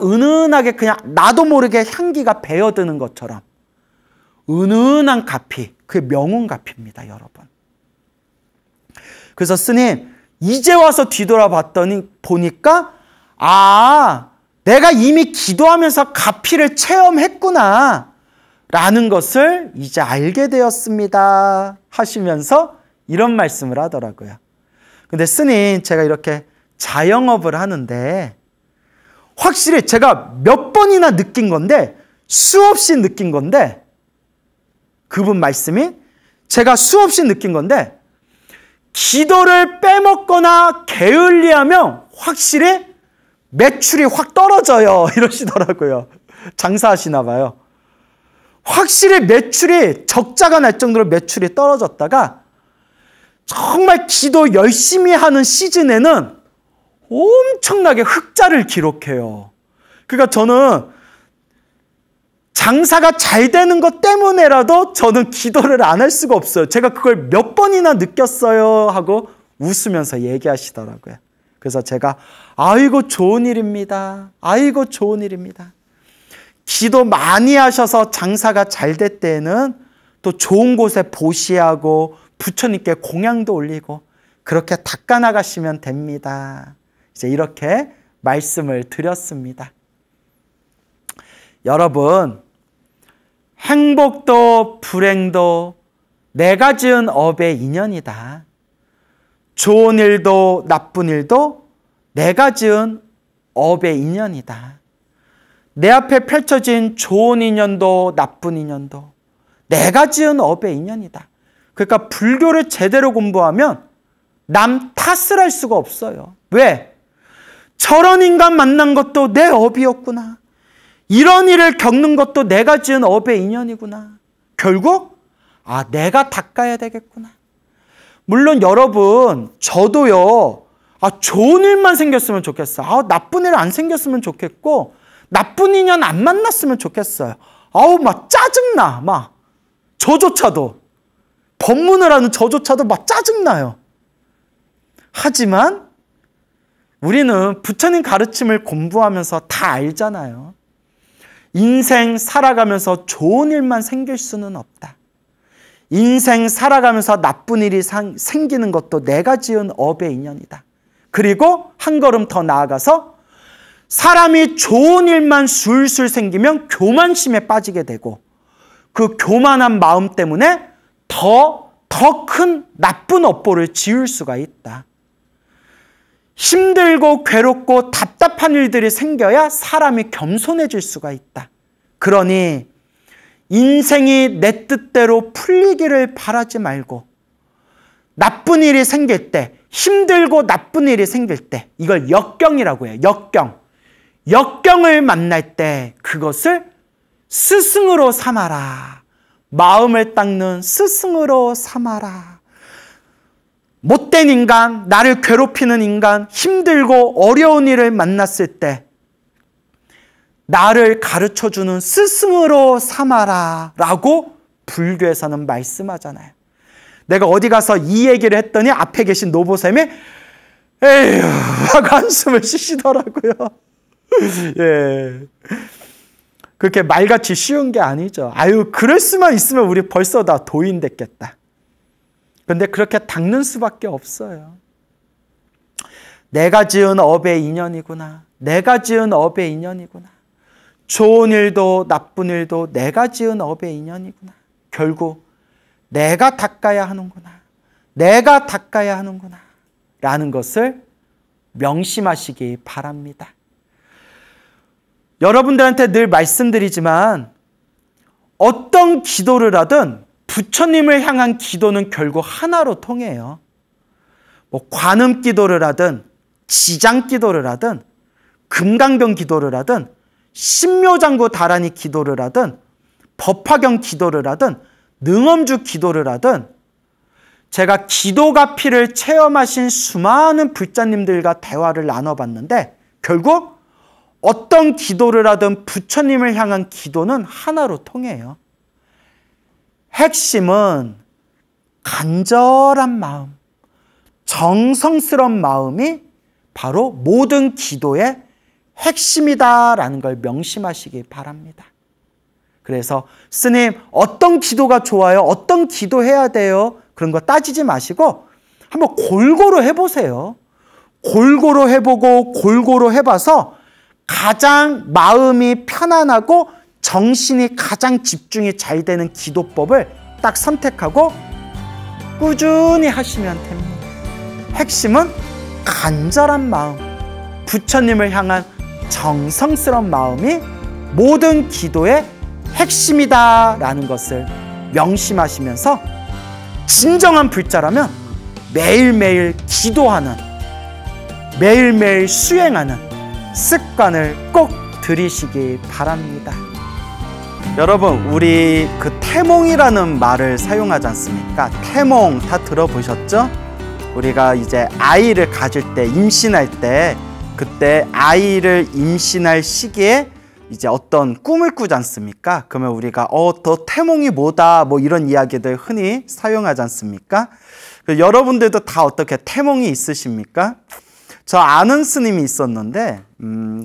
은은하게 그냥 나도 모르게 향기가 배어드는 것처럼. 은은한 가피. 그게 명훈가피입니다, 여러분. 그래서 스님, 이제 와서 뒤돌아봤더니 보니까 내가 이미 기도하면서 가피를 체험했구나 라는 것을 이제 알게 되었습니다 하시면서 이런 말씀을 하더라고요. 근데 스님, 제가 이렇게 자영업을 하는데 확실히 제가 몇 번이나 느낀 건데 수없이 느낀 건데 그분 말씀이 제가 수없이 느낀 건데 기도를 빼먹거나 게을리하면 확실히 매출이 확 떨어져요 이러시더라고요. 장사하시나 봐요. 확실히 매출이 적자가 날 정도로 매출이 떨어졌다가 정말 기도 열심히 하는 시즌에는 엄청나게 흑자를 기록해요. 그러니까 저는 장사가 잘 되는 것 때문에라도 저는 기도를 안 할 수가 없어요. 제가 그걸 몇 번이나 느꼈어요 하고 웃으면서 얘기하시더라고요. 그래서 제가 아이고 좋은 일입니다. 아이고 좋은 일입니다. 기도 많이 하셔서 장사가 잘 될 때에는 또 좋은 곳에 보시하고 부처님께 공양도 올리고 그렇게 닦아나가시면 됩니다. 이제 이렇게 말씀을 드렸습니다. 여러분, 행복도 불행도 내가 지은 업의 인연이다. 좋은 일도 나쁜 일도 내가 지은 업의 인연이다. 내 앞에 펼쳐진 좋은 인연도 나쁜 인연도 내가 지은 업의 인연이다. 그러니까 불교를 제대로 공부하면 남 탓을 할 수가 없어요. 왜? 저런 인간 만난 것도 내 업이었구나. 이런 일을 겪는 것도 내가 지은 업의 인연이구나. 결국 내가 닦아야 되겠구나. 물론 여러분, 저도요. 좋은 일만 생겼으면 좋겠어요. 나쁜 일 안 생겼으면 좋겠고 나쁜 인연 안 만났으면 좋겠어요. 막 짜증나. 저조차도 법문을 하는 저조차도 막 짜증나요. 하지만 우리는 부처님 가르침을 공부하면서 다 알잖아요. 인생 살아가면서 좋은 일만 생길 수는 없다. 인생 살아가면서 나쁜 일이 생기는 것도 내가 지은 업의 인연이다. 그리고 한 걸음 더 나아가서 사람이 좋은 일만 술술 생기면 교만심에 빠지게 되고 그 교만한 마음 때문에 더 큰 나쁜 업보를 지을 수가 있다. 힘들고 괴롭고 답답한 일들이 생겨야 사람이 겸손해질 수가 있다. 그러니 인생이 내 뜻대로 풀리기를 바라지 말고 나쁜 일이 생길 때, 힘들고 나쁜 일이 생길 때, 이걸 역경이라고 해요. 역경. 역경을 만날 때 그것을 스승으로 삼아라. 마음을 닦는 스승으로 삼아라. 못된 인간, 나를 괴롭히는 인간, 힘들고 어려운 일을 만났을 때 나를 가르쳐주는 스승으로 삼아라 라고 불교에서는 말씀하잖아요. 내가 어디 가서 이 얘기를 했더니 앞에 계신 노보쌤이 에휴 하고 한숨을 쉬시더라고요. 예. 그렇게 말같이 쉬운 게 아니죠. 아유, 그럴 수만 있으면 우리 벌써 다 도인 됐겠다. 그런데 그렇게 닦는 수밖에 없어요. 내가 지은 업의 인연이구나. 내가 지은 업의 인연이구나. 좋은 일도 나쁜 일도 내가 지은 업의 인연이구나. 결국 내가 닦아야 하는구나. 내가 닦아야 하는구나. 라는 것을 명심하시기 바랍니다. 여러분들한테 늘 말씀드리지만 어떤 기도를 하든 부처님을 향한 기도는 결국 하나로 통해요. 뭐 관음 기도를 하든 지장 기도를 하든 금강경 기도를 하든 신묘장구 다라니 기도를 하든 법화경 기도를 하든 능엄주 기도를 하든 제가 기도가 피를 체험하신 수많은 불자님들과 대화를 나눠봤는데 결국 어떤 기도를 하든 부처님을 향한 기도는 하나로 통해요. 핵심은 간절한 마음, 정성스러운 마음이 바로 모든 기도의 핵심이다라는 걸 명심하시기 바랍니다. 그래서 스님 어떤 기도가 좋아요? 어떤 기도해야 돼요? 그런 거 따지지 마시고 한번 골고루 해보세요. 골고루 해보고 골고루 해봐서 가장 마음이 편안하고 정신이 가장 집중이 잘 되는 기도법을 딱 선택하고 꾸준히 하시면 됩니다. 핵심은 간절한 마음, 부처님을 향한 정성스러운 마음이 모든 기도의 핵심이다라는 것을 명심하시면서 진정한 불자라면 매일매일 기도하는, 매일매일 수행하는 습관을 꼭 들이시기 바랍니다. 여러분, 우리 그 태몽이라는 말을 사용하지 않습니까? 태몽 다 들어보셨죠? 우리가 이제 아이를 가질 때, 임신할 때, 그때 아이를 임신할 시기에 이제 어떤 꿈을 꾸지 않습니까? 그러면 우리가 더 태몽이 뭐다 뭐 이런 이야기들 흔히 사용하지 않습니까? 여러분들도 다 어떻게 태몽이 있으십니까? 저 아는 스님이 있었는데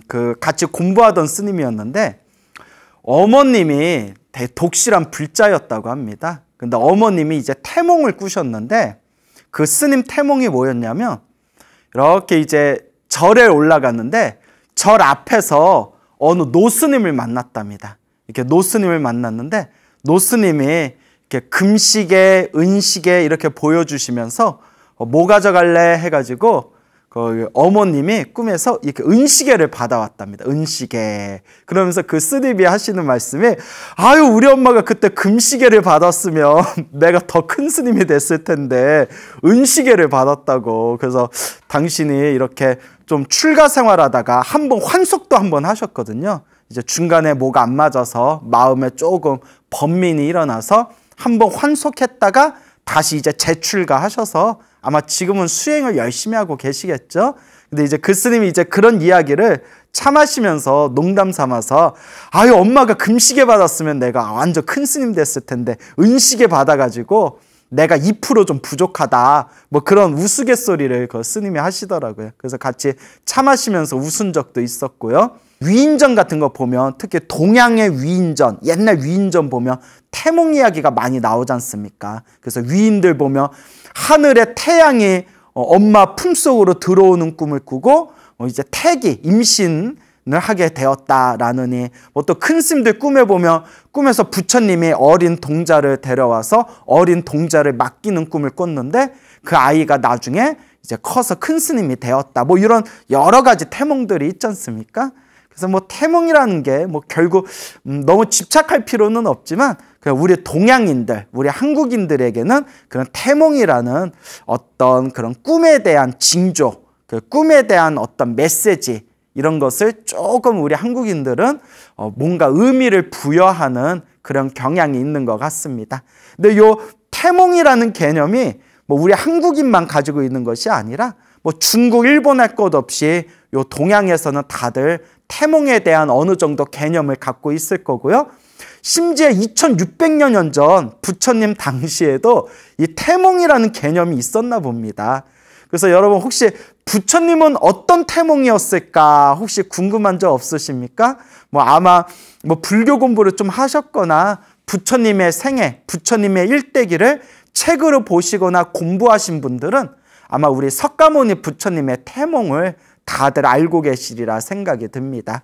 그 같이 공부하던 스님이었는데 어머님이 독실한 불자였다고 합니다. 근데 어머님이 이제 태몽을 꾸셨는데 그 스님 태몽이 뭐였냐면 이렇게 이제 절에 올라갔는데 절 앞에서 어느 노스님을 만났답니다. 이렇게 노스님을 만났는데 노스님이 이렇게 금시계, 은시계 이렇게 보여주시면서 뭐 가져갈래 해가지고 그 어머님이 꿈에서 이렇게 은시계를 받아왔답니다. 은시계. 그러면서 그 스님이 하시는 말씀이 아유 우리 엄마가 그때 금시계를 받았으면 내가 더 큰 스님이 됐을 텐데 은시계를 받았다고. 그래서 당신이 이렇게 좀 출가 생활하다가 한번 환속도 한번 하셨거든요. 이제 중간에 뭐가 안 맞아서 마음에 조금 번민이 일어나서 한번 환속했다가 다시 이제 재출가 하셔서 아마 지금은 수행을 열심히 하고 계시겠죠? 근데 이제 그 스님이 이제 그런 이야기를 참하시면서 농담 삼아서 아유 엄마가 금시계 받았으면 내가 완전 큰 스님 됐을 텐데 은시계 받아가지고 내가 2% 좀 부족하다 뭐 그런 우스갯소리를 그 스님이 하시더라고요. 그래서 같이 참하시면서 웃은 적도 있었고요. 위인전 같은 거 보면 특히 동양의 위인전, 옛날 위인전 보면 태몽 이야기가 많이 나오지 않습니까? 그래서 위인들 보면 하늘에 태양이 엄마 품속으로 들어오는 꿈을 꾸고 이제 태기, 임신을 하게 되었다라느니, 뭐 또 큰 스님들 꿈에 보면 꿈에서 부처님이 어린 동자를 데려와서 어린 동자를 맡기는 꿈을 꿨는데 그 아이가 나중에 이제 커서 큰 스님이 되었다. 뭐 이런 여러 가지 태몽들이 있지 않습니까? 그래서 뭐 태몽이라는 게 뭐 결국 너무 집착할 필요는 없지만 그냥 우리 동양인들, 우리 한국인들에게는 그런 태몽이라는 어떤 그런 꿈에 대한 징조, 그 꿈에 대한 어떤 메시지, 이런 것을 조금 우리 한국인들은 뭔가 의미를 부여하는 그런 경향이 있는 것 같습니다. 근데 요 태몽이라는 개념이 뭐 우리 한국인만 가지고 있는 것이 아니라 뭐 중국, 일본 할 것 없이 요 동양에서는 다들 태몽에 대한 어느 정도 개념을 갖고 있을 거고요. 심지어 2600년 전 부처님 당시에도 이 태몽이라는 개념이 있었나 봅니다. 그래서 여러분 혹시 부처님은 어떤 태몽이었을까 혹시 궁금한 적 없으십니까? 뭐 아마 뭐 불교 공부를 좀 하셨거나 부처님의 생애, 부처님의 일대기를 책으로 보시거나 공부하신 분들은 아마 우리 석가모니 부처님의 태몽을 다들 알고 계시리라 생각이 듭니다.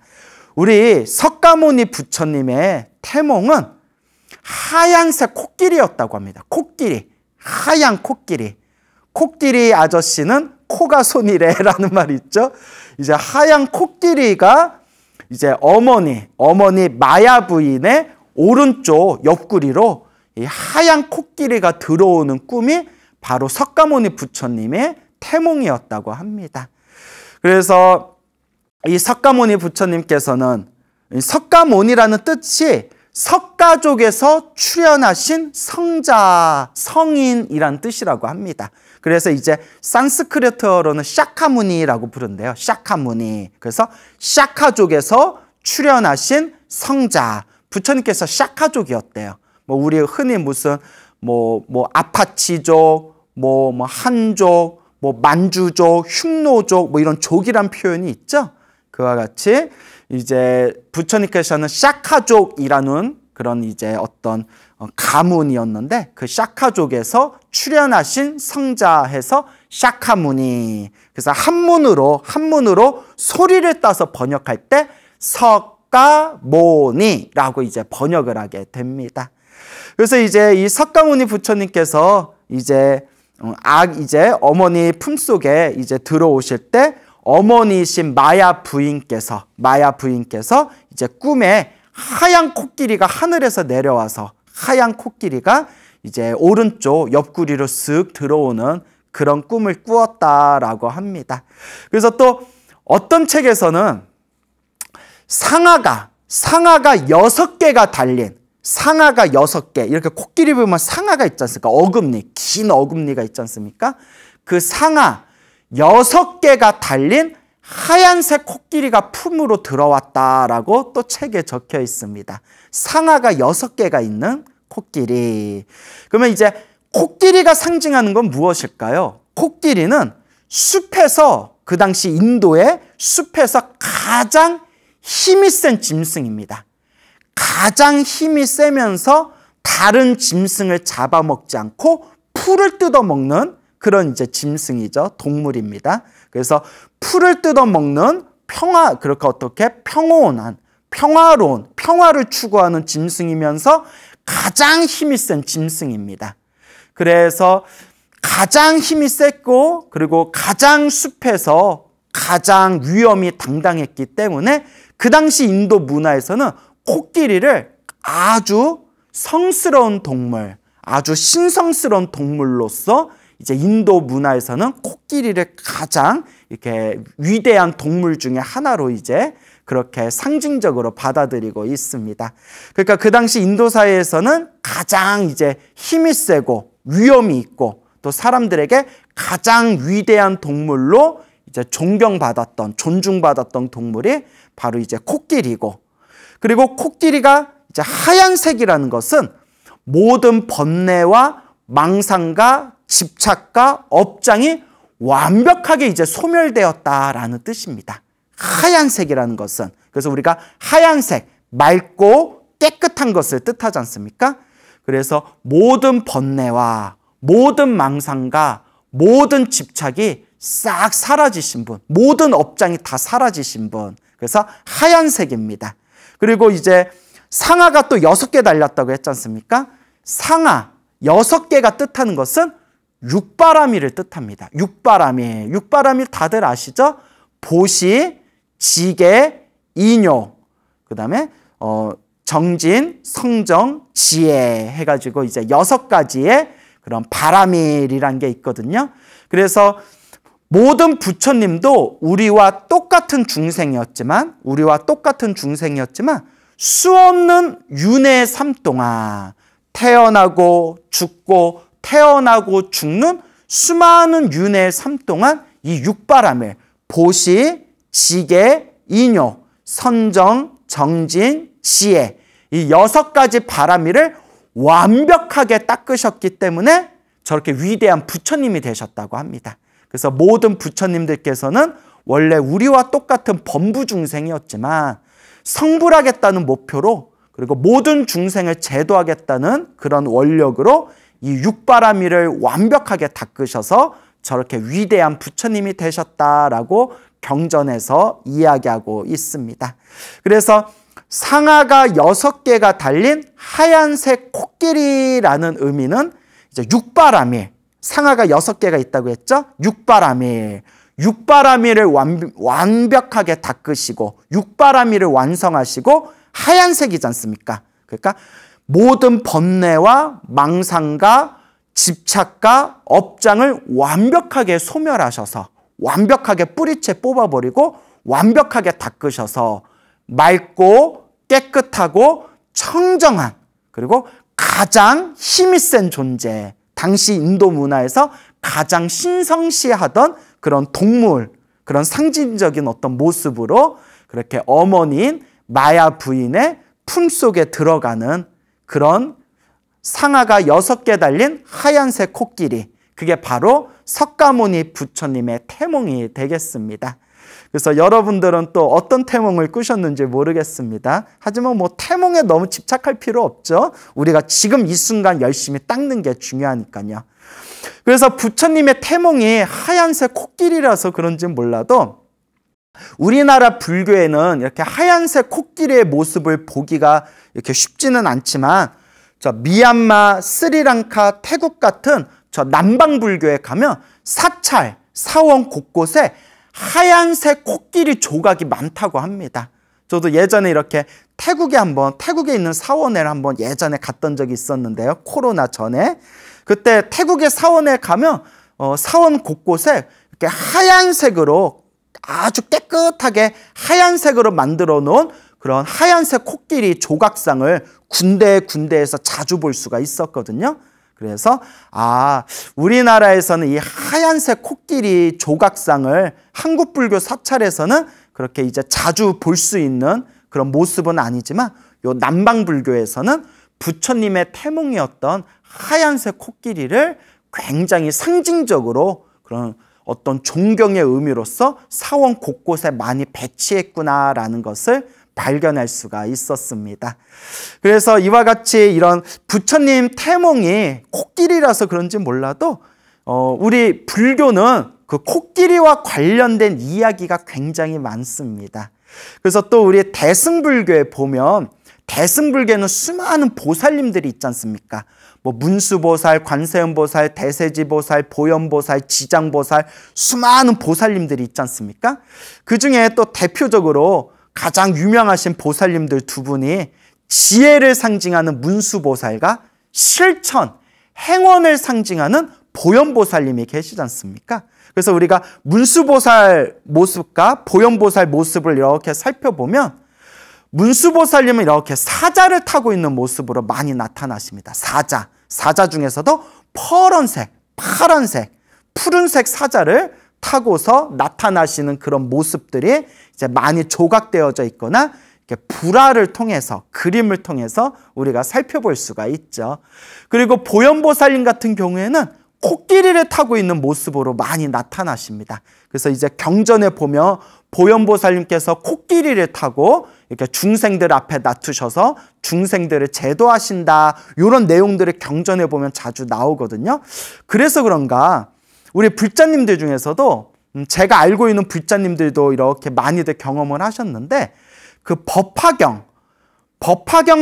우리 석가모니 부처님의 태몽은 하얀색 코끼리였다고 합니다. 코끼리, 하얀 코끼리. 코끼리 아저씨는 코가 손이래라는 말이 있죠. 이제 하얀 코끼리가 이제 어머니 마야 부인의 오른쪽 옆구리로 이 하얀 코끼리가 들어오는 꿈이 바로 석가모니 부처님의 태몽이었다고 합니다. 그래서 이 석가모니 부처님께서는 석가모니라는 뜻이 석가족에서 출현하신 성자, 성인이란 뜻이라고 합니다. 그래서 이제 산스크리트어로는 샤카무니라고 부른대요. 샤카무니. 그래서 샤카족에서 출현하신 성자. 부처님께서 샤카족이었대요. 뭐 우리 흔히 무슨 뭐 아파치족, 뭐 한족, 뭐 만주족, 흉노족 뭐 이런 족이란 표현이 있죠. 그와 같이 이제 부처님께서는 샤카족이라는 그런 이제 어떤 가문이었는데 그 샤카족에서 출현하신 성자 해서 샤카무니. 그래서 한문으로 소리를 따서 번역할 때 석가모니라고 이제 번역을 하게 됩니다. 그래서 이제 이 석가모니 부처님께서 이제 어머니 품속에 이제 들어오실 때 어머니이신 마야 부인께서 이제 꿈에 하얀 코끼리가 하늘에서 내려와서 하얀 코끼리가 이제 오른쪽 옆구리로 쓱 들어오는 그런 꿈을 꾸었다라고 합니다. 그래서 또 어떤 책에서는 상아가 6개가 달린 상아가 6개, 이렇게 코끼리 보면 상아가 있지 않습니까? 어금니, 긴 어금니가 있지 않습니까? 그 상아 6개가 달린 하얀색 코끼리가 품으로 들어왔다라고 또 책에 적혀 있습니다. 상아가 6개가 있는 코끼리. 그러면 이제 코끼리가 상징하는 건 무엇일까요? 코끼리는 숲에서, 그 당시 인도의 숲에서 가장 힘이 센 짐승입니다. 가장 힘이 세면서 다른 짐승을 잡아먹지 않고 풀을 뜯어먹는 그런 이제 짐승이죠. 동물입니다. 그래서 풀을 뜯어먹는 그렇게 어떻게 평온한, 평화로운, 평화를 추구하는 짐승이면서 가장 힘이 센 짐승입니다. 그래서 가장 힘이 셌고 그리고 가장 숲에서 가장 위험이 당당했기 때문에 그 당시 인도 문화에서는 코끼리를 아주 성스러운 동물, 아주 신성스러운 동물로서 이제 인도 문화에서는 코끼리를 가장 이렇게 위대한 동물 중에 하나로 이제 그렇게 상징적으로 받아들이고 있습니다. 그러니까 그 당시 인도 사회에서는 가장 이제 힘이 세고 위험이 있고 또 사람들에게 가장 위대한 동물로 이제 존중받았던 동물이 바로 이제 코끼리고, 그리고 코끼리가 이제 하얀색이라는 것은 모든 번뇌와 망상과 집착과 업장이 완벽하게 이제 소멸되었다라는 뜻입니다. 하얀색이라는 것은. 그래서 우리가 하얀색, 맑고 깨끗한 것을 뜻하지 않습니까? 그래서 모든 번뇌와 모든 망상과 모든 집착이 싹 사라지신 분, 모든 업장이 다 사라지신 분. 그래서 하얀색입니다. 그리고 이제 상아가 또 6개 달렸다고 했지 않습니까? 상아 6개가 뜻하는 것은 육바라밀을 뜻합니다. 육바라밀. 육바라밀 다들 아시죠? 보시, 지계, 인요, 그 다음에 정진, 성정, 지혜 해가지고 이제 6가지의 그런 바라밀이란 게 있거든요. 그래서 모든 부처님도 우리와 똑같은 중생이었지만 수없는 윤회의 삶 동안 태어나고 죽고 태어나고 죽는 수많은 윤회의 삶 동안 이 육바라밀, 보시, 지계, 인요, 선정, 정진, 지혜, 이 6가지 바라밀을 완벽하게 닦으셨기 때문에 저렇게 위대한 부처님이 되셨다고 합니다. 그래서 모든 부처님들께서는 원래 우리와 똑같은 범부 중생이었지만 성불하겠다는 목표로, 그리고 모든 중생을 제도하겠다는 그런 원력으로 이 육바라밀을 완벽하게 닦으셔서 저렇게 위대한 부처님이 되셨다라고 경전에서 이야기하고 있습니다. 그래서 상아가 6개가 달린 하얀색 코끼리라는 의미는 이제 육바라밀, 상아가 6개가 있다고 했죠? 육바라밀을 완벽하게 닦으시고 육바라밀을 완성하시고 하얀색이지 않습니까? 그러니까 모든 번뇌와 망상과 집착과 업장을 완벽하게 소멸하셔서 완벽하게 뿌리채 뽑아버리고 완벽하게 닦으셔서 맑고 깨끗하고 청정한, 그리고 가장 힘이 센 존재, 당시 인도 문화에서 가장 신성시하던 그런 동물, 그런 상징적인 어떤 모습으로 그렇게 어머니인 마야 부인의 품속에 들어가는 그런 상아가 6개 달린 하얀색 코끼리, 그게 바로 석가모니 부처님의 태몽이 되겠습니다. 그래서 여러분들은 또 어떤 태몽을 꾸셨는지 모르겠습니다. 하지만 뭐 태몽에 너무 집착할 필요 없죠. 우리가 지금 이 순간 열심히 닦는 게 중요하니까요. 그래서 부처님의 태몽이 하얀색 코끼리라서 그런지 몰라도 우리나라 불교에는 이렇게 하얀색 코끼리의 모습을 보기가 이렇게 쉽지는 않지만 저 미얀마, 스리랑카, 태국 같은 저 남방 불교에 가면 사찰, 사원 곳곳에 하얀색 코끼리 조각이 많다고 합니다. 저도 예전에 이렇게 태국에 있는 사원에 한번 예전에 갔던 적이 있었는데요. 코로나 전에. 그때 태국의 사원에 가면 사원 곳곳에 이렇게 하얀색으로 아주 깨끗하게 하얀색으로 만들어 놓은 그런 하얀색 코끼리 조각상을 군데에서 자주 볼 수가 있었거든요. 그래서 우리나라에서는 이 하얀색 코끼리 조각상을 한국 불교 사찰에서는 그렇게 이제 자주 볼 수 있는 그런 모습은 아니지만 요 남방 불교에서는 부처님의 태몽이었던 하얀색 코끼리를 굉장히 상징적으로 그런 어떤 존경의 의미로서 사원 곳곳에 많이 배치했구나라는 것을 발견할 수가 있었습니다. 그래서 이와 같이 이런 부처님 태몽이 코끼리라서 그런지 몰라도 우리 불교는 그 코끼리와 관련된 이야기가 굉장히 많습니다. 그래서 또 우리 대승불교에 보면 대승불교는 수많은 보살님들이 있지 않습니까? 뭐 문수보살, 관세음보살, 대세지보살, 보현보살, 지장보살, 수많은 보살님들이 있지 않습니까? 그 중에 또 대표적으로 가장 유명하신 보살님들 두 분이 지혜를 상징하는 문수보살과 실천, 행원을 상징하는 보현보살님이 계시지 않습니까? 그래서 우리가 문수보살 모습과 보현보살 모습을 이렇게 살펴보면 문수보살님은 이렇게 사자를 타고 있는 모습으로 많이 나타나십니다. 사자 중에서도 파란색, 푸른색 사자를 타고서 나타나시는 그런 모습들이 이제 많이 조각되어져 있거나 이렇게 불화를 통해서, 그림을 통해서 우리가 살펴볼 수가 있죠. 그리고 보현보살님 같은 경우에는 코끼리를 타고 있는 모습으로 많이 나타나십니다. 그래서 이제 경전에 보면 보현보살님께서 코끼리를 타고 이렇게 중생들 앞에 놔두셔서 중생들을 제도하신다, 이런 내용들을 경전에 보면 자주 나오거든요. 그래서 그런가 우리 불자님들 중에서도 제가 알고 있는 불자님들도 이렇게 많이들 경험을 하셨는데, 그 법화경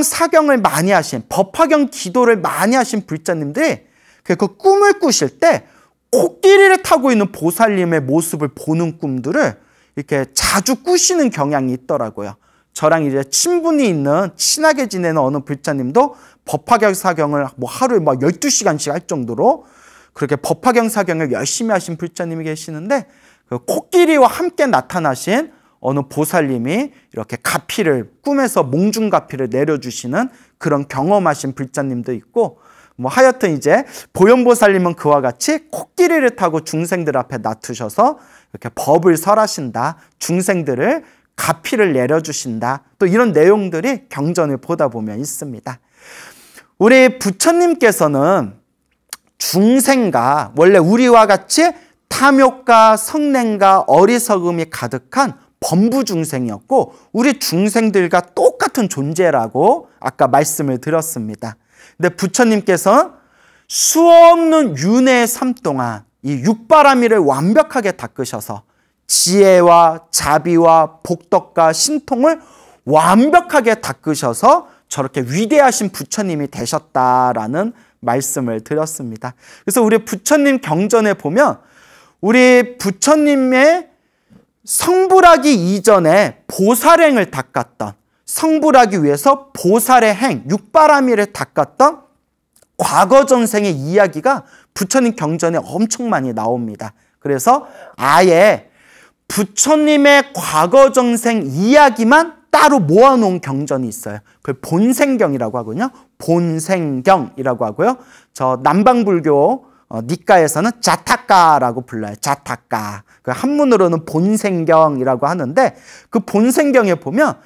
사경을 많이 하신, 법화경 기도를 많이 하신 불자님들이 그 꿈을 꾸실 때 코끼리를 타고 있는 보살님의 모습을 보는 꿈들을 이렇게 자주 꾸시는 경향이 있더라고요. 저랑 이제 친분이 있는, 친하게 지내는 어느 불자님도 법화경 사경을 뭐 하루에 막 12시간씩 할 정도로 그렇게 법화경 사경을 열심히 하신 불자님이 계시는데, 그 코끼리와 함께 나타나신 어느 보살님이 이렇게 가피를, 꿈에서 몽중가피를 내려주시는 그런 경험하신 불자님도 있고, 뭐 하여튼 이제 보현보살님은 그와 같이 코끼리를 타고 중생들 앞에 놔두셔서 이렇게 법을 설하신다, 중생들을 가피를 내려주신다, 또 이런 내용들이 경전을 보다 보면 있습니다. 우리 부처님께서는 중생과, 원래 우리와 같이 탐욕과 성냄과 어리석음이 가득한 범부 중생이었고, 우리 중생들과 똑같은 존재라고 아까 말씀을 드렸습니다. 근데 부처님께서 수없는 윤회의 삶 동안 이 육바라밀을 완벽하게 닦으셔서 지혜와 자비와 복덕과 신통을 완벽하게 닦으셔서 저렇게 위대하신 부처님이 되셨다라는 말씀을 드렸습니다. 그래서 우리 부처님 경전에 보면 우리 부처님의 성불하기 이전에 보살행을 닦았던, 성불하기 위해서 보살의 행, 육바라밀을 닦았던 과거 전생의 이야기가 부처님 경전에 엄청 많이 나옵니다. 그래서 아예 부처님의 과거 전생 이야기만 따로 모아놓은 경전이 있어요. 그걸 본생경이라고 하거든요. 본생경이라고 하고요. 저 남방불교 니까에서는 자타까라고 불러요. 자타까. 그 한문으로는 본생경이라고 하는데, 그 본생경에 보면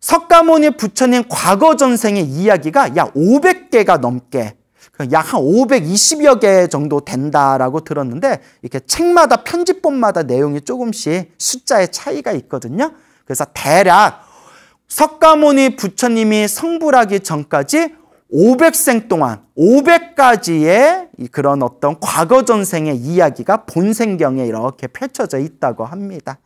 석가모니 부처님 과거 전생의 이야기가 약 500개가 넘게, 약 한 520여 개 정도 된다라고 들었는데, 이렇게 책마다 편집본마다 내용이 조금씩 숫자의 차이가 있거든요. 그래서 대략 석가모니 부처님이 성불하기 전까지 500생 동안 500가지의 그런 어떤 과거 전생의 이야기가 본생경에 이렇게 펼쳐져 있다고 합니다.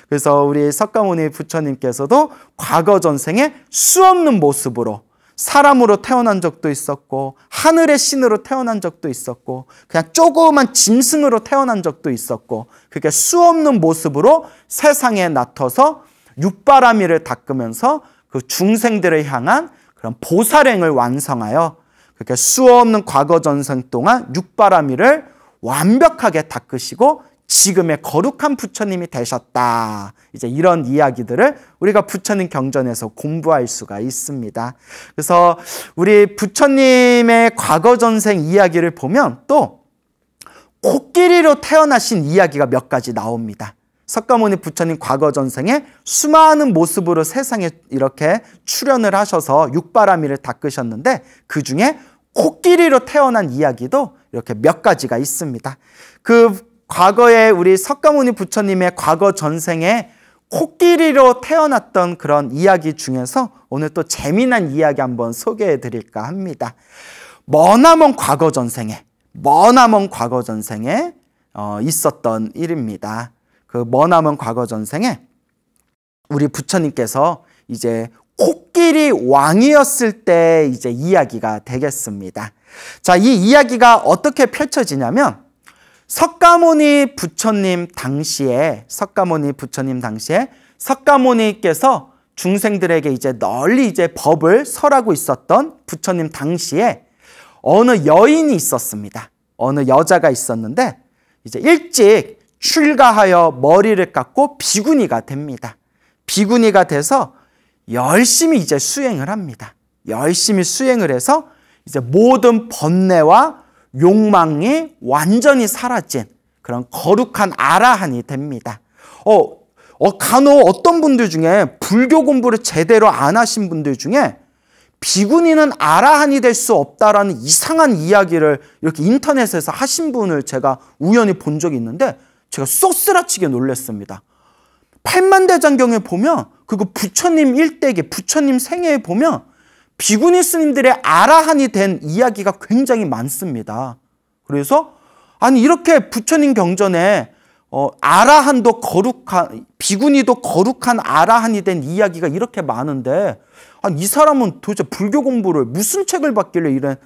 그래서 우리 석가모니 부처님께서도 과거 전생에 수없는 모습으로 사람으로 태어난 적도 있었고, 하늘의 신으로 태어난 적도 있었고, 그냥 조그만 짐승으로 태어난 적도 있었고, 그렇게 수없는 모습으로 세상에 나타서 육바라밀을 닦으면서 그 중생들을 향한 그런 보살행을 완성하여 그렇게 수없는 과거 전생 동안 육바라밀을 완벽하게 닦으시고 지금의 거룩한 부처님이 되셨다. 이제 이런 이야기들을 우리가 부처님 경전에서 공부할 수가 있습니다. 그래서 우리 부처님의 과거 전생 이야기를 보면 또 코끼리로 태어나신 이야기가 몇 가지 나옵니다. 석가모니 부처님 과거 전생에 수많은 모습으로 세상에 이렇게 출현을 하셔서 육바라밀을 닦으셨는데, 그 중에 코끼리로 태어난 이야기도 이렇게 몇 가지가 있습니다. 그 과거에 우리 석가모니 부처님의 과거 전생에 코끼리로 태어났던 그런 이야기 중에서 오늘 또 재미난 이야기 한번 소개해 드릴까 합니다. 머나먼 과거 전생에 있었던 일입니다. 그 머나먼 과거 전생에 우리 부처님께서 이제 코끼리 왕이었을 때 이제 이야기가 되겠습니다. 자, 이 이야기가 어떻게 펼쳐지냐면, 석가모니 부처님 당시에 석가모니께서 중생들에게 이제 널리 이제 법을 설하고 있었던 부처님 당시에 어느 여인이 있었습니다. 어느 여자가 있었는데, 이제 일찍 출가하여 머리를 깎고 비구니가 됩니다. 비구니가 돼서 열심히 이제 수행을 합니다. 열심히 수행을 해서 이제 모든 번뇌와 욕망이 완전히 사라진 그런 거룩한 아라한이 됩니다. 간혹 어떤 분들 중에 불교 공부를 제대로 안 하신 분들 중에 비구니는 아라한이 될 수 없다라는 이상한 이야기를 이렇게 인터넷에서 하신 분을 제가 우연히 본 적이 있는데 제가 쏘스라치게 놀랐습니다. 팔만대장경에 보면 그리고 부처님 일대기, 부처님 생애에 보면 비구니 스님들의 아라한이 된 이야기가 굉장히 많습니다. 그래서 아니 이렇게 부처님 경전에 아라한도 거룩한, 비구니도 거룩한 아라한이 된 이야기가 이렇게 많은데 아니 이 사람은 도대체 불교 공부를 무슨 책을 봤길래 이런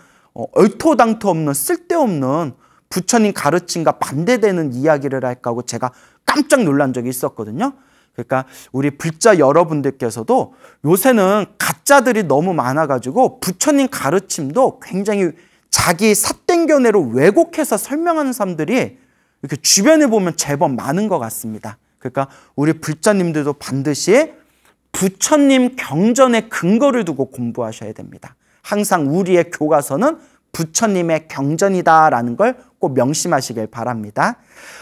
얼토당토 없는 쓸데없는 부처님 가르침과 반대되는 이야기를 할까 하고 제가 깜짝 놀란 적이 있었거든요. 그러니까 우리 불자 여러분들께서도 요새는 가짜들이 너무 많아가지고 부처님 가르침도 굉장히 자기 삿된 견해로 왜곡해서 설명하는 사람들이 이렇게 주변에 보면 제법 많은 것 같습니다. 그러니까 우리 불자님들도 반드시 부처님 경전에 근거를 두고 공부하셔야 됩니다. 항상 우리의 교과서는 부처님의 경전이다라는 걸 꼭 명심하시길 바랍니다.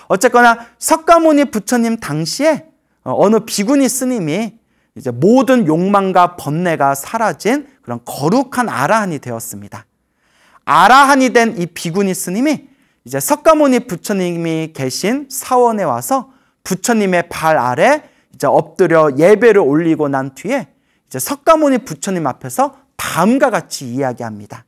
어쨌거나 석가모니 부처님 당시에 어느 비구니 스님이 이제 모든 욕망과 번뇌가 사라진 그런 거룩한 아라한이 되었습니다. 아라한이 된 이 비구니 스님이 이제 석가모니 부처님이 계신 사원에 와서 부처님의 발 아래 이제 엎드려 예배를 올리고 난 뒤에 이제 석가모니 부처님 앞에서 다음과 같이 이야기합니다.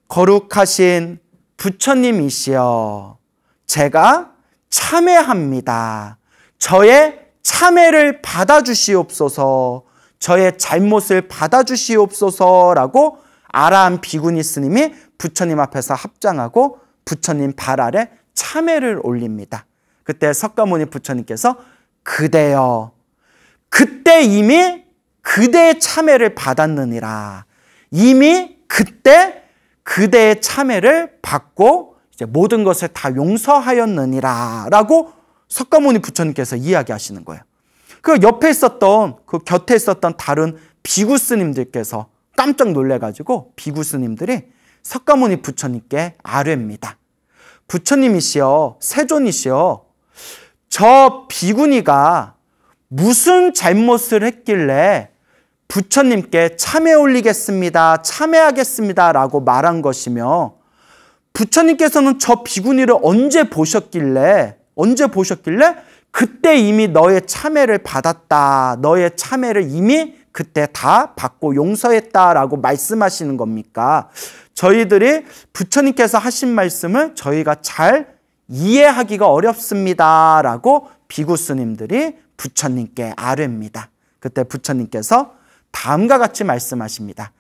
거룩하신 부처님이시여, 제가 참회합니다. 저의 참회를 받아주시옵소서, 저의 잘못을 받아주시옵소서라고 아라한 비구니 스님이 부처님 앞에서 합장하고 부처님 발 아래 참회를 올립니다. 그때 석가모니 부처님께서 그대여, 그때 이미 그대의 참회를 받았느니라. 이미 그때 그대의 참회를 받고 이제 모든 것을 다 용서하였느니라 라고 석가모니 부처님께서 이야기하시는 거예요. 그 옆에 있었던, 그 곁에 있었던 다른 비구 스님들께서 깜짝 놀래가지고 비구 스님들이 석가모니 부처님께 아뢰입니다. 부처님이시여, 세존이시여, 저 비구니가 무슨 잘못을 했길래 부처님께 참회 올리겠습니다, 참회하겠습니다 라고 말한 것이며, 부처님께서는 저 비구니를 언제 보셨길래 그때 이미 너의 참회를 받았다, 너의 참회를 이미 그때 다 받고 용서했다라고 말씀하시는 겁니까? 저희들이 부처님께서 하신 말씀을 저희가 잘 이해하기가 어렵습니다 라고 비구 스님들이 부처님께 아뢰입니다. 그때 부처님께서 다음과 같이 말씀하십니다.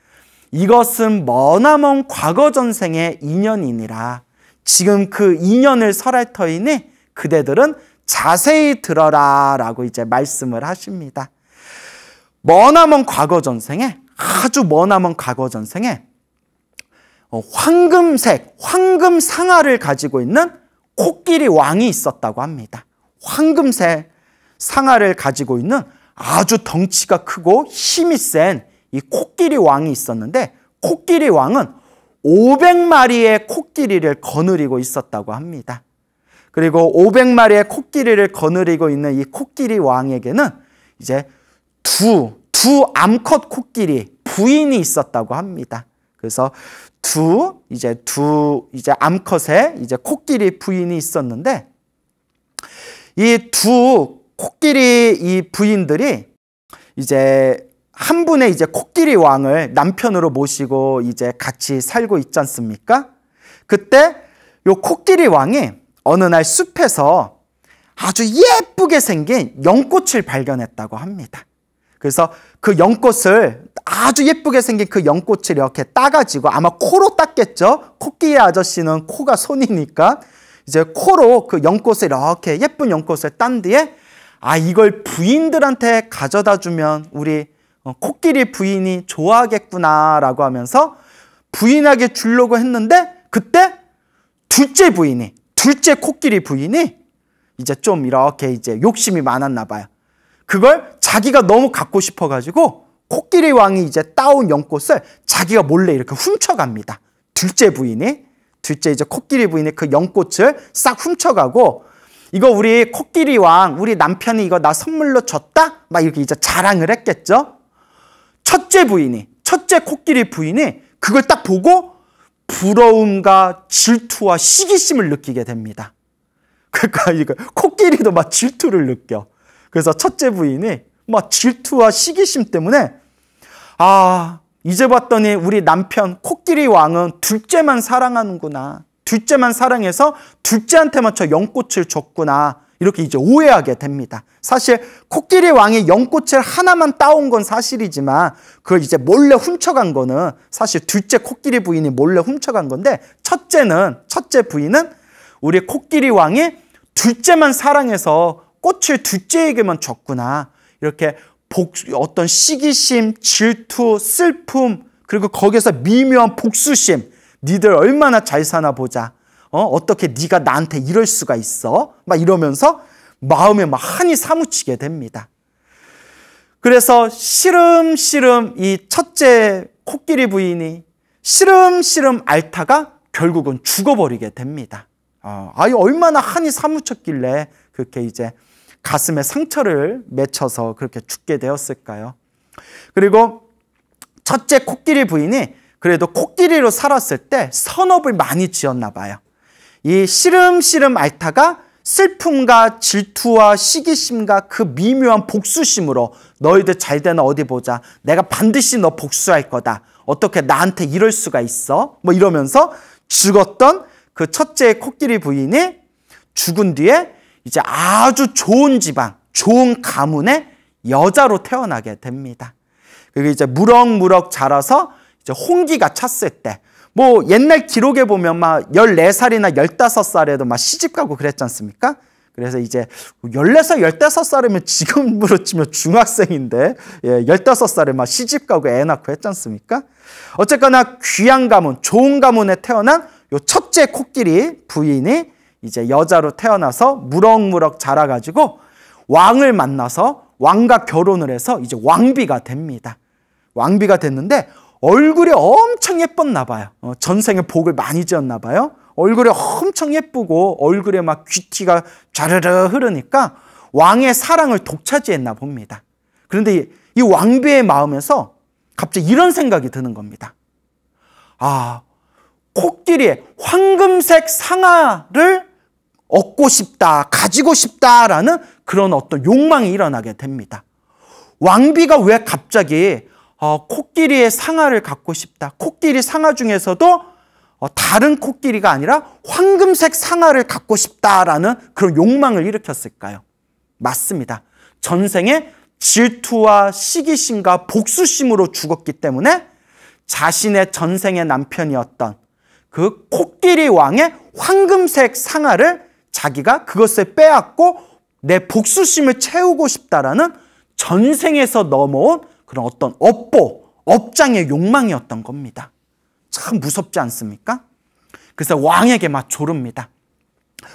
이것은 머나먼 과거 전생의 인연이니라. 지금 그 인연을 설할 터이니 그대들은 자세히 들어라 라고 이제 말씀을 하십니다. 머나먼 과거 전생에, 아주 머나먼 과거 전생에 황금색, 황금 상아를 가지고 있는 코끼리 왕이 있었다고 합니다. 황금색 상아를 가지고 있는 아주 덩치가 크고 힘이 센 이 코끼리 왕이 있었는데, 코끼리 왕은 500마리의 코끼리를 거느리고 있었다고 합니다. 그리고 500마리의 코끼리를 거느리고 있는 이 코끼리 왕에게는 이제 두 암컷 코끼리 부인이 있었다고 합니다. 그래서 두 암컷의 이제 코끼리 부인이 있었는데, 이 두 코끼리 이 부인들이 이제 한 분의 이제 코끼리 왕을 남편으로 모시고 이제 같이 살고 있지 않습니까? 그때 요 코끼리 왕이 어느 날 숲에서 아주 예쁘게 생긴 연꽃을 발견했다고 합니다. 그래서 그 연꽃을, 아주 예쁘게 생긴 그 연꽃을 이렇게 따가지고, 아마 코로 땄겠죠? 코끼리 아저씨는 코가 손이니까 이제 코로 그 연꽃을, 이렇게 예쁜 연꽃을 딴 뒤에 이걸 부인들한테 가져다 주면 우리 코끼리 부인이 좋아하겠구나 라고 하면서 부인에게 주려고 했는데, 그때 둘째 코끼리 부인이 이제 좀 이렇게 이제 욕심이 많았나 봐요. 그걸 자기가 너무 갖고 싶어가지고 코끼리 왕이 이제 따온 연꽃을 자기가 몰래 이렇게 훔쳐갑니다. 둘째 이제 코끼리 부인이 그 연꽃을 싹 훔쳐가고, 이거 우리 코끼리 왕, 우리 남편이 이거 나 선물로 줬다? 막 이렇게 이제 자랑을 했겠죠? 첫째 첫째 코끼리 부인이 그걸 딱 보고 부러움과 질투와 시기심을 느끼게 됩니다. 그러니까 이거 코끼리도 막 질투를 느껴. 그래서 첫째 부인이 막 질투와 시기심 때문에 이제 봤더니 우리 남편 코끼리 왕은 둘째만 사랑하는구나. 둘째만 사랑해서 둘째한테만 저 연꽃을 줬구나. 이렇게 이제 오해하게 됩니다. 사실 코끼리 왕이 연꽃을 하나만 따온 건 사실이지만 그걸 이제 몰래 훔쳐간 거는 사실 둘째 코끼리 부인이 몰래 훔쳐간 건데 첫째 부인은 우리 코끼리 왕이 둘째만 사랑해서 꽃을 둘째에게만 줬구나. 이렇게 어떤 시기심, 질투, 슬픔, 그리고 거기서 미묘한 복수심. 니들 얼마나 잘 사나 보자. 어떻게 네가 나한테 이럴 수가 있어? 막 이러면서 마음에 막 한이 사무치게 됩니다. 그래서 시름시름 이 첫째 코끼리 부인이 시름시름 앓다가 결국은 죽어버리게 됩니다. 얼마나 한이 사무쳤길래 그렇게 이제 가슴에 상처를 맺혀서 그렇게 죽게 되었을까요? 그리고 첫째 코끼리 부인이 그래도 코끼리로 살았을 때 선업을 많이 지었나 봐요. 이 시름시름 앓다가 슬픔과 질투와 시기심과 그 미묘한 복수심으로 너희들 잘 되나 어디 보자. 내가 반드시 너 복수할 거다. 어떻게 나한테 이럴 수가 있어? 뭐 이러면서 죽었던 그 첫째 코끼리 부인이 죽은 뒤에 이제 아주 좋은 집안, 좋은 가문의 여자로 태어나게 됩니다. 그리고 이제 무럭무럭 자라서 이제 홍기가 찼을 때, 뭐 옛날 기록에 보면 막 14살이나 15살에도 막 시집 가고 그랬지 않습니까? 그래서 이제 14살, 15살이면 지금으로 치면 중학생인데 15살에 막 시집 가고 애 낳고 했지 않습니까? 어쨌거나 귀한 가문, 좋은 가문에 태어난 요 첫째 코끼리 부인이 이제 여자로 태어나서 무럭무럭 자라가지고 왕을 만나서 왕과 결혼을 해서 이제 왕비가 됩니다. 왕비가 됐는데 얼굴이 엄청 예뻤나 봐요. 전생에 복을 많이 지었나 봐요. 얼굴이 엄청 예쁘고 얼굴에 막 귀티가 좌르르 흐르니까 왕의 사랑을 독차지했나 봅니다. 그런데 이 왕비의 마음에서 갑자기 이런 생각이 드는 겁니다. 코끼리의 황금색 상아를 얻고 싶다, 가지고 싶다라는 그런 어떤 욕망이 일어나게 됩니다. 왕비가 왜 갑자기 코끼리의 상아를 갖고 싶다. 코끼리 상아 중에서도 다른 코끼리가 아니라 황금색 상아를 갖고 싶다라는 그런 욕망을 일으켰을까요? 맞습니다. 전생에 질투와 시기심과 복수심으로 죽었기 때문에 자신의 전생의 남편이었던 그 코끼리 왕의 황금색 상아를 자기가 그것을 빼앗고 내 복수심을 채우고 싶다라는 전생에서 넘어온 그런 어떤 업장의 욕망이었던 겁니다. 참 무섭지 않습니까? 그래서 왕에게 막 조릅니다.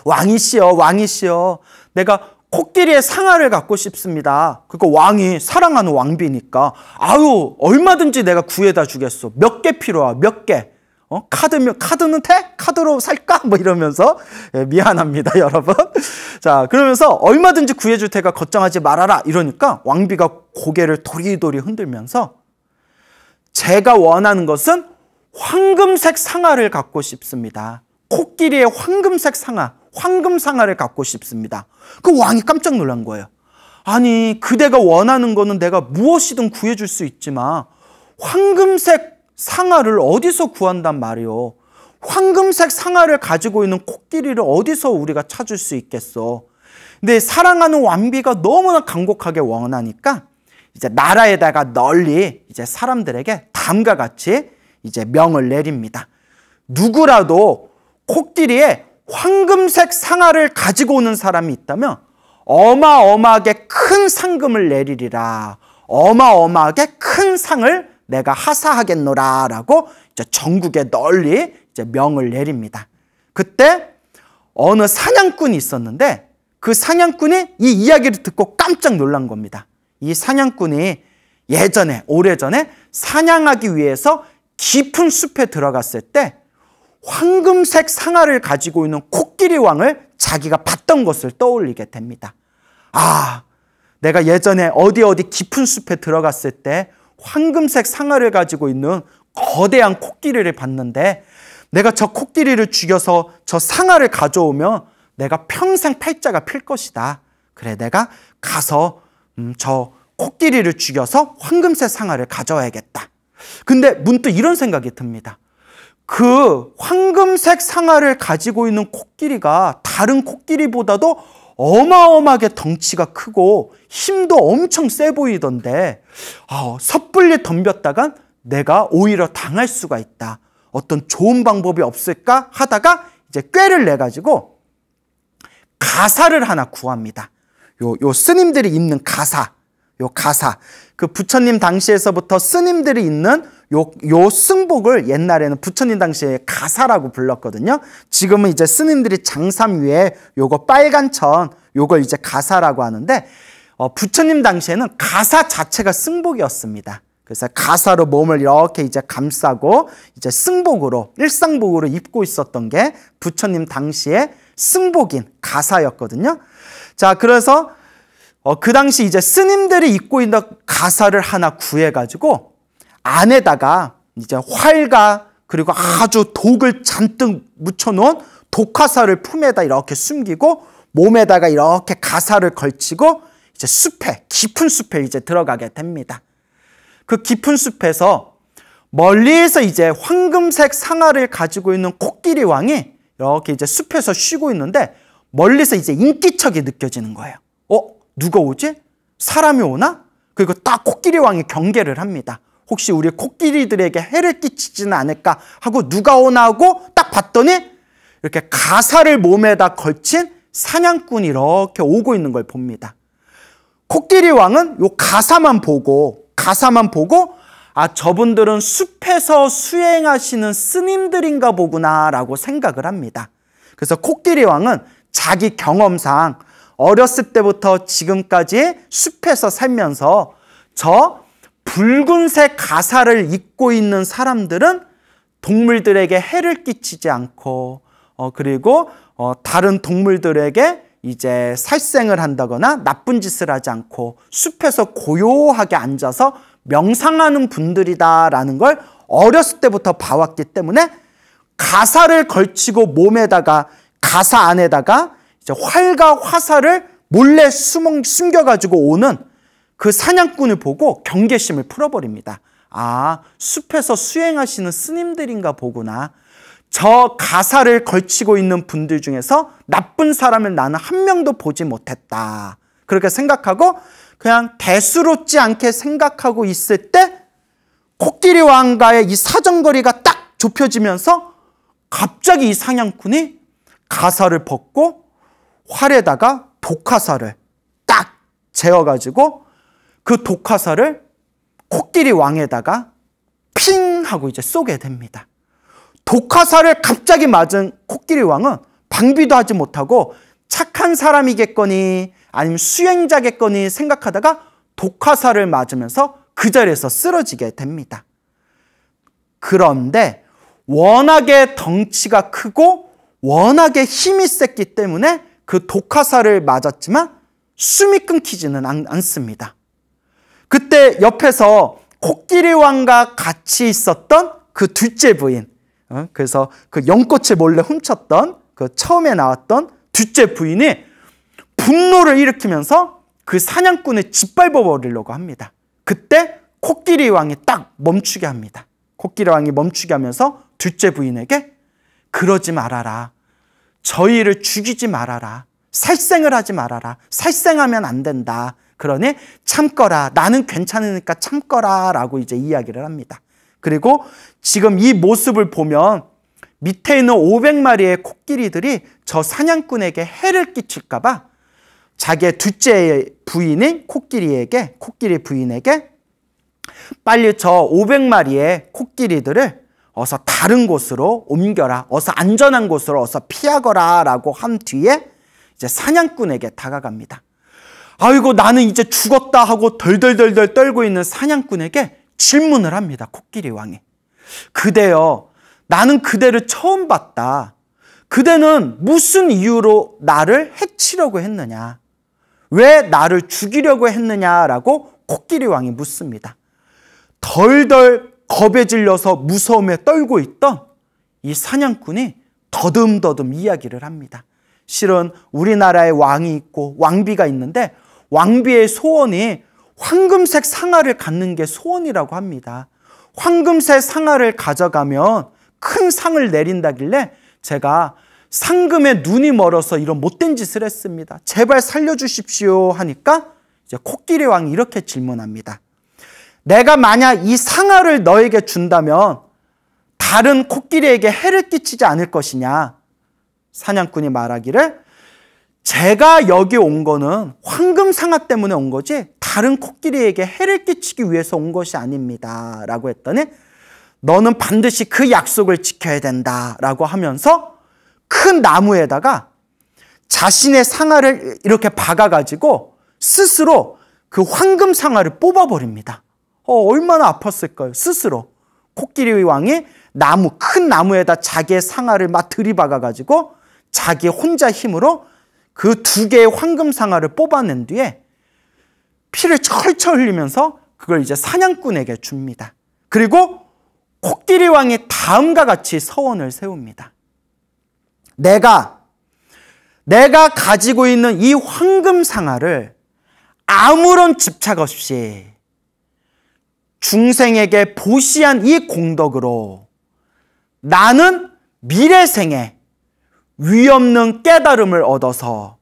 왕이시여, 내가 코끼리의 상아를 갖고 싶습니다. 그러니까 왕이 사랑하는 왕비니까 얼마든지 내가 구해다 주겠어. 몇 개 필요하? 몇 개? 카드는 돼? 카드로 살까? 뭐 이러면서 미안합니다, 여러분. 자, 그러면서 얼마든지 구해줄 테니까 걱정하지 말아라. 이러니까 왕비가 고개를 도리도리 흔들면서 제가 원하는 것은 황금색 상아를 갖고 싶습니다. 코끼리의 황금색 상아, 황금 상아를 갖고 싶습니다. 그 왕이 깜짝 놀란 거예요. 아니, 그대가 원하는 거는 내가 무엇이든 구해줄 수 있지만 황금색 상아를 어디서 구한단 말이요. 황금색 상아를 가지고 있는 코끼리를 어디서 우리가 찾을 수 있겠어. 근데 사랑하는 왕비가 너무나 간곡하게 원하니까 이제 나라에다가 널리 이제 사람들에게 다음과 같이 이제 명을 내립니다. 누구라도 코끼리의 황금색 상아를 가지고 오는 사람이 있다면 어마어마하게 큰 상금을 내리리라. 어마어마하게 큰 상을 내가 하사하겠노라 라고 이제 전국에 널리 이제 명을 내립니다. 그때 어느 사냥꾼이 있었는데 그 사냥꾼이 이 이야기를 듣고 깜짝 놀란 겁니다. 이 사냥꾼이 오래전에 사냥하기 위해서 깊은 숲에 들어갔을 때 황금색 상아를 가지고 있는 코끼리 왕을 자기가 봤던 것을 떠올리게 됩니다. 내가 예전에 어디 깊은 숲에 들어갔을 때 황금색 상아를 가지고 있는 거대한 코끼리를 봤는데 내가 저 코끼리를 죽여서 저 상아를 가져오면 내가 평생 팔자가 필 것이다. 그래, 내가 가서 저 코끼리를 죽여서 황금색 상아를 가져와야겠다. 근데 문득 이런 생각이 듭니다. 그 황금색 상아를 가지고 있는 코끼리가 다른 코끼리보다도 어마어마하게 덩치가 크고 힘도 엄청 세 보이던데 섣불리 덤볐다간 내가 오히려 당할 수가 있다. 어떤 좋은 방법이 없을까 하다가 이제 꾀를 내가지고 가사를 하나 구합니다. 요 스님들이 입는 가사, 그 부처님 당시에서부터 스님들이 입는 요 승복을 옛날에는 부처님 당시에 가사라고 불렀거든요. 지금은 이제 스님들이 장삼 위에 요거 빨간 천, 요걸 이제 가사라고 하는데 부처님 당시에는 가사 자체가 승복이었습니다. 그래서 가사로 몸을 이렇게 이제 감싸고 이제 승복으로, 일상복으로 입고 있었던 게 부처님 당시에 승복인 가사였거든요. 자, 그래서 그 당시 이제 스님들이 입고 있는 가사를 하나 구해가지고 안에다가 이제 활과 그리고 아주 독을 잔뜩 묻혀놓은 독화살을 품에다 이렇게 숨기고 몸에다가 이렇게 가사를 걸치고 이제 숲에, 깊은 숲에 이제 들어가게 됩니다. 그 깊은 숲에서 멀리에서 이제 황금색 상아를 가지고 있는 코끼리 왕이 이렇게 이제 숲에서 쉬고 있는데 멀리서 이제 인기척이 느껴지는 거예요. 누가 오지? 사람이 오나? 그리고 딱 코끼리 왕이 경계를 합니다. 혹시 우리 코끼리들에게 해를 끼치지는 않을까 하고 누가 오나 하고 딱 봤더니 이렇게 가사를 몸에다 걸친 사냥꾼이 이렇게 오고 있는 걸 봅니다. 코끼리 왕은 요 가사만 보고 저분들은 숲에서 수행하시는 스님들인가 보구나 라고 생각을 합니다. 그래서 코끼리 왕은 자기 경험상 어렸을 때부터 지금까지 숲에서 살면서 저 붉은색 가사를 입고 있는 사람들은 동물들에게 해를 끼치지 않고 그리고 다른 동물들에게 이제 살생을 한다거나 나쁜 짓을 하지 않고 숲에서 고요하게 앉아서 명상하는 분들이다라는 걸 어렸을 때부터 봐왔기 때문에 가사를 걸치고 몸에다가 가사 안에다가 이제 활과 화살을 몰래 숨겨가지고 오는 그 사냥꾼을 보고 경계심을 풀어버립니다. 숲에서 수행하시는 스님들인가 보구나. 저 가사를 걸치고 있는 분들 중에서 나쁜 사람을 나는 한 명도 보지 못했다. 그렇게 생각하고 그냥 대수롭지 않게 생각하고 있을 때 코끼리 왕과의 이 사정거리가 딱 좁혀지면서 갑자기 이 사냥꾼이 가사를 벗고 활에다가 독화살을 딱 재어가지고 그 독화살을 코끼리 왕에다가 핑 하고 이제 쏘게 됩니다. 독화살을 갑자기 맞은 코끼리 왕은 방비도 하지 못하고 착한 사람이겠거니 아니면 수행자겠거니 생각하다가 독화살을 맞으면서 그 자리에서 쓰러지게 됩니다. 그런데 워낙에 덩치가 크고 워낙에 힘이 셌기 때문에 그 독화살을 맞았지만 숨이 끊기지는 않습니다. 그때 옆에서 코끼리 왕과 같이 있었던 그 둘째 부인, 그래서 그 연꽃을 몰래 훔쳤던 그 처음에 나왔던 둘째 부인이 분노를 일으키면서 그 사냥꾼을 짓밟아 버리려고 합니다. 그때 코끼리 왕이 딱 멈추게 합니다. 코끼리 왕이 멈추게 하면서 둘째 부인에게 그러지 말아라. 저희를 죽이지 말아라. 살생을 하지 말아라. 살생하면 안 된다. 그러니 참거라. 나는 괜찮으니까 참거라 라고 이제 이야기를 합니다. 그리고 지금 이 모습을 보면 밑에 있는 500마리의 코끼리들이 저 사냥꾼에게 해를 끼칠까 봐 자기의 둘째 부인인 코끼리 부인에게 빨리 저 500마리의 코끼리들을 어서 다른 곳으로 옮겨라. 어서 안전한 곳으로 어서 피하거라 라고 한 뒤에 이제 사냥꾼에게 다가갑니다. 아이고 나는 이제 죽었다 하고 덜덜덜덜 떨고 있는 사냥꾼에게 질문을 합니다. 코끼리 왕이. 그대여, 나는 그대를 처음 봤다. 그대는 무슨 이유로 나를 해치려고 했느냐? 왜 나를 죽이려고 했느냐라고 코끼리 왕이 묻습니다. 덜덜 겁에 질려서 무서움에 떨고 있던 이 사냥꾼이 더듬더듬 이야기를 합니다. 실은 우리나라에 왕이 있고 왕비가 있는데 왕비의 소원이 황금색 상아를 갖는 게 소원이라고 합니다. 황금색 상아를 가져가면 큰 상을 내린다길래 제가 상금에 눈이 멀어서 이런 못된 짓을 했습니다. 제발 살려주십시오 하니까 이제 코끼리 왕이 이렇게 질문합니다. 내가 만약 이 상아를 너에게 준다면 다른 코끼리에게 해를 끼치지 않을 것이냐? 사냥꾼이 말하기를 제가 여기 온 거는 황금 상아 때문에 온 거지 다른 코끼리에게 해를 끼치기 위해서 온 것이 아닙니다 라고 했더니 너는 반드시 그 약속을 지켜야 된다 라고 하면서 큰 나무에다가 자신의 상아를 이렇게 박아가지고 스스로 그 황금 상아를 뽑아버립니다. 얼마나 아팠을까요? 스스로 코끼리 왕이 큰 나무에다 자기의 상아를 막 들이박아가지고 자기 혼자 힘으로 그 2개의 황금 상아를 뽑아낸 뒤에 피를 철철 흘리면서 그걸 이제 사냥꾼에게 줍니다. 그리고 코끼리 왕이 다음과 같이 서원을 세웁니다. 내가 가지고 있는 이 황금 상아를 아무런 집착 없이 중생에게 보시한 이 공덕으로 나는 미래생에 위없는 깨달음을 얻어서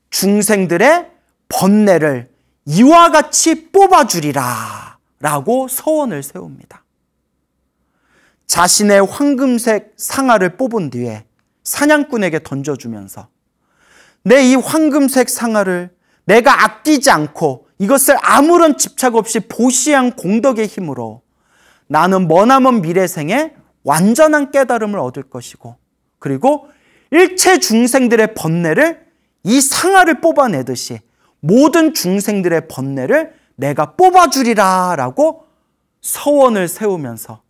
중생들의 번뇌를 이와 같이 뽑아주리라 라고 서원을 세웁니다. 자신의 황금색 상아를 뽑은 뒤에 사냥꾼에게 던져주면서 내 이 황금색 상아를 내가 아끼지 않고 이것을 아무런 집착 없이 보시한 공덕의 힘으로 나는 머나먼 미래생에 완전한 깨달음을 얻을 것이고 그리고 일체 중생들의 번뇌를 이 상아를 뽑아내듯이 모든 중생들의 번뇌를 내가 뽑아주리라 라고 서원을 세우면서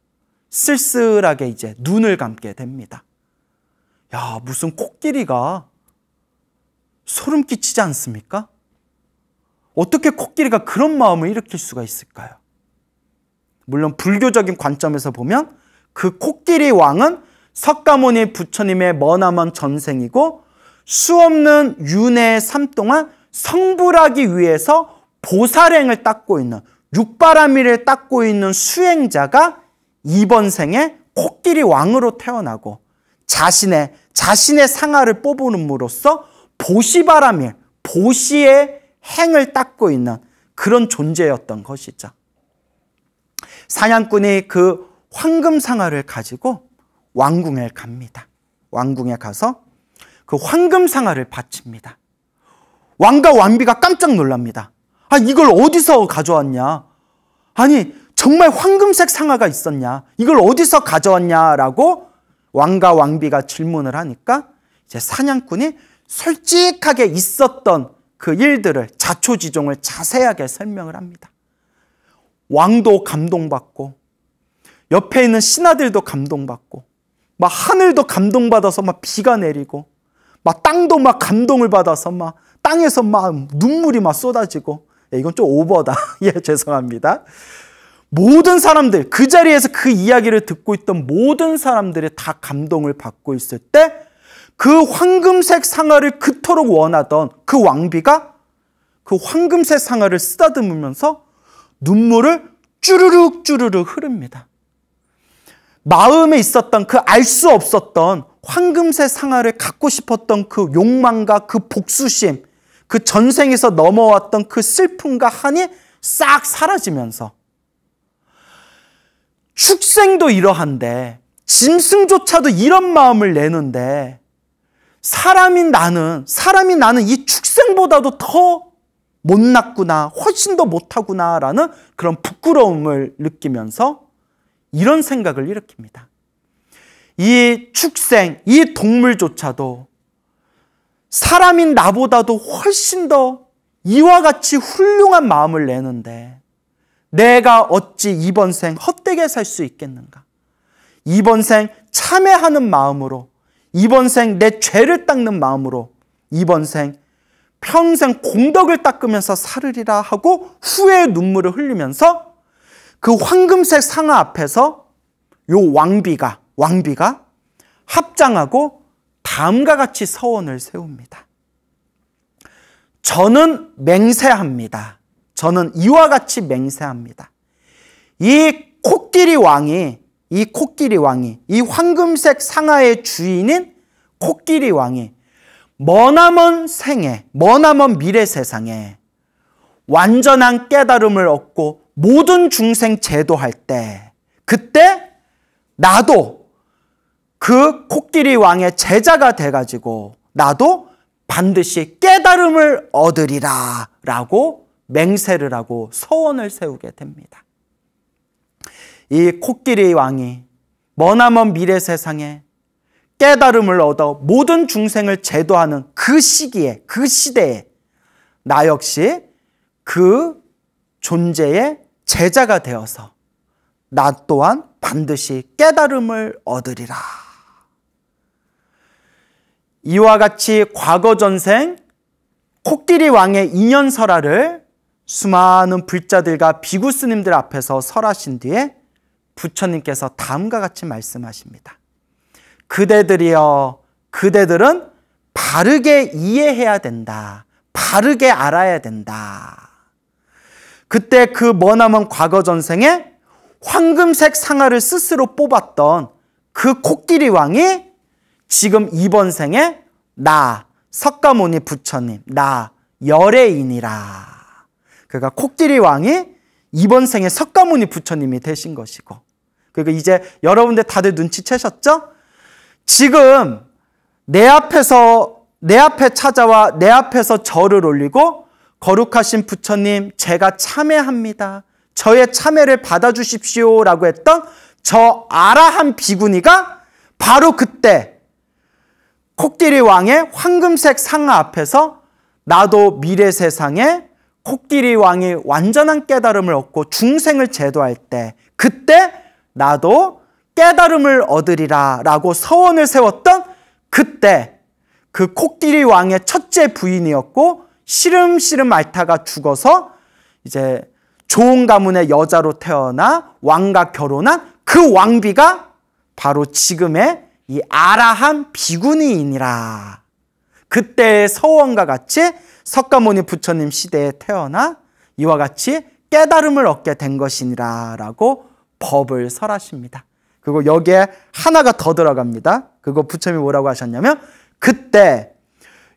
쓸쓸하게 이제 눈을 감게 됩니다. 야, 무슨 코끼리가 소름 끼치지 않습니까? 어떻게 코끼리가 그런 마음을 일으킬 수가 있을까요? 물론 불교적인 관점에서 보면 그 코끼리 왕은 석가모니 부처님의 머나먼 전생이고 수없는 윤회의 삶 동안 성불하기 위해서 보살행을 닦고 있는 육바라밀을 닦고 있는 수행자가 이번 생에 코끼리 왕으로 태어나고 자신의 상아를 뽑음으로써 보시바라밀, 보시의 행을 닦고 있는 그런 존재였던 것이죠. 사냥꾼이 그 황금 상아를 가지고 왕궁에 갑니다. 왕궁에 가서 그 황금 상아를 바칩니다. 왕과 왕비가 깜짝 놀랍니다. 아, 이걸 어디서 가져왔냐? 아니, 정말 황금색 상아가 있었냐? 이걸 어디서 가져왔냐라고 왕과 왕비가 질문을 하니까 이제 사냥꾼이 솔직하게 있었던 그 일들을 자초지종을 자세하게 설명을 합니다. 왕도 감동받고 옆에 있는 신하들도 감동받고 막 하늘도 감동받아서 막 비가 내리고 막 땅도 막 감동을 받아서 막 땅에서 막 눈물이 막 쏟아지고 이건 좀 오버다. 예, 죄송합니다. 모든 사람들, 그 자리에서 그 이야기를 듣고 있던 모든 사람들이 다 감동을 받고 있을 때 그 황금색 상아를 그토록 원하던 그 왕비가 그 황금색 상아를 쓰다듬으면서 눈물을 쭈르륵 흐릅니다. 마음에 있었던 그 알 수 없었던 황금색 상아를 갖고 싶었던 그 욕망과 그 복수심, 그 전생에서 넘어왔던 그 슬픔과 한이 싹 사라지면서 축생도 이러한데 짐승조차도 이런 마음을 내는데 사람이 나는 이 축생보다도 더 못났구나, 훨씬 더 못하구나라는 그런 부끄러움을 느끼면서 이런 생각을 일으킵니다. 이 축생, 이 동물조차도 사람인 나보다도 훨씬 더 이와 같이 훌륭한 마음을 내는데 내가 어찌 이번 생 헛되게 살 수 있겠는가? 이번 생 참회하는 마음으로, 이번 생 내 죄를 닦는 마음으로, 이번 생 평생 공덕을 닦으면서 살으리라 하고 후회의 눈물을 흘리면서 그 황금색 상아 앞에서 요 왕비가 합장하고 다음과 같이 서원을 세웁니다. 저는 맹세합니다. 저는 이와 같이 맹세합니다. 이 코끼리 왕이 이 황금색 상아의 주인인 코끼리 왕이 머나먼 미래 세상에 완전한 깨달음을 얻고 모든 중생 제도할 때, 그때 나도 그 코끼리 왕의 제자가 돼가지고 나도 반드시 깨달음을 얻으리라 라고 맹세를 하고 서원을 세우게 됩니다. 이 코끼리 왕이 머나먼 미래 세상에 깨달음을 얻어 모든 중생을 제도하는 그 시기에, 그 시대에 나 역시 그 존재의 제자가 되어서 나 또한 반드시 깨달음을 얻으리라. 이와 같이 과거 전생 코끼리 왕의 인연설화를 수많은 불자들과 비구 스님들 앞에서 설하신 뒤에 부처님께서 다음과 같이 말씀하십니다. 그대들이여, 그대들은 바르게 이해해야 된다. 바르게 알아야 된다. 그때 그 머나먼 과거 전생에 황금색 상아를 스스로 뽑았던 그 코끼리 왕이 지금 이번 생에 나 석가모니 부처님, 나 열애인이라. 그러니까 코끼리 왕이 이번 생에 석가모니 부처님이 되신 것이고, 그러니까 이제 여러분들 다들 눈치채셨죠? 지금 내 앞에 찾아와 내 앞에서 절을 올리고 거룩하신 부처님, 제가 참회합니다. 저의 참회를 받아주십시오 라고 했던 저 아라한 비구니가 바로 그때 코끼리 왕의 황금색 상아 앞에서 나도 미래 세상에 코끼리 왕이 완전한 깨달음을 얻고 중생을 제도할 때, 그때 나도 깨달음을 얻으리라 라고 서원을 세웠던 그때 그 코끼리 왕의 첫째 부인이었고 시름시름 앓다가 죽어서 이제 좋은 가문의 여자로 태어나 왕과 결혼한 그 왕비가 바로 지금의 이 아라한 비구니이니라. 그때의 서원과 같이 석가모니 부처님 시대에 태어나 이와 같이 깨달음을 얻게 된 것이니라 라고 법을 설하십니다. 그리고 여기에 하나가 더 들어갑니다. 그거 부처님이 뭐라고 하셨냐면, 그때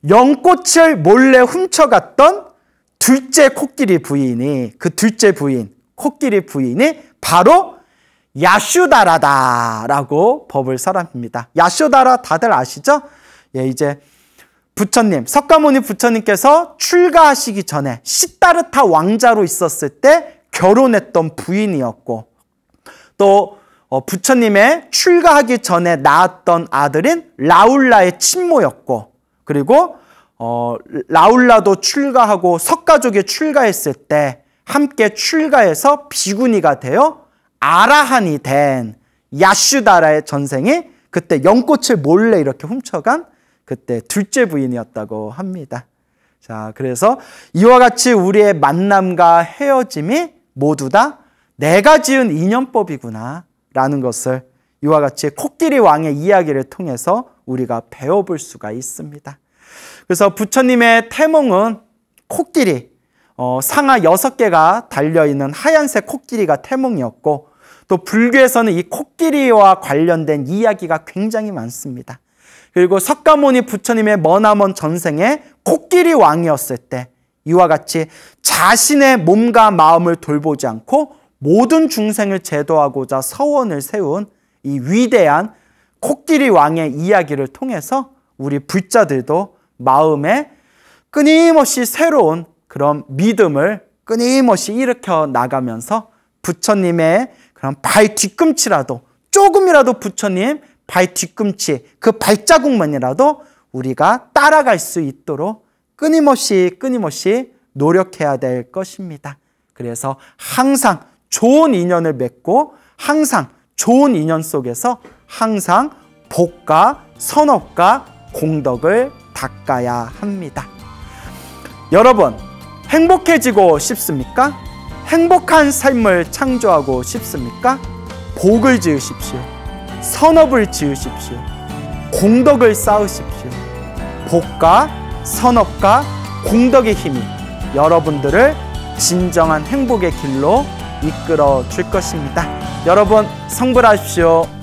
연꽃을 몰래 훔쳐갔던 둘째 코끼리 부인이, 그 둘째 부인, 코끼리 부인이 바로 야쇼다라다라고 법을 설합니다. 야쇼다라 다들 아시죠? 예, 이제 부처님, 석가모니 부처님께서 출가하시기 전에 시다르타 왕자로 있었을 때 결혼했던 부인이었고, 또 부처님의 출가하기 전에 낳았던 아들인 라울라의 친모였고, 그리고 라울라도 출가하고 석가족이 출가했을 때 함께 출가해서 비구니가 되어 아라한이 된 야슈다라의 전생이 그때 연꽃을 몰래 이렇게 훔쳐간 그때 둘째 부인이었다고 합니다. 자, 그래서 이와 같이 우리의 만남과 헤어짐이 모두 다 내가 지은 인연법이구나 라는 것을 이와 같이 코끼리 왕의 이야기를 통해서 우리가 배워볼 수가 있습니다. 그래서 부처님의 태몽은 코끼리, 상아 6개가 달려있는 하얀색 코끼리가 태몽이었고, 또 불교에서는 이 코끼리와 관련된 이야기가 굉장히 많습니다. 그리고 석가모니 부처님의 머나먼 전생에 코끼리 왕이었을 때 이와 같이 자신의 몸과 마음을 돌보지 않고 모든 중생을 제도하고자 서원을 세운 이 위대한 코끼리 왕의 이야기를 통해서 우리 불자들도 마음에 끊임없이 새로운 그런 믿음을 끊임없이 일으켜 나가면서 부처님의 그런 발 뒤꿈치라도, 조금이라도 부처님 발 뒤꿈치, 그 발자국만이라도 우리가 따라갈 수 있도록 끊임없이 노력해야 될 것입니다. 그래서 항상 좋은 인연을 맺고 항상 좋은 인연 속에서 항상 복과 선업과 공덕을 닦아야 합니다. 여러분, 행복해지고 싶습니까? 행복한 삶을 창조하고 싶습니까? 복을 지으십시오. 선업을 지으십시오. 공덕을 쌓으십시오. 복과 선업과 공덕의 힘이 여러분들을 진정한 행복의 길로 이끌어 줄 것입니다. 여러분 성불하십시오.